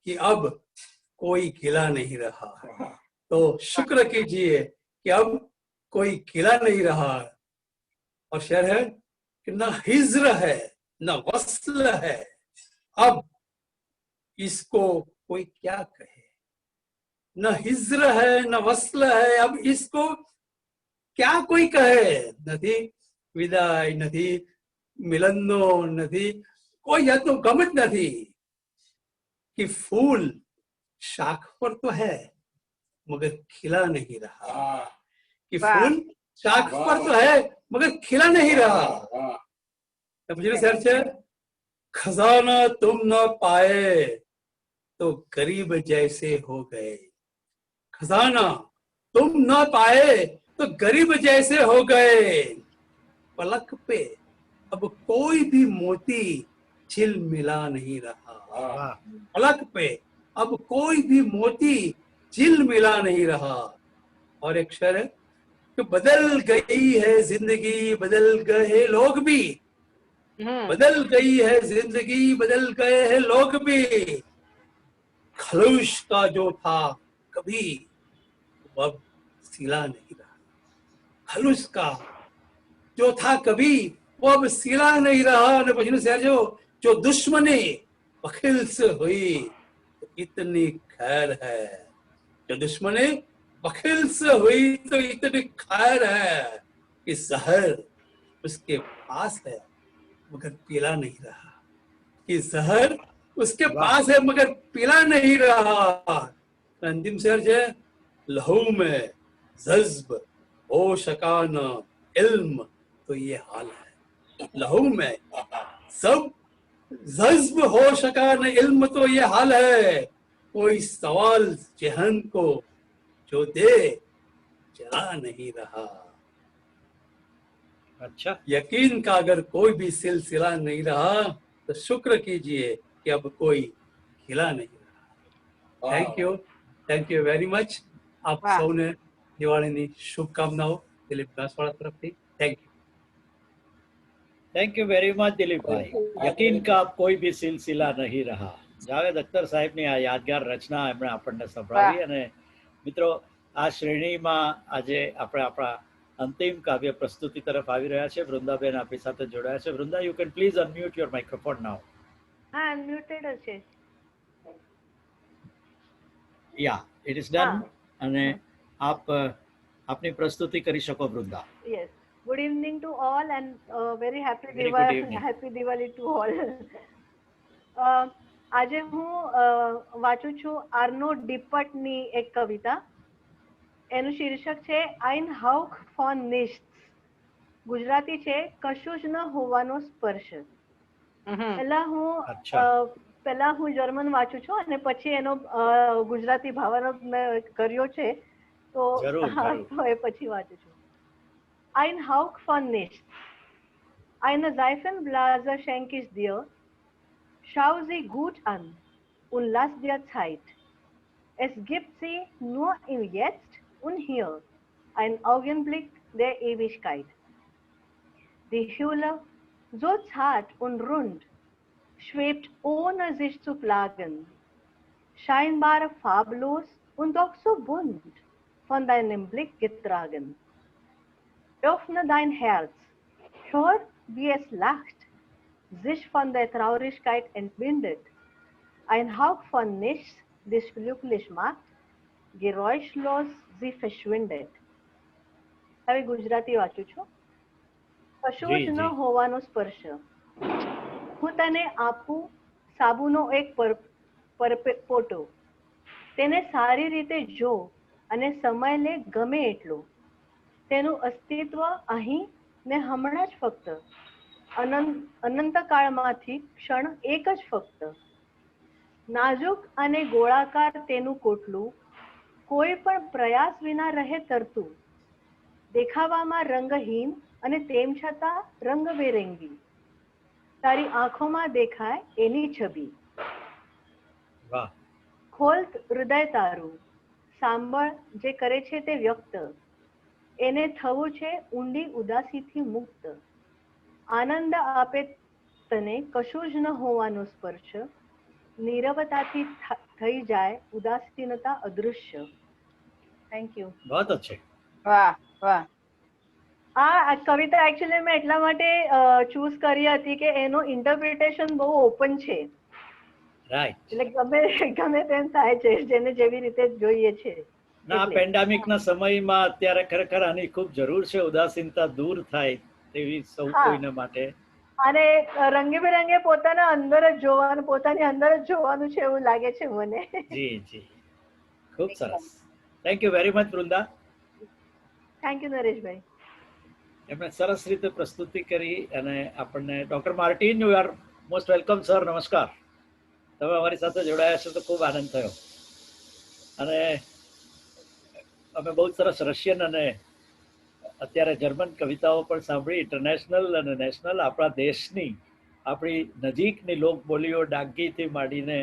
कि अब कोई गिला नहीं रहा. तो शुक्र कीजिए कि अब कोई गिला नहीं रहा. और शेर है कि न हिज्र है न वस्ल है, अब इसको कोई क्या कहे. न हिज्र है न वस्ल है, अब इसको क्या कोई कहे. નથી વિદાય, નથી મિલનનો, નથી કોઈ જાતનું ગમ જ નથી. कि फूल शाख पर तो है मगर खिला नहीं रहा. कि फूल शाख पर तो है मगर खिला नहीं रहा. शेर છે, खजाना तुम न पाए तो गरीब जैसे हो गए. खजाना तुम न पाए तो गरीब जैसे हो गए. पलक पे अब कोई भी मोती छिल मिला नहीं रहा. पलक पे अब कोई भी मोती छिल मिला नहीं रहा. और एक शेर है कि बदल गई है जिंदगी, बदल गए लोग भी. बदल गई है जिंदगी, बदल गए हैं लोग भी. खलूश का जो था कभी अब सिला नहीं रहा. खलूस का जो था कभी वो अब सिला नहीं रहा. અને પછીનું શેર जो दुश्मनी बखिल से हुई तो इतनी खैर है. जो दुश्मनी बखिल से हुई तो इतनी खैर है कि जहर उसके पास है मगर पीला नहीं रहा. कि जहर उसके पास है मगर पीला नहीं रहा. અંતિમ શેર છે લહુ में जज्ब हो सका न इल्म तो ये हाल है। लहू में सब जज्ब हो सका न इल्म तो ये हाल है। कोई सवाल जहन को जो दे जला नहीं रहा। अच्छा, यकीन का अगर कोई भी सिलसिला नहीं रहा तो शुक्र कीजिए कि अब कोई खिला नहीं रहा। Thank you very much. आप સૌને દિવાળીની શુભકામનાઓ દિલીપ ઘાસવાળા તરફથી। Thank you very much Dilip भाई। यकीन का अब कोई भी सिलसिला नहीं रहा। જાવેદ અખ્તર સાહેબની આ યાદગાર રચના એમણે આપણને સંભળાવી। અને મિત્રો, આ શ્રેણીમાં આજે આપણે આપણા અંતિમ કાવ્ય પ્રસ્તુતિ તરફ આવી રહ્યા છે। વૃંદાબેન આપણી સાથે જોડાયા છે। Vrinda, you can please unmute your microphone now. હા, અનમ્યુટેડ છે। Yeah, it is done. અને આપ આપની પ્રસ્તુતિ કરી શકો Vrinda. Yes, good evening to all and very happy Diwali to all. આજે હું વાંચું છું આર્નો ડિપટની એક કવિતા। એનું શીર્ષક છે આઈન હાઉક ફોન નિશ્ચ। ગુજરાતી છે કશું જ ન હોવાનો સ્પર્શ। પહેલા હું જર્મન વાંચું છું અને પછી એનો ગુજરાતી ભાવાર્થ મેં કર્યો છે, તો એ પછી વાંચું છું। Ein Hauch von nichts. Eine Seifenblase schenk ich dir. Schau sie gut an und lass dir Zeit. Es gibt sie nur im Jetzt und hier, ein Augenblick der Ewigkeit. Die Hülle, so zart und rund, schwebt ohne sich zu plagen, scheinbar farblos und doch so bunt, von deinem Blick getragen. Öffne dein Herz, hör, wie es lacht, sich von der Traurigkeit entbindet. Ein Hauch von nichts dich glücklich macht, geräuschlos sie verschwindet. હવે ગુજરાતી વાંચું છું। કશું જ ન હોવાનો સ્પર્શ। હું તને આપું સાબુનો એક પરપોટો, તેને સારી રીતે જો અને સમય લે ગમે એટલો। તેનું અસ્તિત્વ અહીં ને હમણાં જ ફક્ત, અનંતકાળમાંથી ક્ષણ એક જ ફક્ત। નાજુક અને ગોળાકાર તેનું કોટલું, કોઈ પણ પ્રયાસ વિના રહે તરતું। દેખાવામાં રંગહીન અને તેમ છતાં રંગબેરંગી, તારી આંખોમાં દેખાય એની છબી। ખોલ હૃદય તારું, સાંભળ જે કરે છે તે વ્યક્ત। એને થવું છે ઊંડી ઉદાસીથી મુક્ત। આનંદ આપે તને કશું જ ન હોવાનો સ્પર્શ। નીરવતાથી થઈ જાય ઉદાસીનતા અદૃશ્ય। Thank you. बहुत अच्छे। વાહ વાહ। આ કવિતા એકચ્યુઅલી મેં એટલા માટે ચૂઝ કરી હતી કે એનો ઇન્ટરપ્રિટેશન બહુ ઓપન છે। રાઈટ, એટલે ગમે તેમ થાય છે, જેને જેવી રીતે જોઈએ છે। ના, પેન્ડેમિકના સમયમાં અત્યારે ખરેખર આની ખૂબ જરૂર છે। ઉદાસીનતા દૂર થાય તેવી સૌ કોઈને માટે। અને રંગબેરંગે પોતાના અંદર જ જોવાનું, પોતાની અંદર જ જોવાનું છે એવું લાગે છે મને। જી જી, ખૂબ સરસ। Thank you very much Vrinda. Thank you Nareshbhai. એમણે સરસ રીતે પ્રસ્તુતિ કરી। અને આપણને doctor Martin, you are most welcome sir. નમસ્કાર, તમે અમારી સાથે જોડાયા છો તો ખૂબ આનંદ થયો। અને અમે બહુ સરસ રશિયન અને અત્યારે જર્મન કવિતાઓ પણ સાંભળી। ઇન્ટરનેશનલ અને નેશનલ આપણા દેશની, આપણી નજીકની લોકબોલીઓ ડાંગીથી માંડીને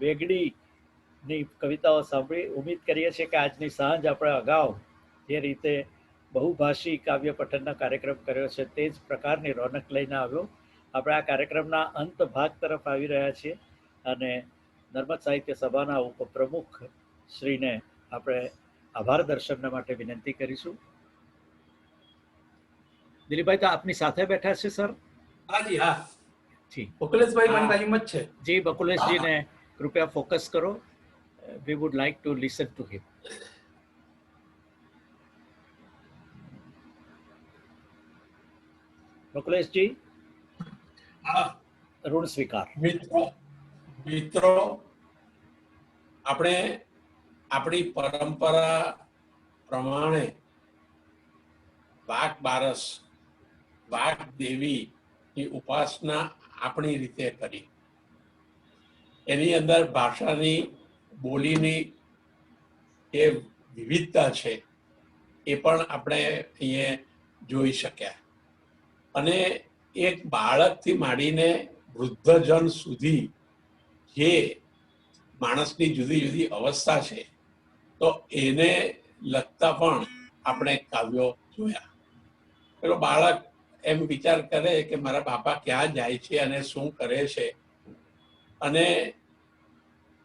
વેગડીની કવિતાઓ સાંભળી। ઉમ્મીદ કરીએ છીએ કે આજની સાંજ આપણે અગાઉ જે રીતે બહુભાષી કાવ્ય પઠનના કાર્યક્રમ કર્યો છે તે જ પ્રકારની રોનક લઈને આવ્યો। આપણે આ કાર્યક્રમના અંત ભાગ તરફ આવી રહ્યા છીએ અને નર્મદ સાહિત્ય સભાના ઉપપ્રમુખ શ્રીને આપણે આભાર દર્શનના માટે વિનંતી કરીશું। દિલીપભાઈ તો આપની સાથે બેઠા છે સર? હાજી, હા જી, બકુલેશભાઈ મારી બાજુમાં જ છે। જી, બકુલેશજીને કૃપયા ફોકસ કરો। We would like to listen to him. બકુલેશજી, ઋણ સ્વીકાર। મિત્રો, આપણે આપણી પરંપરા પ્રમાણે વાઘ બારસ, વાઘ દેવીની ઉપાસના આપણી રીતે કરી. એની અંદર ભાષાની, બોલીની એ વિવિધતા છે એ પણ આપણે અહીંયા જોઈ શક્યા. અને એક બાળકથી માંડીને વૃદ્ધજન સુધી જે માણસની જુદી જુદી અવસ્થા છે તો એને લગતા પણ આપણે કાવ્યો જોયા. પેલો બાળક એમ વિચાર કરે કે મારા બાપા ક્યાં જાય છે અને શું કરે છે, અને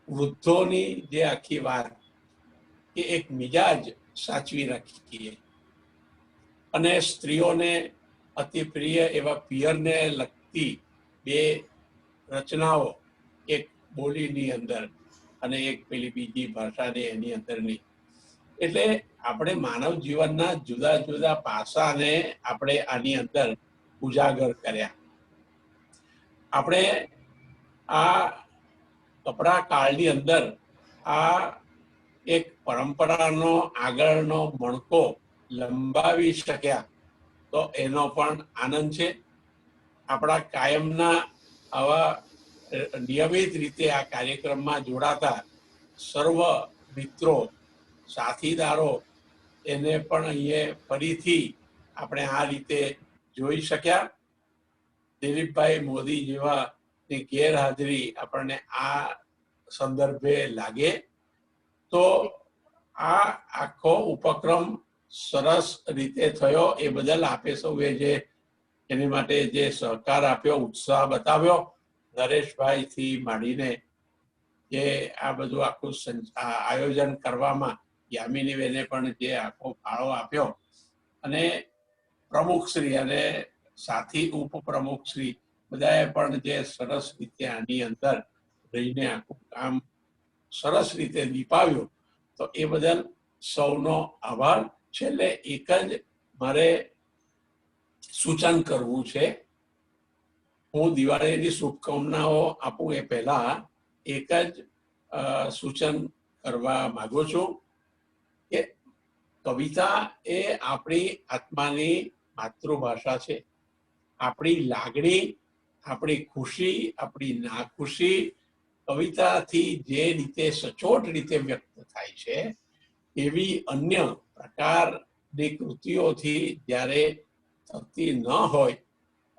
વૃદ્ધોની જે આખી વાત એ એક મિજાજ સાચવી રાખીએ, અને સ્ત્રીઓને અતિ પ્રિય એવા પિયરને લગતી બે રચનાઓ, એક બોલીની અંદર અને એક પેલી બીજી ભાષાની એની અંદરની. એટલે આપણે માનવ જીવનના જુદા જુદા પાસાને આપણે આની અંદર ઉજાગર કર્યા. આપણે આ કપરા કાળની અંદર આ એક પરંપરાનો આગળનો મણકો લંબાવી શક્યા તો એનો પણ આનંદ છે. આપણા કાયમના આવા નિયમિત રીતે આ કાર્યક્રમમાં જોડાતા સર્વ મિત્રો, સાથીદારો, એને પણ અહીંયા ફરીથી આપણે આ રીતે જોઈ શક્યા. દિલીપભાઈ મોદી જેવા ની ગેરહાજરી આપણને આ સંદર્ભે લાગે તો આ આખો ઉપક્રમ સરસ રીતે થયો. એ બદલ આપે સૌએ જે એની માટે જે સહકાર આપ્યો, ઉત્સાહ બતાવ્યો, નરેશભાઈ થી માંડીને જે આ બધું આખું આયોજન કરવામાં યામિનીબેને પણ જે આખો ફાળો આપ્યો, અને પ્રમુખશ્રી અને સાથી ઉપપ્રમુખશ્રી બધાએ પણ જે સરસ રીતે આની અંદર રહીને આખું કામ સરસ રીતે નિભાવ્યું, તો એ બદલ સૌનો આભાર. છેલ્લે એક જ મારે સૂચન કરવું છે. હું દિવાળીની શુભકામનાઓ આપું એ પહેલા એક જ સૂચન કરવા માંગુ છું કે કવિતા એ આપણી આત્માની માતૃભાષા છે. આપણી લાગણી, આપણી ખુશી, આપણી નાખુશી કવિતાથી જે રીતે સચોટ રીતે વ્યક્ત થાય છે એવી અન્ય પ્રકારની કૃતિઓથી જ્યારે થતી ન હોય,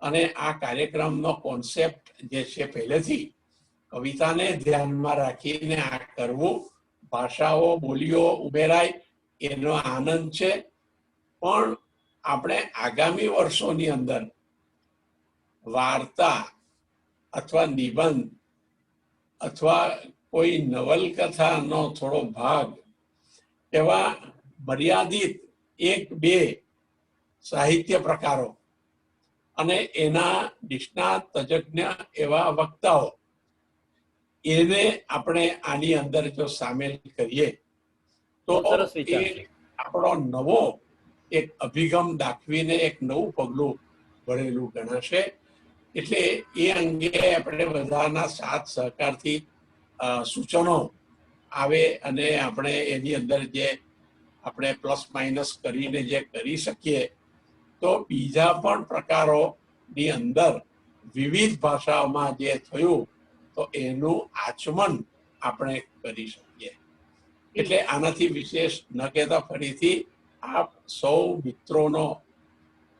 અને આ કાર્યક્રમનો કોન્સેપ્ટ જે છે પહેલેથી કવિતાને ધ્યાનમાં રાખીને આ કરવું, ભાષાઓ, બોલીઓ ઉમેરાય એનો આનંદ છે. પણ આપણે આગામી વર્ષોની અંદર વાર્તા અથવા નિબંધ અથવા કોઈ નવલકથાનો થોડો ભાગ એવા મર્યાદિત 1-2 સાહિત્ય પ્રકારો અને એના નિષ્ણાત તજજ્ઞ એવા વક્તાઓ એને આપણે આની અંદર જો સામેલ કરીએ તો એ આપણો નવો એક અભિગમ દાખવીને એક નવું પગલું ભરેલું ગણાશે. એટલે એ અંગે આપણે બધાના સાથ સહકારથી સૂચનો આવે અને આપણે એની અંદર જે આપણે પ્લસ માઇનસ કરીને જે કરી શકીએ તો બીજા પણ પ્રકારોની અંદર વિવિધ ભાષાઓમાં જે થયું તો એનું આચમન આપણે કરી શકીએ. એટલે આનાથી વિશેષ ન કહેતા ફરીથી આપ સૌ મિત્રોનો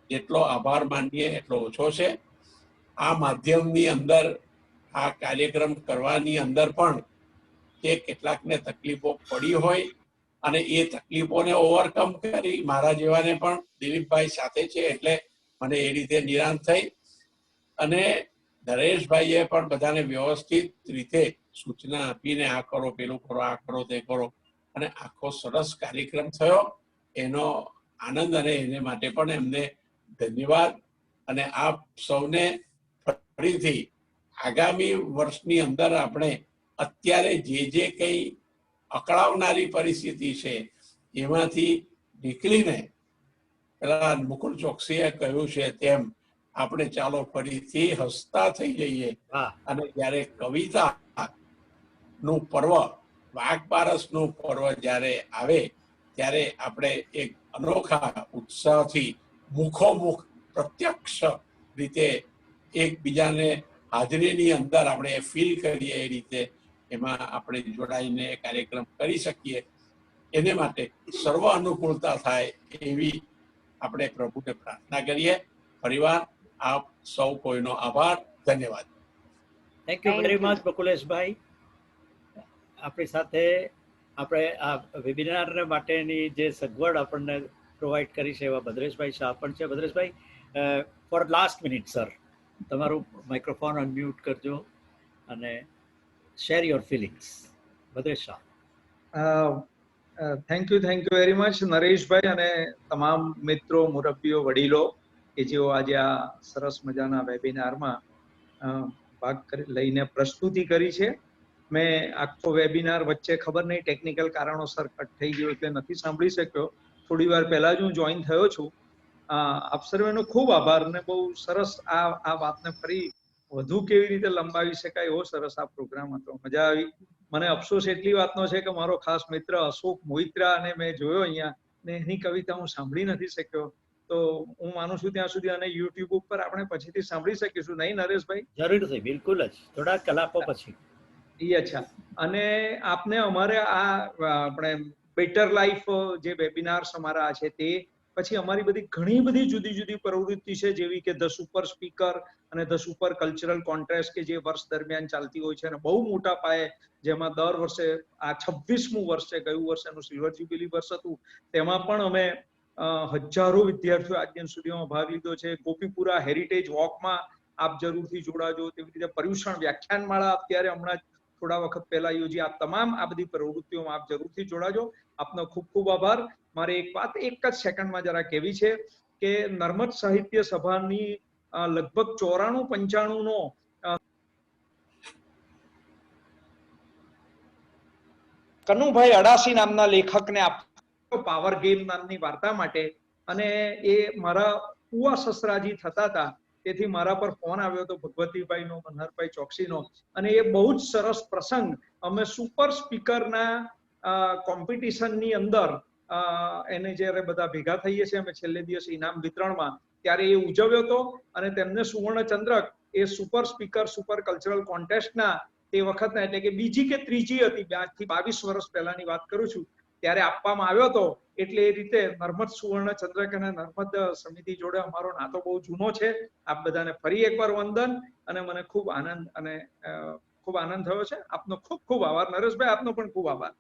જેટલો આભાર માનીએ એટલો ઓછો છે. આ માધ્યમની અંદર આ કાર્યક્રમ કરવાની અંદર પણ કે કેટલાકને તકલીફો પડી હોય અને એ તકલીફોને ઓવરકમ કરી મારા જેવાને પણ દિલીપભાઈ સાથે છે એટલે મને એ રીતે નિરાંત થઈ. અને નરેશભાઈએ પણ બધાને વ્યવસ્થિત રીતે સૂચના આપીને આ કરો, પેલું કરો, આ કરો, તે કરો, અને આખો સરસ કાર્યક્રમ થયો. એનો આનંદ અને એને માટે પણ એમને ધન્યવાદ. અને આપ સૌને ફરીથી આગામી વર્ષની અંદર આપણે અત્યારે જે કંઈ અકળાવનારી પરિસ્થિતિ છે એમાંથી નીકળીને પેલા મુકુલ ચોકસીએ કહ્યું છે તેમ આપણે ચાલો ફરીથી હસતા થઈ જઈએ. અને જ્યારે કવિતા નું પર્વ વાઘ બારસનું પર્વ જ્યારે આવે ત્યારે આપણે એક અનોખા ઉત્સાહથી મુખોમુખ પ્રત્યક્ષ રીતે એકબીજાને હાજરીની અંદર આપણે ફીલ કરીએ એ રીતે એમાં આપણે જોડાઈને કાર્યક્રમ કરી શકીએ, એને માટે સર્વ અનુકૂળતા થાય એવી આપણે પ્રભુને પ્રાર્થના કરીએ. ફરીવાર આપ સૌ કોઈનો આભાર, ધન્યવાદ. થેન્ક યુ વેરી મચ બકુલેશભાઈ. આપણી સાથે આપણે આ વેબિનાર માટેની જે સગવડ આપણને પ્રોવાઈડ કરી છે એવા ભદ્રેશભાઈ શાહ પણ છે. Bhadreshbhai, for last minute sir, તમારું માઇક્રોફોન અનમ્યુટ કરજો અને share your feelings. Bhadresh Shah. Thank you very much Nareshbhai અને તમામ મિત્રો, મુરબ્બીઓ, વડીલો કે જેઓ આજે આ સરસ મજાના વેબિનારમાં ભાગ લઈને પ્રસ્તુતિ કરી છે. મેં આખો વેબિનાર વચ્ચે ખબર નહીં ટેકનિકલ કારણોસર કટ થઈ ગયો એટલે નથી સાંભળી શક્યો. થોડી વાર પહેલા જ હું જોઈન થયો છું. આપ સર્વેનો ખૂબ આભાર ને બહુ સરસ આ વાતને ફરી વધુ કેવી રીતે લંબાવી શકાય એવો સરસ આ પ્રોગ્રામ હતો. મજા આવી. મને અફસોસ એટલી વાતનો છે કે મારો ખાસ મિત્ર અશોક મોહિત્રા અને મેં જોયો અહીંયા ને એની કવિતા હું સાંભળી નથી શક્યો. તો હું માનું છું ત્યાં સુધી અને યુટ્યુબ ઉપર આપણે પછીથી સાંભળી શકીશું, નહીં નરેશભાઈ? જરૂરથી, બિલકુલ જ, થોડા કલાકો પછી. અચ્છા. અને આપને અમારે આ આપણે બેટર લાઈફ જે વેબિનાર્સ અમારા છે તે પછી અમારી બધી ઘણી બધી જુદી જુદી પ્રવૃત્તિ છે, જેવી કે ધ સુપર સ્પીકર અને ધ સુપર કલ્ચરલ કોન્ટેસ્ટ કે જે વર્ષ દરમિયાન ચાલતી હોય છે અને બહુ મોટા પાયે, જેમાં દર વર્ષે આ 26મું વર્ષ છે, ગયું વર્ષ એનું સિલ્વર જ્યુબિલી વર્ષ હતું, તેમાં પણ અમે હજારો વિદ્યાર્થીઓ આજ દિન સુધીમાં ભાગ લીધો છે. ગોપીપુરા હેરિટેજ વોકમાં આપ જરૂરથી જોડાજો. તેવી રીતે પર્યુષણ વ્યાખ્યાનમાળા અત્યારે હમણાં જ થોડા વખત પહેલા યોજી. આ તમામ આ બધી પ્રવૃત્તિઓમાં આપ જરૂરથી જોડાજો. આપનો ખૂબ ખૂબ આભાર. મારે એક વાત એક જ સેકન્ડમાં જરા કહેવી છે કે નર્મદ સાહિત્ય સભાની લગભગ 94-95 નો કનુભાઈ અડાસી નામના લેખકને પાવર ગેમ નામની વાર્તા માટે, અને એ મારા ઉવા સસરાજી થતા હતા, તેથી મારા પર ફોન આવ્યો હતો ભગવતીભાઈનો, મનહરભાઈ ચોકસીનો, અને એ બહુ જ સરસ પ્રસંગ અમે સુપર સ્પીકરના કોમ્પિટિશનની અંદર એને જ્યારે બધા ભેગા થઈએ છીએ અમે છેલ્લે દિવસે ઇનામ વિતરણમાં, ત્યારે એ ઉજવ્યો હતો. અને તેમને સુવર્ણ ચંદ્રક એ સુપર સ્પીકર સુપર કલ્ચરલ કોન્ટેસ્ટના તે વખતના, એટલે કે બીજી કે ત્રીજી હતી, 22 વર્ષ પહેલાની વાત કરું છું, ત્યારે આપવામાં આવ્યો હતો. એટલે એ રીતે નર્મદ સુવર્ણ ચંદ્રક અને નર્મદ સમિતિ જોડે અમારો નાતો બહુ જૂનો છે. આપ બધાને ફરી એકવાર વંદન, અને મને ખૂબ આનંદ થયો છે. આપનો ખૂબ ખૂબ આભાર. નરેશભાઈ, આપનો પણ ખૂબ આભાર.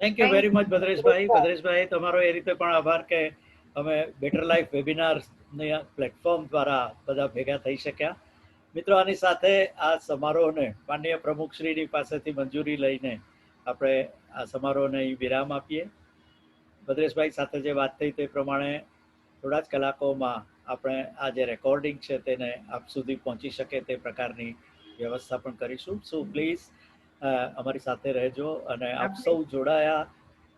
Thank you very much Bhadreshbhai. Bhadreshbhai, તમારો એ રીતે પણ આભાર કે અમે બેટર લાઈફ વેબિનારની પ્લેટફોર્મ દ્વારા બધા ભેગા થઈ શક્યા. મિત્રો, આની સાથે આ સમારોહને માનનીય પ્રમુખશ્રીની પાસેથી મંજૂરી લઈને આપણે આ સમારોહને વિરામ આપીએ. ભદ્રેશભાઈ સાથે જે વાત થઈ તે પ્રમાણે થોડા જ કલાકોમાં આપણે આ જે રેકોર્ડિંગ છે તેને આપ સુધી પહોંચી શકે તે પ્રકારની વ્યવસ્થા પણ કરીશું. સો પ્લીઝ અમારી સાથે રહેજો અને આપ સૌ જોડાયા.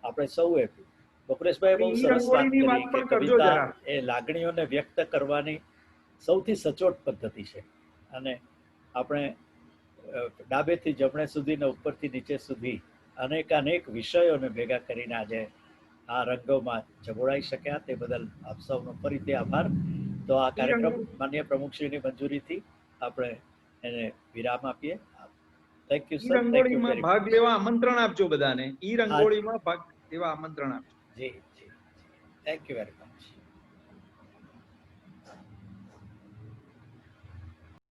આપણે સૌએ, બકુલેશભાઈ બહુ સરસ વાત કરી કે કવિતા એ લાગણીઓને વ્યક્ત કરવાની સૌથી સચોટ પદ્ધતિ છે, અને આપણે ડાબેથી જમણે સુધી ને ઉપરથી નીચે સુધી અનેક વિષયોને ભેગા કરીને આજે આ રંગોમાં ઝઘોડાઈ શક્યા. તે બદલ આપ સૌનો ફરીથી આભાર. તો આ કાર્યક્રમ માનનીય પ્રમુખશ્રીની મંજૂરીથી આપણે એને વિરામ આપીએ. Thank you sir. રંગોળીમાં ભાગ લેવા આમંત્રણ આપજો બધાને. ઈ રંગોળીમાં ભાગ લેવા આમંત્રણ આપજો. જી જી, થેન્ક યુ વેરી મચ.